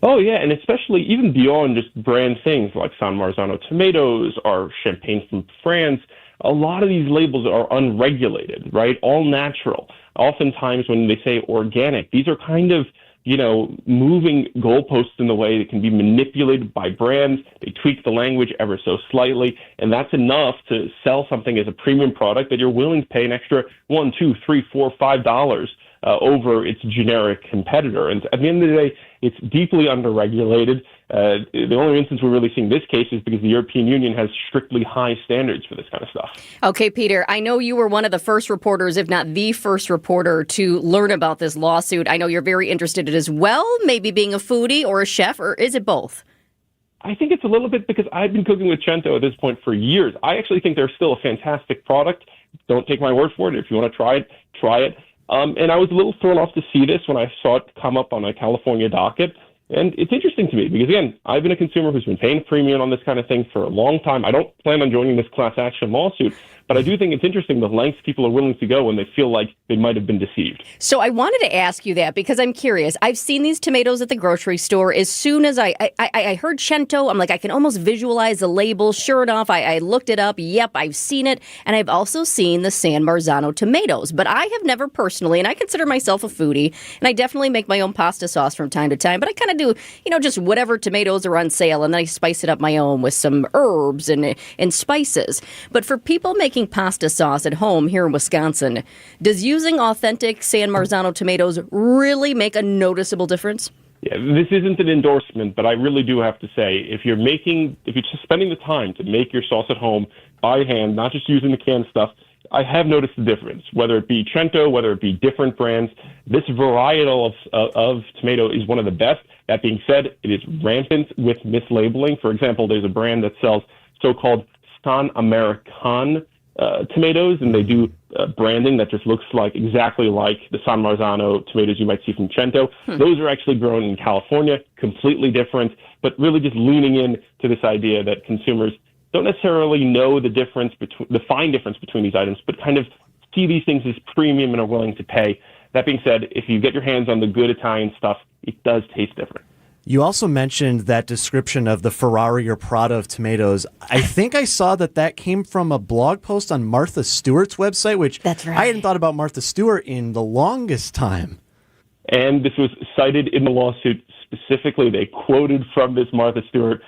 Oh, yeah, and especially even beyond just brand things like San Marzano tomatoes or champagne from France, a lot of these labels are unregulated, right? All natural. Oftentimes when they say organic, these are kind of moving goalposts in the way that can be manipulated by brands. They tweak the language ever so slightly, and that's enough to sell something as a premium product that you're willing to pay an extra $1, $2, $3, $4, $5 over its generic competitor. And at the end of the day, it's deeply underregulated. The only instance we're really seeing this case is because the European Union has strictly high standards for this kind of stuff. Okay, Peter, I know you were one of the first reporters, if not the first reporter, to learn about this lawsuit. I know you're very interested in it as well, maybe being a foodie or a chef, or is it both? I think it's a little bit because I've been cooking with Cento at this point for years. I actually think they're still a fantastic product. Don't take my word for it. If you want to try it, try it. And I was a little thrown off to see this when I saw it come up on a California docket. And it's interesting to me because, again, I've been a consumer who's been paying premium on this kind of thing for a long time. I don't plan on joining this class action lawsuit, but I do think it's interesting the lengths people are willing to go when they feel like they might have been deceived. So I wanted to ask you that because I'm curious. I've seen these tomatoes at the grocery store. As soon as I heard Cento, I'm like, I can almost visualize the label. Sure enough, I looked it up. Yep, I've seen it. And I've also seen the San Marzano tomatoes. But I have never personally, and I consider myself a foodie, and I definitely make my own pasta sauce from time to time. But I kind of do, just whatever tomatoes are on sale, and then I spice it up my own with some herbs and spices. But for people making pasta sauce at home here in Wisconsin, does using authentic San Marzano tomatoes really make a noticeable difference? Yeah, this isn't an endorsement, but I really do have to say, if you're just spending the time to make your sauce at home by hand, not just using the canned stuff, I have noticed the difference. Whether it be Cento, whether it be different brands, this varietal of tomato is one of the best. That being said, it is rampant with mislabeling. For example, there's a brand that sells so-called San American tomatoes, and they do branding that just looks exactly like the San Marzano tomatoes you might see from Cento. Those are actually grown in California, completely different, but really just leaning in to this idea that consumers don't necessarily know the fine difference between these items, but kind of see these things as premium and are willing to pay. That being said, if you get your hands on the good Italian stuff, it does taste different. You also mentioned that description of the Ferrari or Prada of tomatoes. I think I saw that came from a blog post on Martha Stewart's website, which That's right. I hadn't thought about Martha Stewart in the longest time. And this was cited in the lawsuit specifically. They quoted from this Martha Stewart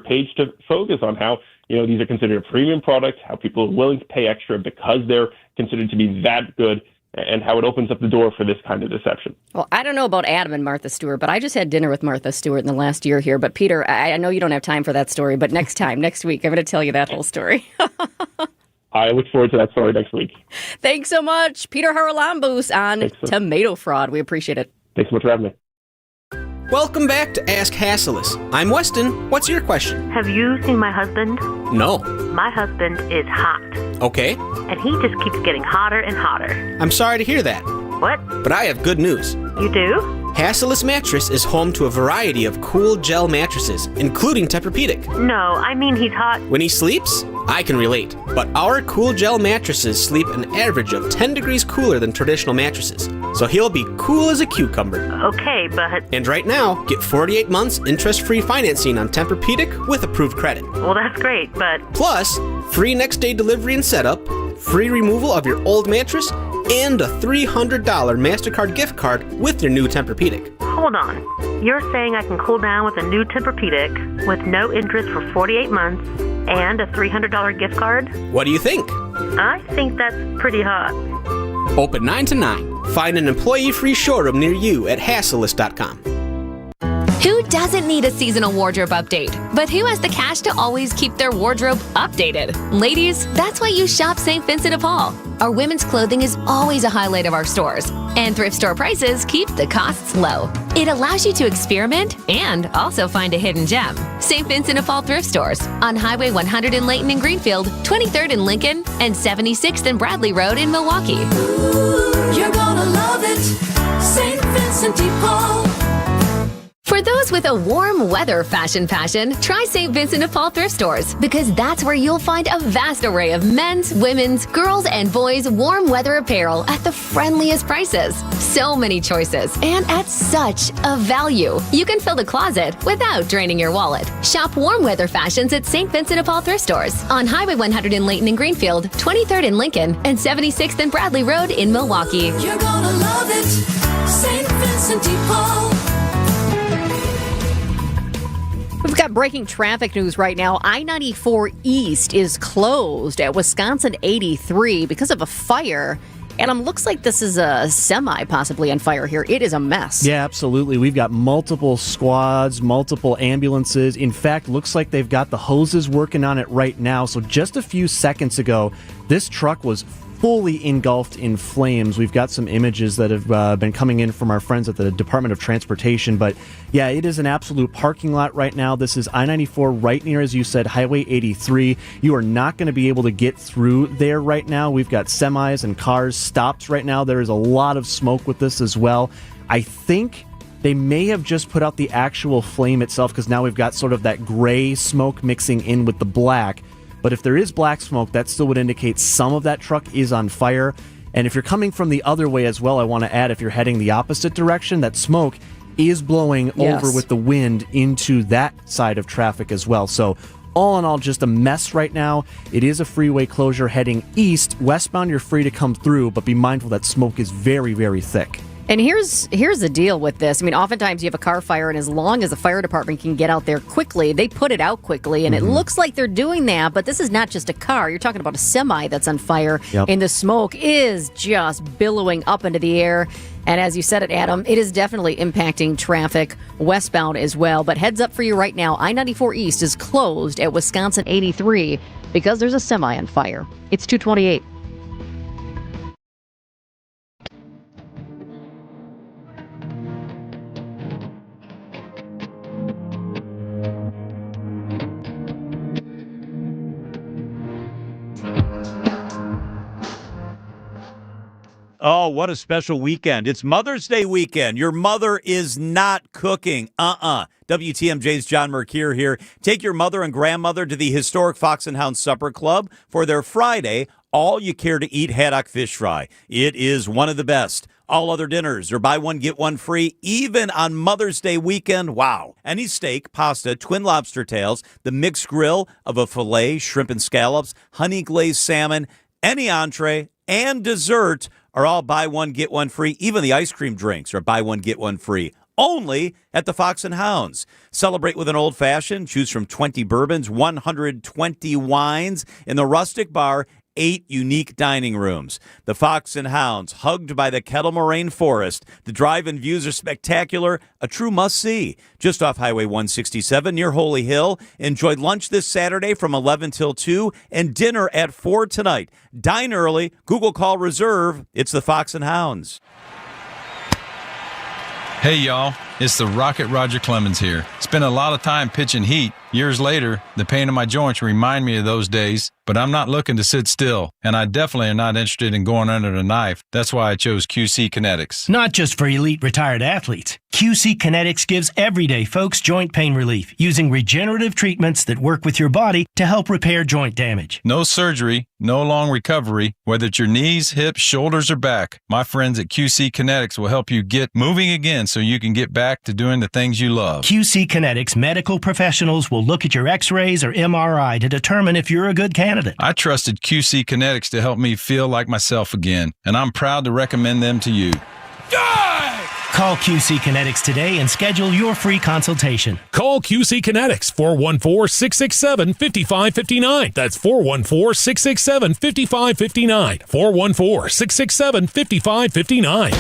page to focus on how, these are considered a premium product, how people are willing to pay extra because they're considered to be that good, and how it opens up the door for this kind of deception. Well, I don't know about Adam and Martha Stewart, but I just had dinner with Martha Stewart in the last year here. But Peter, I know you don't have time for that story, but next week, I'm going to tell you that whole story. I look forward to that story next week. Thanks so much, Peter Haralambous on tomato fraud. We appreciate it. Thanks so much for having me. Welcome back to Ask Hasselus. I'm Weston. What's your question? Have you seen my husband? No. My husband is hot. Okay. And he just keeps getting hotter and hotter. I'm sorry to hear that. What? But I have good news. You do? Hasselus Mattress is home to a variety of cool gel mattresses, including Tempur-Pedic. No, I mean he's hot. When he sleeps, I can relate. But our cool gel mattresses sleep an average of 10 degrees cooler than traditional mattresses. So he'll be cool as a cucumber. Okay, but... And right now, get 48 months interest-free financing on Tempur-Pedic with approved credit. Well, that's great, but... Plus, free next-day delivery and setup, free removal of your old mattress, and a $300 MasterCard gift card with your new Tempur-Pedic. Hold on. You're saying I can cool down with a new Tempur-Pedic with no interest for 48 months and a $300 gift card? What do you think? I think that's pretty hot. Open 9 to 9. Find an employee-free showroom near you at Hasselus.com. Who doesn't need a seasonal wardrobe update? But who has the cash to always keep their wardrobe updated? Ladies, that's why you shop St. Vincent de Paul. Our women's clothing is always a highlight of our stores, and thrift store prices keep the costs low. It allows you to experiment and also find a hidden gem. St. Vincent de Paul thrift stores on Highway 100 in Layton and Greenfield, 23rd in Lincoln, and 76th and Bradley Road in Milwaukee. Ooh, you're gonna love it, St. Vincent de Paul. For those with a warm weather fashion, try St. Vincent de Paul thrift stores, because that's where you'll find a vast array of men's, women's, girls, and boys' warm weather apparel at the friendliest prices. So many choices, and at such a value. You can fill the closet without draining your wallet. Shop warm weather fashions at St. Vincent de Paul thrift stores on Highway 100 in Layton and Greenfield, 23rd in Lincoln, and 76th and Bradley Road in Milwaukee. You're gonna love it, St. Vincent de Paul. We've got breaking traffic news right now. I-94 East is closed at Wisconsin 83 because of a fire. Adam, looks like this is a semi possibly on fire here. It is a mess. Yeah, absolutely. We've got multiple squads, multiple ambulances. In fact, looks like they've got the hoses working on it right now. So just a few seconds ago, this truck was fully engulfed in flames. We've got some images that have been coming in from our friends at the Department of Transportation. But yeah, it is an absolute parking lot right now. This is I-94 right near, as you said, Highway 83. You are not going to be able to get through there right now. We've got semis and cars stopped right now. There is a lot of smoke with this as well. I think they may have just put out the actual flame itself because now we've got sort of that gray smoke mixing in with the black. But if there is black smoke, that still would indicate some of that truck is on fire. And if you're coming from the other way as well, I want to add, if you're heading the opposite direction, that smoke is blowing over with the wind into that side of traffic as well. So all in all, just a mess right now. It is a freeway closure heading east. Westbound, you're free to come through, but be mindful that smoke is very, very thick. And here's the deal with this. I mean, oftentimes you have a car fire, and as long as the fire department can get out there quickly, they put it out quickly, and it looks like they're doing that, but this is not just a car. You're talking about a semi that's on fire, and the smoke is just billowing up into the air. And as you said it, Adam, it is definitely impacting traffic westbound as well. But heads up for you right now, I-94 East is closed at Wisconsin 83 because there's a semi on fire. It's 2:28. Oh, what a special weekend. It's Mother's Day weekend. Your mother is not cooking. WTMJ's John Mercure here. Take your mother and grandmother to the historic Fox and Hound Supper Club for their Friday all-you-care-to-eat haddock fish fry. It is one of the best. All other dinners are buy one, get one free, even on Mother's Day weekend. Wow. Any steak, pasta, twin lobster tails, the mixed grill of a filet, shrimp and scallops, honey glazed salmon, any entree, and dessert are all buy one, get one free. Even the ice cream drinks are buy one, get one free. Only at the Fox and Hounds. Celebrate with an old-fashioned. Choose from 20 bourbons, 120 wines in the rustic bar, 8 unique dining rooms. The Fox and Hounds, hugged by the Kettle Moraine Forest. The drive-in views are spectacular, a true must-see. Just off Highway 167 near Holy Hill. Enjoy lunch this Saturday from 11 till 2 and dinner at 4 tonight. Dine early. Google call reserve. It's the Fox and Hounds. Hey, y'all. It's the Rocket Roger Clemens here. Spent a lot of time pitching heat. Years later, the pain in my joints remind me of those days, but I'm not looking to sit still, and I definitely am not interested in going under the knife. That's why I chose QC Kinetics. Not just for elite retired athletes. QC Kinetics gives everyday folks joint pain relief using regenerative treatments that work with your body to help repair joint damage. No surgery, no long recovery, whether it's your knees, hips, shoulders, or back. My friends at QC Kinetics will help you get moving again so you can get back to doing the things you love. QC Kinetics medical professionals will look at your x-rays or MRI to determine if you're a good candidate. I trusted QC Kinetics to help me feel like myself again, and I'm proud to recommend them to you. Call QC Kinetics today and schedule your free consultation. Call QC Kinetics, 414-667-5559. That's 414-667-5559. 414-667-5559.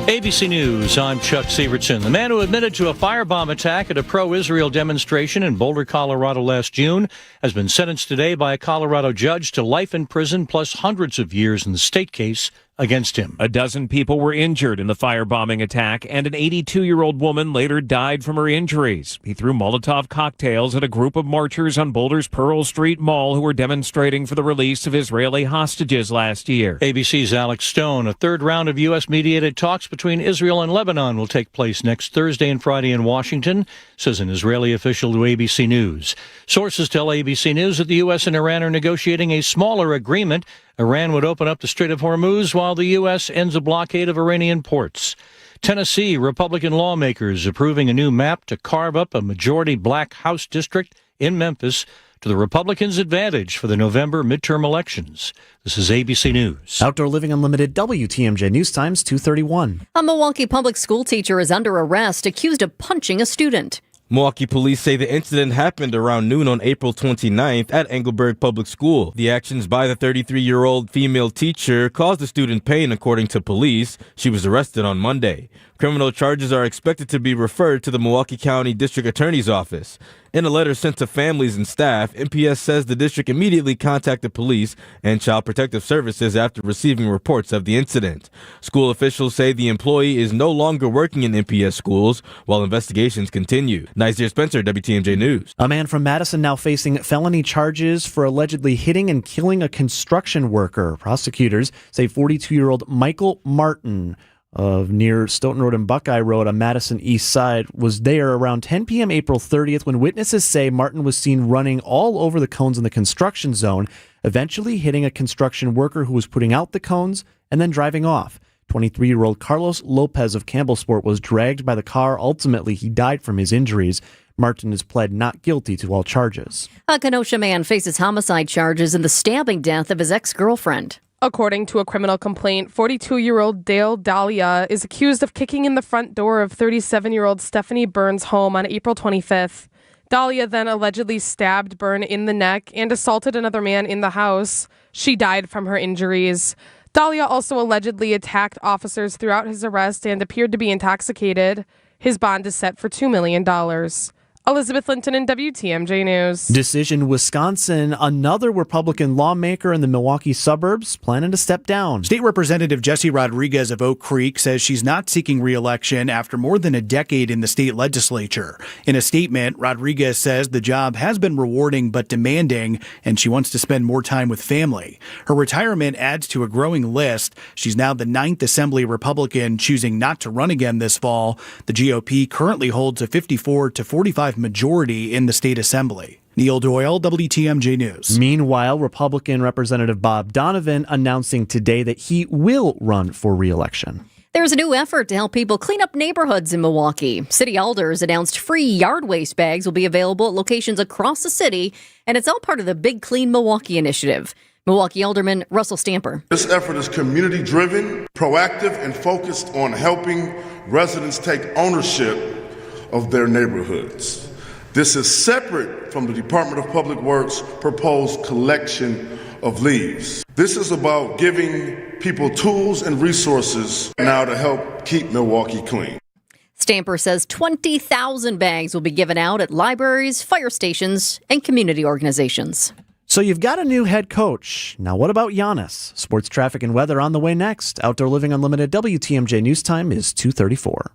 ABC News, I'm Chuck Severson. The man who admitted to a firebomb attack at a pro-Israel demonstration in Boulder, Colorado last June has been sentenced today by a Colorado judge to life in prison plus hundreds of years in the state case against him. A dozen people were injured in the firebombing attack, and an 82-year-old woman later died from her injuries. He threw Molotov cocktails at a group of marchers on Boulder's Pearl Street Mall who were demonstrating for the release of Israeli hostages last year. ABC's Alex Stone. A third round of U.S.-mediated talks between Israel and Lebanon will take place next Thursday and Friday in Washington, says an Israeli official to ABC News. Sources tell ABC News that the U.S. and Iran are negotiating a smaller agreement. Iran would open up the Strait of Hormuz while the U.S. ends a blockade of Iranian ports. Tennessee, Republican lawmakers approving a new map to carve up a majority black House district in Memphis to the Republicans' advantage for the November midterm elections. This is ABC News. Outdoor Living Unlimited, WTMJ News Times 2:31. A Milwaukee public school teacher is under arrest, accused of punching a student. Milwaukee police say the incident happened around noon on April 29th at Engelberg Public School. The actions by the 33-year-old female teacher caused the student pain, according to police. She was arrested on Monday. Criminal charges are expected to be referred to the Milwaukee County District Attorney's Office. In a letter sent to families and staff, MPS says the district immediately contacted police and Child Protective Services after receiving reports of the incident. School officials say the employee is no longer working in MPS schools while investigations continue. Nazir Spencer, WTMJ News. A man from Madison now facing felony charges for allegedly hitting and killing a construction worker. Prosecutors say 42-year-old Michael Martin of near Stoughton Road and Buc-ee Road on Madison East Side was there around 10 p.m. April 30th when witnesses say Martin was seen running all over the cones in the construction zone, eventually hitting a construction worker who was putting out the cones and then driving off. 23-year-old Carlos Lopez of Campbellsport was dragged by the car. Ultimately, he died from his injuries. Martin has pled not guilty to all charges. A Kenosha man faces homicide charges in the stabbing death of his ex-girlfriend. According to a criminal complaint, 42-year-old Dale Dahlia is accused of kicking in the front door of 37-year-old Stephanie Burns' home on April 25th. Dahlia then allegedly stabbed Byrne in the neck and assaulted another man in the house. She died from her injuries. Dahlia also allegedly attacked officers throughout his arrest and appeared to be intoxicated. His bond is set for $2 million. Elizabeth Linton in WTMJ News. Decision, Wisconsin. Another Republican lawmaker in the Milwaukee suburbs planning to step down. State Representative Jessie Rodriguez of Oak Creek says she's not seeking re-election after more than a decade in the state legislature. In a statement, Rodriguez says the job has been rewarding but demanding, and she wants to spend more time with family. Her retirement adds to a growing list. She's now the 9th Assembly Republican choosing not to run again this fall. The GOP currently holds a 54 to 45 majority in the state assembly. Neil Doyle, WTMJ News. Meanwhile, Republican Representative Bob Donovan announcing today that he will run for re-election. There's a new effort to help people clean up neighborhoods in Milwaukee. City alders announced free yard waste bags will be available at locations across the city, and it's all part of the Big Clean Milwaukee initiative. Milwaukee Alderman Russell Stamper. This effort is community-driven, proactive, and focused on helping residents take ownership of their neighborhoods. This is separate from the Department of Public Works' proposed collection of leaves. This is about giving people tools and resources now to help keep Milwaukee clean. Stamper says 20,000 bags will be given out at libraries, fire stations, and community organizations. So you've got a new head coach. Now what about Giannis? Sports, traffic, and weather on the way next. Outdoor Living Unlimited, WTMJ News Time is 2:34.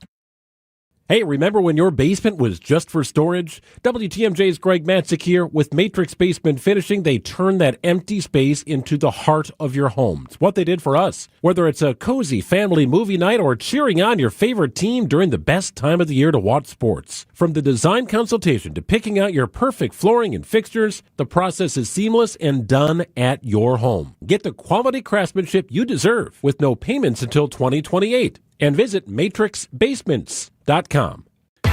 Hey, remember when your basement was just for storage? WTMJ's Greg Matzik here. With Matrix Basement Finishing, they turn that empty space into the heart of your home. It's what they did for us. Whether it's a cozy family movie night or cheering on your favorite team during the best time of the year to watch sports. From the design consultation to picking out your perfect flooring and fixtures, the process is seamless and done at your home. Get the quality craftsmanship you deserve with no payments until 2028. And visit matrixbasements.com.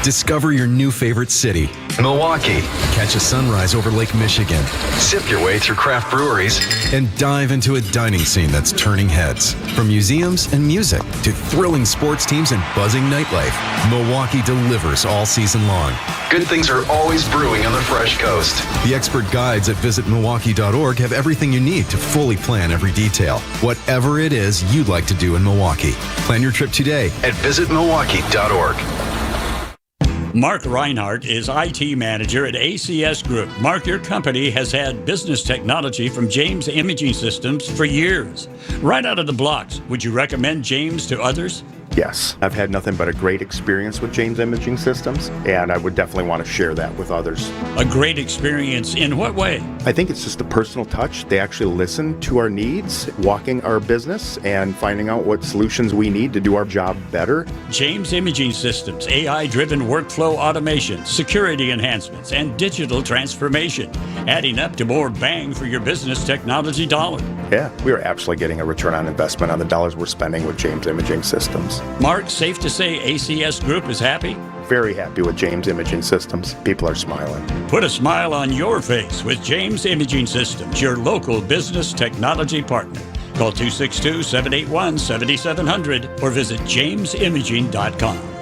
Discover your new favorite city, Milwaukee. Catch a sunrise over Lake Michigan. Sip your way through craft breweries and dive into a dining scene that's turning heads. From museums and music to thrilling sports teams and buzzing nightlife, Milwaukee delivers all season long. Good things are always brewing on the Fresh Coast. The expert guides at visitmilwaukee.org have everything you need to fully plan every detail. Whatever it is you'd like to do in Milwaukee. Plan your trip today at visitmilwaukee.org. Mark Reinhardt is IT manager at ACS Group. Mark, your company has had business technology from James Imaging Systems for years. Right out of the blocks, would you recommend James to others? Yes, I've had nothing but a great experience with James Imaging Systems, and I would definitely want to share that with others. A great experience in what way? I think it's just a personal touch. They actually listen to our needs, walking our business, and finding out what solutions we need to do our job better. James Imaging Systems, AI-driven workflow automation, security enhancements, and digital transformation, adding up to more bang for your business technology dollar. Yeah, we are absolutely getting a return on investment on the dollars we're spending with James Imaging Systems. Mark, safe to say ACS Group is happy? Very happy with James Imaging Systems. People are smiling. Put a smile on your face with James Imaging Systems, your local business technology partner. Call 262-781-7700 or visit jamesimaging.com.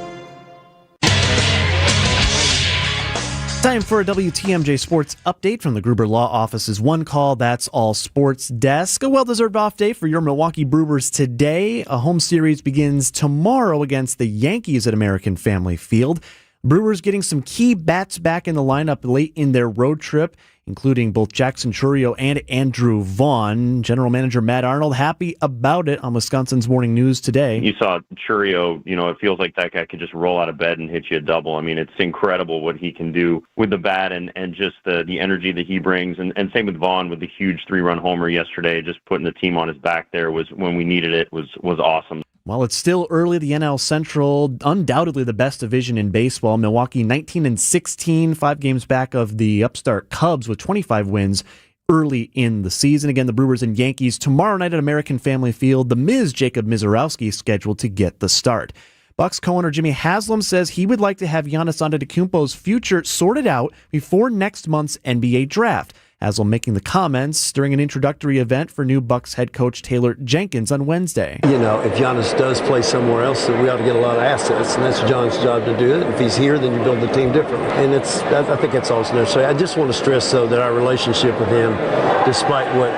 Time for a WTMJ Sports update from the Gruber Law Office's One Call That's All Sports desk. A well-deserved off day for your Milwaukee Brewers today. A home series begins tomorrow against the Yankees at American Family Field. Brewers getting some key bats back in the lineup late in their road trip, including both Jackson Chourio and Andrew Vaughn. General Manager Matt Arnold happy about it on Wisconsin's Morning News today. You saw Chourio, it feels like that guy could just roll out of bed and hit you a double. I mean, it's incredible what he can do with the bat and just the energy that he brings. And same with Vaughn with the huge 3-run homer yesterday. Just putting the team on his back there was when we needed it was awesome. While it's still early, the NL Central, undoubtedly the best division in baseball. Milwaukee 19-16, 5 games back of the upstart Cubs with 25 wins early in the season. Again, the Brewers and Yankees tomorrow night at American Family Field. The Miz, Jacob Mizorowski, scheduled to get the start. Bucs co-owner Jimmy Haslam says he would like to have Giannis Antetokounmpo's future sorted out before next month's NBA draft. Haslam making the comments during an introductory event for new Bucs head coach Taylor Jenkins on Wednesday. If Giannis does play somewhere else, then we ought to get a lot of assets, and that's John's job to do it. If he's here, then you build the team differently. And I think that's all it's necessary. I just want to stress, though, that our relationship with him, despite what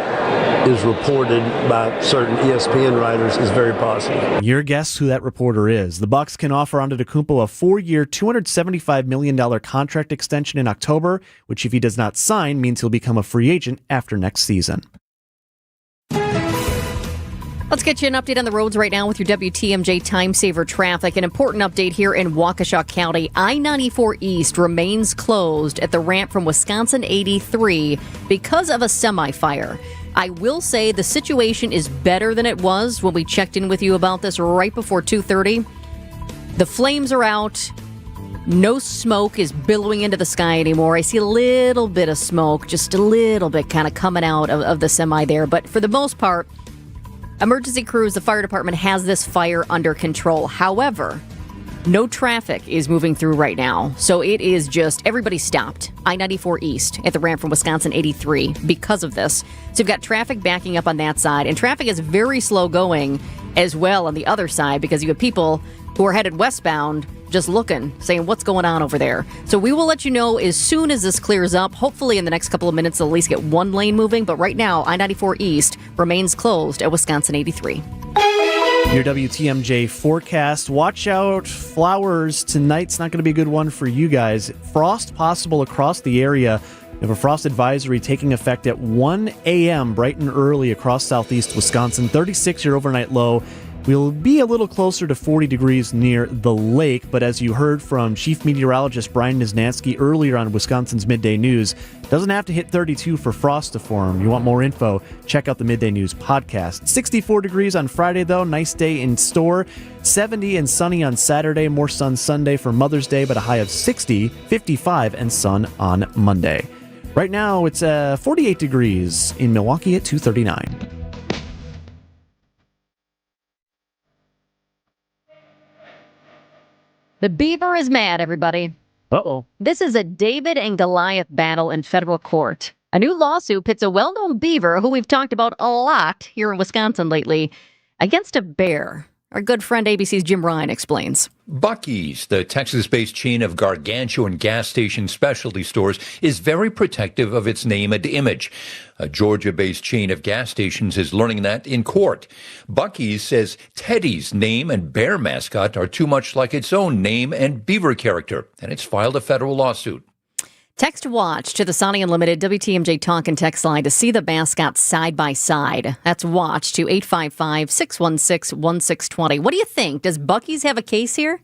is reported by certain ESPN writers, is very positive. Your guess who that reporter is. The Bucs can offer Antetokounmpo a 4-year, $275 million contract extension in October, which if he does not sign means he'll become a free agent after next season. Let's get you an update on the roads right now with your WTMJ Time Saver traffic. An important update here in Waukesha County. I-94 East remains closed at the ramp from Wisconsin 83 because of a semi-fire. I will say the situation is better than it was when we checked in with you about this right before 2:30. The flames are out. No smoke is billowing into the sky anymore. I see a little bit of smoke, just a little bit kind of coming out of the semi there. But for the most part, emergency crews, the fire department has this fire under control. However, no traffic is moving through right now. So it is just everybody stopped. I-94 East at the ramp from Wisconsin 83 because of this. So you've got traffic backing up on that side. And traffic is very slow going as well on the other side because you have people who are headed westbound just looking, saying what's going on over there. So we will let you know as soon as this clears up. Hopefully in the next couple of minutes, they'll at least get one lane moving. But right now, I-94 East remains closed at Wisconsin 83. Your WTMJ forecast. Watch out, flowers. Tonight's not going to be a good one for you guys. Frost possible across the area. We have a frost advisory taking effect at 1 a.m. bright and early across southeast Wisconsin. 36 your overnight low. We'll be a little closer to 40 degrees near the lake, but as you heard from Chief Meteorologist Brian Niznansky earlier on Wisconsin's Midday News, doesn't have to hit 32 for frost to form. You want more info? Check out the Midday News podcast. 64 degrees on Friday, though. Nice day in store. 70 and sunny on Saturday. More sun Sunday for Mother's Day, but a high of 60, 55, and sun on Monday. Right now, it's 48 degrees in Milwaukee at 2:39. The beaver is mad, everybody. Uh-oh. This is a David and Goliath battle in federal court. A new lawsuit pits a well-known beaver, who we've talked about a lot here in Wisconsin lately, against a bear. Our good friend ABC's Jim Ryan explains. Buc-ees, the Texas-based chain of gargantuan gas station specialty stores, is very protective of its name and image. A Georgia-based chain of gas stations is learning that in court. Buc-ees says Teddy's name and bear mascot are too much like its own name and beaver character, and it's filed a federal lawsuit. Text WATCH to the Sonny Unlimited WTMJ Talk and Text line to see the mascots side by side. That's WATCH to 855-616-1620. What do you think? Does Buc-ees have a case here?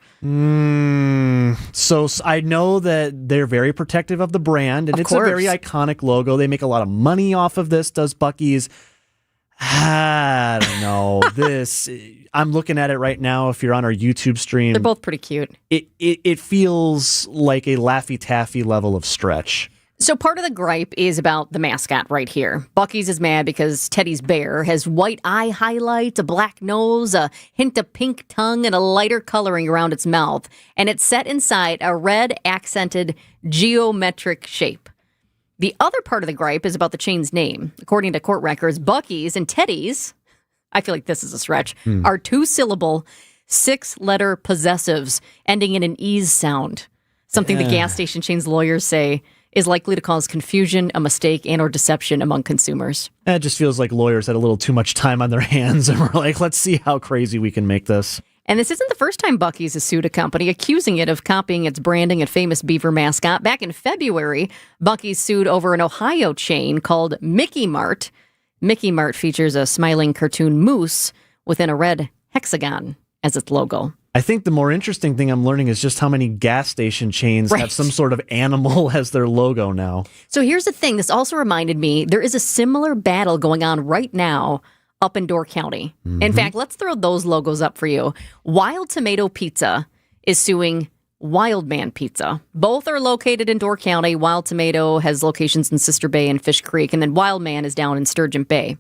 So I know that they're very protective of the brand, and it's a very iconic logo. They make a lot of money off of this. Does Buc-ees? I don't know. I'm looking at it right now. If you're on our YouTube stream, they're both pretty cute. It feels like a Laffy Taffy level of stretch. So part of the gripe is about the mascot right here. Buc-ees is mad because Teddy's bear has white eye highlights, a black nose, a hint of pink tongue, and a lighter coloring around its mouth. And it's set inside a red accented geometric shape. The other part of the gripe is about the chain's name. According to court records, Buc-ees and Teddy's, I feel like this is a stretch, are 2-syllable, 6-letter possessives ending in an ease sound. Something the gas station chain's lawyers say is likely to cause confusion, a mistake, and or deception among consumers. It just feels like lawyers had a little too much time on their hands and were like, let's see how crazy we can make this. And this isn't the first time Buc-ees has sued a company, accusing it of copying its branding and famous beaver mascot. Back in February, Buc-ees sued over an Ohio chain called Mickey Mart. Mickey Mart features a smiling cartoon moose within a red hexagon as its logo. I think the more interesting thing I'm learning is just how many gas station chains have some sort of animal as their logo now. So here's the thing. This also reminded me there is a similar battle going on right now up in Door County. In fact, let's throw those logos up for you. Wild Tomato Pizza is suing Wild Man Pizza. Both are located in Door County. Wild Tomato has locations in Sister Bay and Fish Creek, and then Wild Man is down in Sturgeon Bay.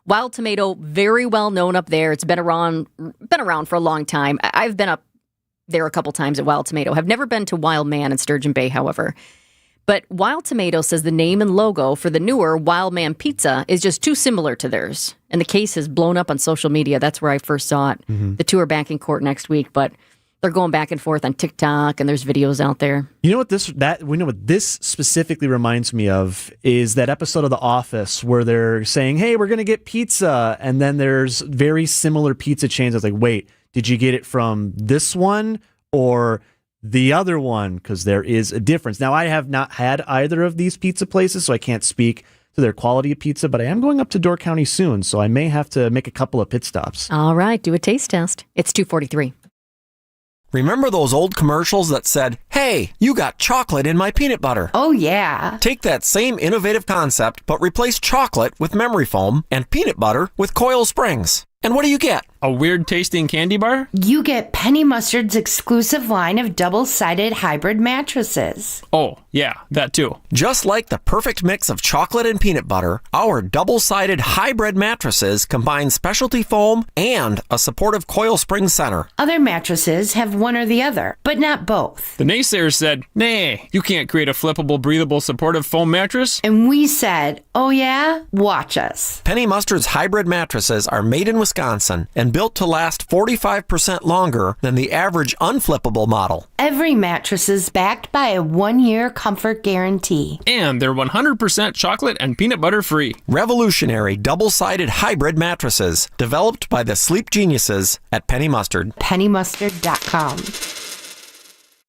Wild Tomato, very well known up there. It's been around for a long time. I've been up there a couple times at Wild Tomato. Have never been to Wild Man in Sturgeon Bay, however. But Wild Tomato says the name and logo for the newer Wild Man Pizza is just too similar to theirs. And the case has blown up on social media. That's where I first saw it. The two are back in court next week, but they're going back and forth on TikTok, and there's videos out there. You know what this specifically reminds me of is that episode of The Office where they're saying, "Hey, we're going to get pizza," and then there's very similar pizza chains. I was like, "Wait, did you get it from this one or the other one?" Because there is a difference. Now, I have not had either of these pizza places, so I can't speak to their quality of pizza, but I am going up to Door County soon, so I may have to make a couple of pit stops. All right, do a taste test. It's 2:43. Remember those old commercials that said, "Hey, you got chocolate in my peanut butter"? Oh, yeah. Take that same innovative concept, but replace chocolate with memory foam and peanut butter with Coil Springs. And what do you get? A weird-tasting candy bar? You get Penny Mustard's exclusive line of double-sided hybrid mattresses. Oh, yeah, that too. Just like the perfect mix of chocolate and peanut butter, our double-sided hybrid mattresses combine specialty foam and a supportive coil spring center. Other mattresses have one or the other, but not both. The naysayers said, "Nah, you can't create a flippable, breathable, supportive foam mattress." And we said, "Oh yeah? Watch us." Penny Mustard's hybrid mattresses are made in Wisconsin and built to last 45% longer than the average unflippable model. Every mattress is backed by a 1-year comfort guarantee. And they're 100% chocolate and peanut butter free. Revolutionary double-sided hybrid mattresses developed by the sleep geniuses at Penny Mustard. PennyMustard.com.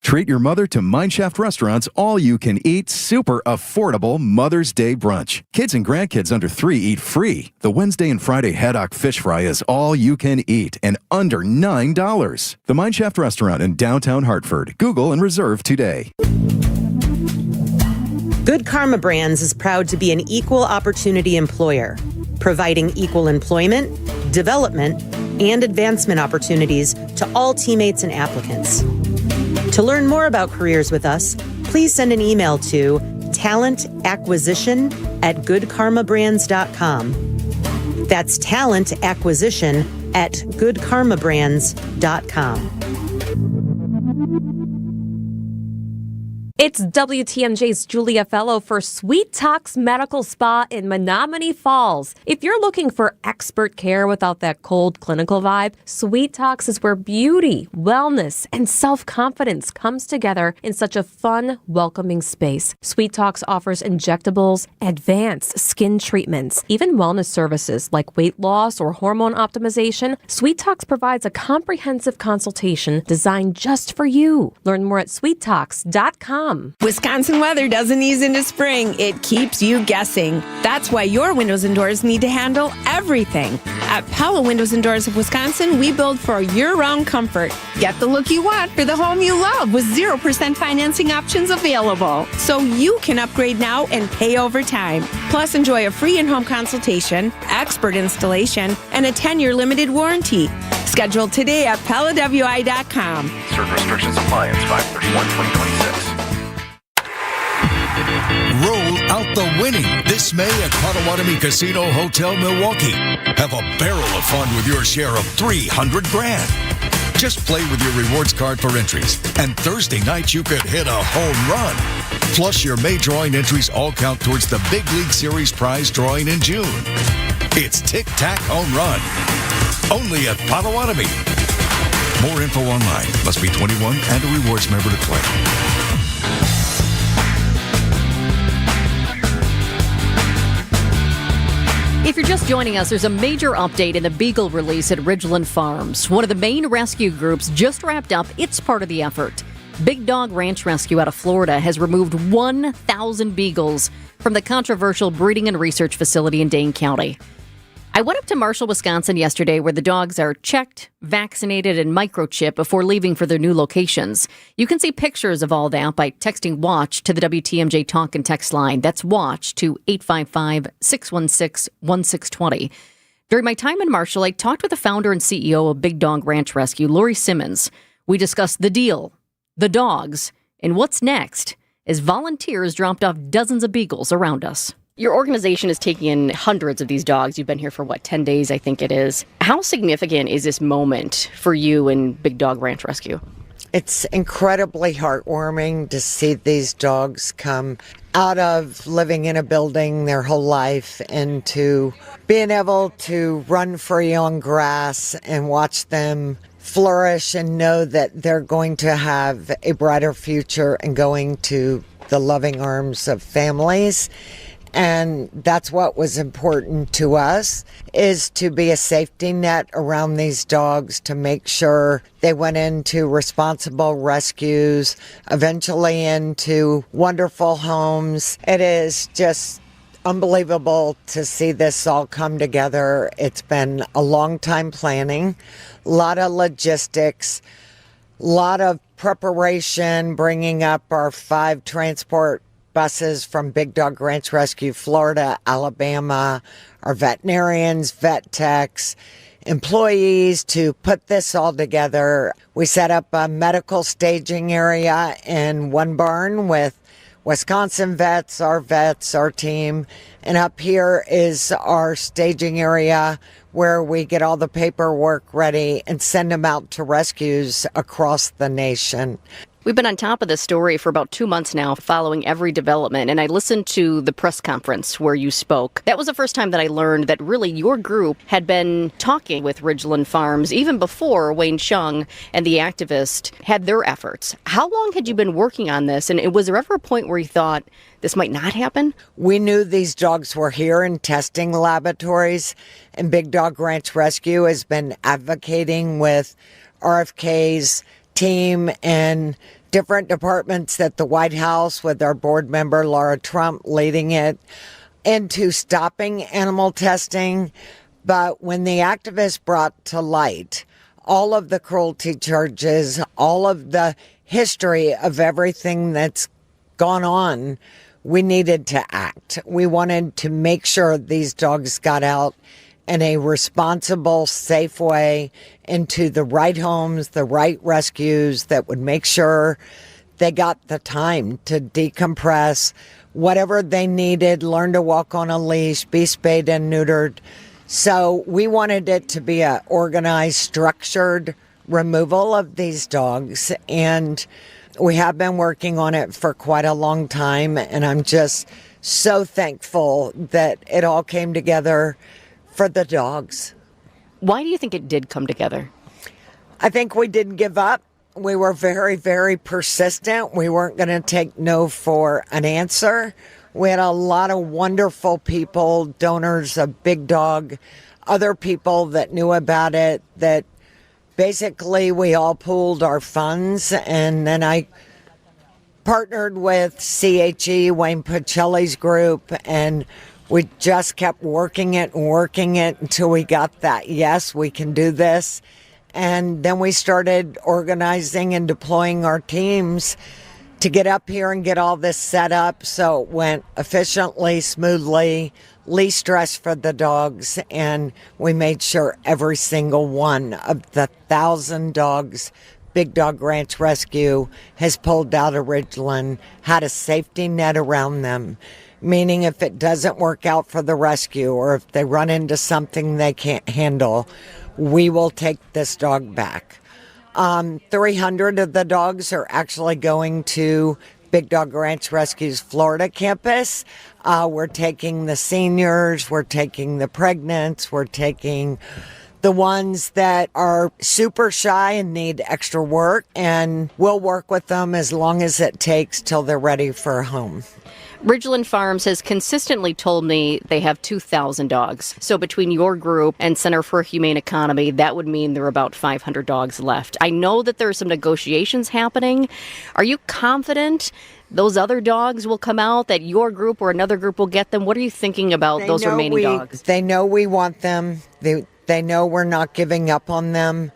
Treat your mother to Mineshaft Restaurant's all-you-can-eat, super affordable Mother's Day brunch. Kids and grandkids under 3 eat free. The Wednesday and Friday haddock fish fry is all you can eat and under $9. The Mineshaft Restaurant in downtown Hartford. Google and reserve today. Good Karma Brands is proud to be an equal opportunity employer, providing equal employment, development, and advancement opportunities to all teammates and applicants. To learn more about careers with us, please send an email to talentacquisition@goodkarmabrands.com. That's talentacquisition@goodkarmabrands.com. It's WTMJ's Julia Fellow for Sweet Talks Medical Spa in Menominee Falls. If you're looking for expert care without that cold clinical vibe, Sweet Talks is where beauty, wellness, and self-confidence comes together in such a fun, welcoming space. Sweet Talks offers injectables, advanced skin treatments, even wellness services like weight loss or hormone optimization. Sweet Talks provides a comprehensive consultation designed just for you. Learn more at sweettalks.com. Wisconsin weather doesn't ease into spring. It keeps you guessing. That's why your windows and doors need to handle everything. At Pella Windows and Doors of Wisconsin, we build for year-round comfort. Get the look you want for the home you love with 0% financing options available. So you can upgrade now and pay over time. Plus, enjoy a free in-home consultation, expert installation, and a 10-year limited warranty. Schedule today at PellaWI.com. Certain restrictions apply. It's 5/31/2026. the winning this May at Potawatomi Casino Hotel Milwaukee. Have a barrel of fun with your share of $300,000. Just play with your rewards card for entries, and Thursday night you could hit a home run. Plus, your May drawing entries all count towards the Big League Series prize drawing in June. It's Tic Tac Home Run. Only at Potawatomi. More info online. Must be 21 and a rewards member to play. If you're just joining us, there's a major update in the beagle release at Ridgeland Farms. One of the main rescue groups just wrapped up its part of the effort. Big Dog Ranch Rescue out of Florida has removed 1,000 beagles from the controversial breeding and research facility in Dane County. I went up to Marshall, Wisconsin yesterday, where the dogs are checked, vaccinated, and microchipped before leaving for their new locations. You can see pictures of all that by texting WATCH to the WTMJ Talk and Text line. That's WATCH to 855-616-1620. During my time in Marshall, I talked with the founder and CEO of Big Dog Ranch Rescue, Lori Simmons. We discussed the deal, the dogs, and what's next as volunteers dropped off dozens of beagles around us. Your organization is taking in hundreds of these dogs. You've been here for, 10 days, I think it is. How significant is this moment for you and Big Dog Ranch Rescue? It's incredibly heartwarming to see these dogs come out of living in a building their whole life into being able to run free on grass and watch them flourish and know that they're going to have a brighter future and going to the loving arms of families. And that's what was important to us, is to be a safety net around these dogs to make sure they went into responsible rescues, eventually into wonderful homes. It is just unbelievable to see this all come together. It's been a long time planning, a lot of logistics, a lot of preparation, bringing up our 5 transport buses from Big Dog Ranch Rescue, Florida, Alabama, our veterinarians, vet techs, employees to put this all together. We set up a medical staging area in one barn with Wisconsin vets, our team. And up here is our staging area where we get all the paperwork ready and send them out to rescues across the nation. We've been on top of this story for about 2 months now, following every development, and I listened to the press conference where you spoke. That was the first time that I learned that really your group had been talking with Ridgeland Farms even before Wayne Chung and the activist had their efforts. How long had you been working on this, and was there ever a point where you thought this might not happen? We knew these dogs were here in testing laboratories, and Big Dog Ranch Rescue has been advocating with RFK's team and different departments at the White House, with our board member Laura Trump leading it, into stopping animal testing. But when the activists brought to light all of the cruelty charges, all of the history of everything that's gone on, we needed to act. We wanted to make sure these dogs got out in a responsible, safe way into the right homes, the right rescues that would make sure they got the time to decompress, whatever they needed, learn to walk on a leash, be spayed and neutered. So we wanted it to be an organized, structured removal of these dogs. And we have been working on it for quite a long time. And I'm just so thankful that it all came together for the dogs. Why do you think it did come together? I think we didn't give up. We were very, very persistent. We weren't going to take no for an answer. We had a lot of wonderful people, donors of Big Dog, other people that knew about it, that basically we all pooled our funds. And then I partnered with CHE, Wayne Pacelli's group, and we just kept working it until we got that, yes, we can do this. And then we started organizing and deploying our teams to get up here and get all this set up so it went efficiently, smoothly, least stress for the dogs. And we made sure every single one of the 1,000 dogs Big Dog Ranch Rescue has pulled out of Ridgeland had a safety net around them. meaning if it doesn't work out for the rescue or if they run into something they can't handle, we will take this dog back. 300 of the dogs are actually going to Big Dog Ranch Rescue's Florida campus. We're taking the seniors, we're taking the pregnants, we're taking the ones that are super shy and need extra work, and we'll work with them as long as it takes till they're ready for a home. Ridgeland Farms has consistently told me they have 2,000 dogs. So between your group and Center for a Humane Economy, that would mean there are about 500 dogs left. I know that there are some negotiations happening. Are you confident those other dogs will come out, that your group or another group will get them? What are you thinking about those remaining dogs? They know we want them. They know we're not giving up on them.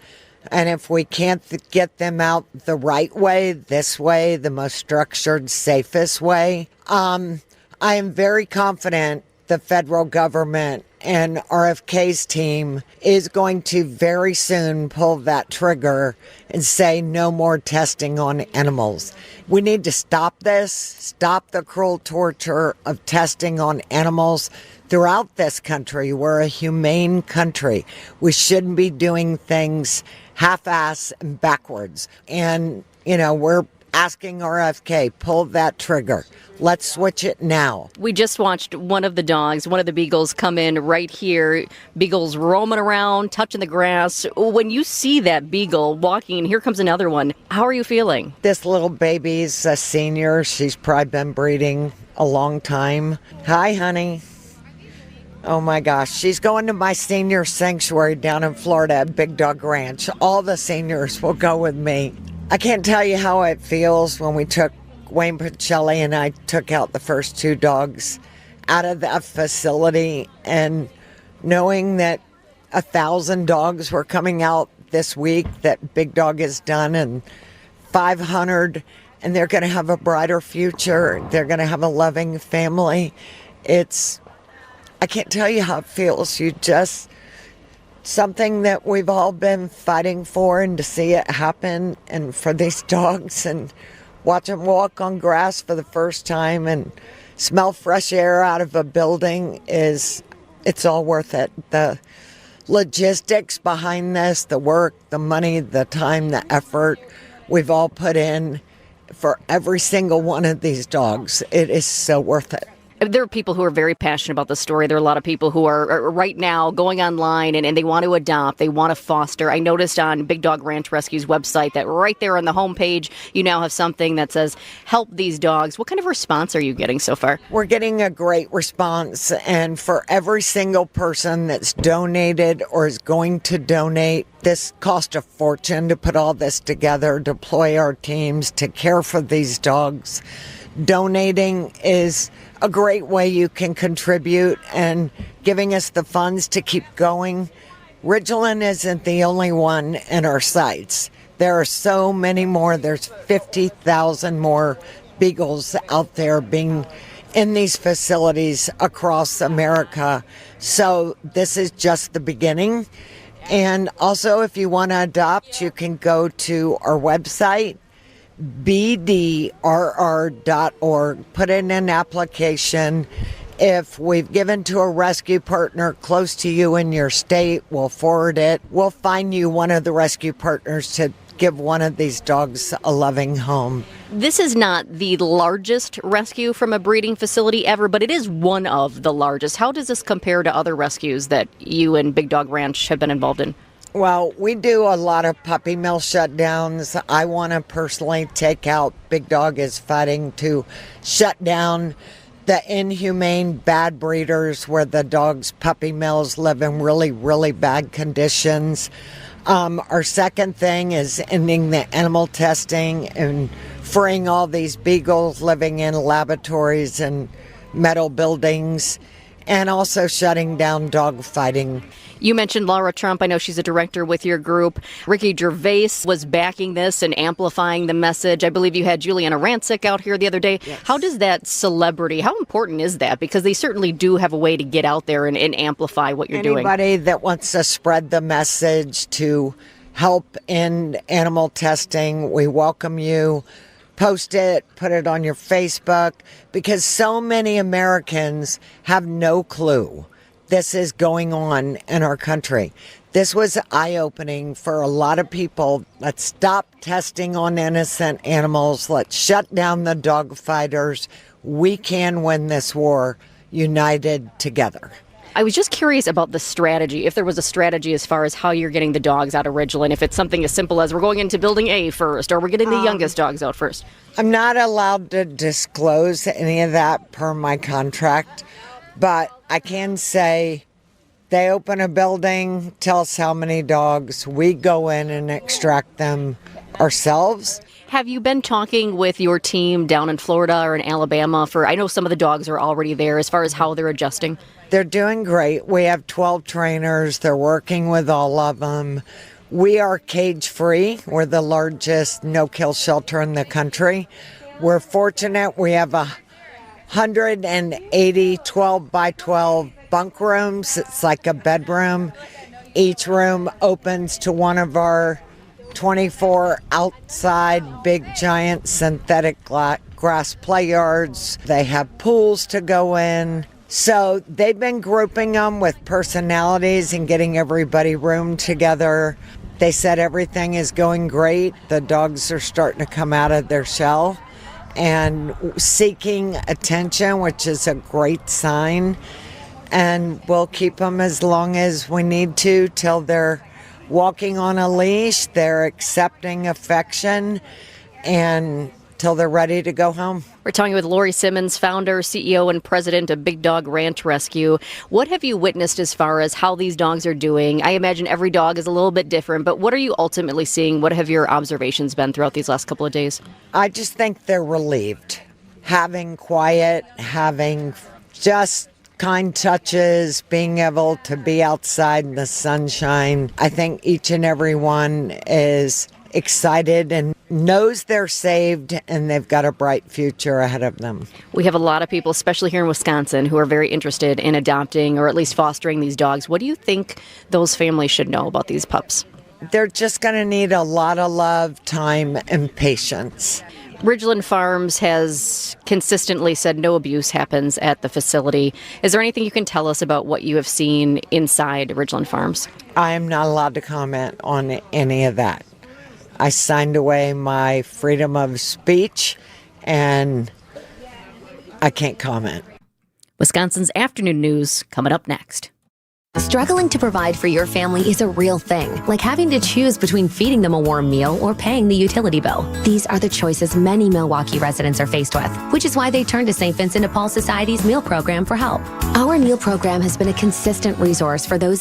And if we can't get them out the right way, this way, the most structured, safest way, I am very confident the federal government and RFK's team is going to very soon pull that trigger and say no more testing on animals. We need to stop this, stop the cruel torture of testing on animals throughout this country. We're a humane country. We shouldn't be doing things half-ass and backwards. And, we're asking RFK, pull that trigger. Let's switch it now. We just watched one of the dogs, one of the beagles, come in right here. Beagle's roaming around, touching the grass. When you see that beagle walking, and here comes another one, how are you feeling? This little baby's a senior. She's probably been breeding a long time. Hi, honey. Oh my gosh, she's going to my senior sanctuary down in Florida at Big Dog Ranch. All the seniors will go with me. I can't tell you how it feels when Wayne Pacelli and I took out the first 2 dogs out of that facility, and knowing that 1,000 dogs were coming out this week that Big Dog has done, and 500, and they're going to have a brighter future. They're going to have a loving family. I can't tell you how it feels. Something that we've all been fighting for, and to see it happen, and for these dogs, and watch them walk on grass for the first time and smell fresh air out of a building it's all worth it. The logistics behind this, the work, the money, the time, the effort we've all put in for every single one of these dogs, it is so worth it. There are people who are very passionate about the story. There are a lot of people who are right now going online and they want to adopt, they want to foster. I noticed on Big Dog Ranch Rescue's website that right there on the homepage, you now have something that says, help these dogs. What kind of response are you getting so far? We're getting a great response. And for every single person that's donated or is going to donate, this cost a fortune to put all this together, deploy our teams to care for these dogs. Donating is a great way you can contribute, and giving us the funds to keep going. Ridgeland isn't the only one in our sites. There are so many more. There's 50,000 more beagles out there being in these facilities across America. So this is just the beginning. And also, if you want to adopt, you can go to our website, bdrr.org, put in an application. If we've given to a rescue partner close to you in your state, we'll forward it. We'll find you one of the rescue partners to give one of these dogs a loving home. This is not the largest rescue from a breeding facility ever, but it is one of the largest. How does this compare to other rescues that you and Big Dog Ranch have been involved in? Well, we do a lot of puppy mill shutdowns. I want to personally take out, Big Dog is fighting to shut down the inhumane bad breeders where the dogs' puppy mills live in really, really bad conditions. Our second thing is ending the animal testing and freeing all these beagles living in laboratories and metal buildings, and also shutting down dog fighting. You mentioned Laura Trump. I know she's a director with your group. Ricky Gervais was backing this and amplifying the message. I believe you had Juliana Rancic out here the other day. Yes. How does that celebrity, how important is that? Because they certainly do have a way to get out there and amplify what you're doing. Anybody that wants to spread the message to help end animal testing, we welcome you. post it, put it on your Facebook, because so many Americans have no clue this is going on in our country. This was eye-opening for a lot of people. Let's stop testing on innocent animals. Let's shut down the dog fighters. We can win this war united together. I was just curious about the strategy, if there was a strategy as far as how you're getting the dogs out of Ridgeland, if it's something as simple as we're going into building A first, or we're getting the youngest dogs out first. I'm not allowed to disclose any of that per my contract, but I can say they open a building, tell us how many dogs, we go in and extract them ourselves. Have you been talking with your team down in Florida or in Alabama I know some of the dogs are already there as far as how they're adjusting? They're doing great. We have 12 trainers. They're working with all of them. We are cage-free. We're the largest no-kill shelter in the country. We're fortunate. We have 180 12 by 12 bunk rooms. It's like a bedroom. Each room opens to one of our 24 outside big giant synthetic grass play yards. They have pools to go in. So they've been grouping them with personalities and getting everybody roomed together. They said everything is going great. The dogs are starting to come out of their shell and seeking attention, which is a great sign. And we'll keep them as long as we need to till they're walking on a leash, they're accepting affection, and till they're ready to go home. We're talking with Lori Simmons, founder, CEO, and president of Big Dog Ranch Rescue. What have you witnessed as far as how these dogs are doing? I imagine every dog is a little bit different, but what are you ultimately seeing? What have your observations been throughout these last couple of days? I just think they're relieved. Having quiet, having just kind touches, being able to be outside in the sunshine. I think each and every one is excited and knows they're saved and they've got a bright future ahead of them. We have a lot of people, especially here in Wisconsin, who are very interested in adopting or at least fostering these dogs. What do you think those families should know about these pups? They're just going to need a lot of love, time, and patience. Ridgeland Farms has consistently said no abuse happens at the facility. Is there anything you can tell us about what you have seen inside Ridgeland Farms? I am not allowed to comment on any of that. I signed away my freedom of speech, and I can't comment. Wisconsin's Afternoon News coming up next. Struggling to provide for your family is a real thing, like having to choose between feeding them a warm meal or paying the utility bill. These are the choices many Milwaukee residents are faced with, which is why they turn to St. Vincent de Paul Society's meal program for help. Our meal program has been a consistent resource for those in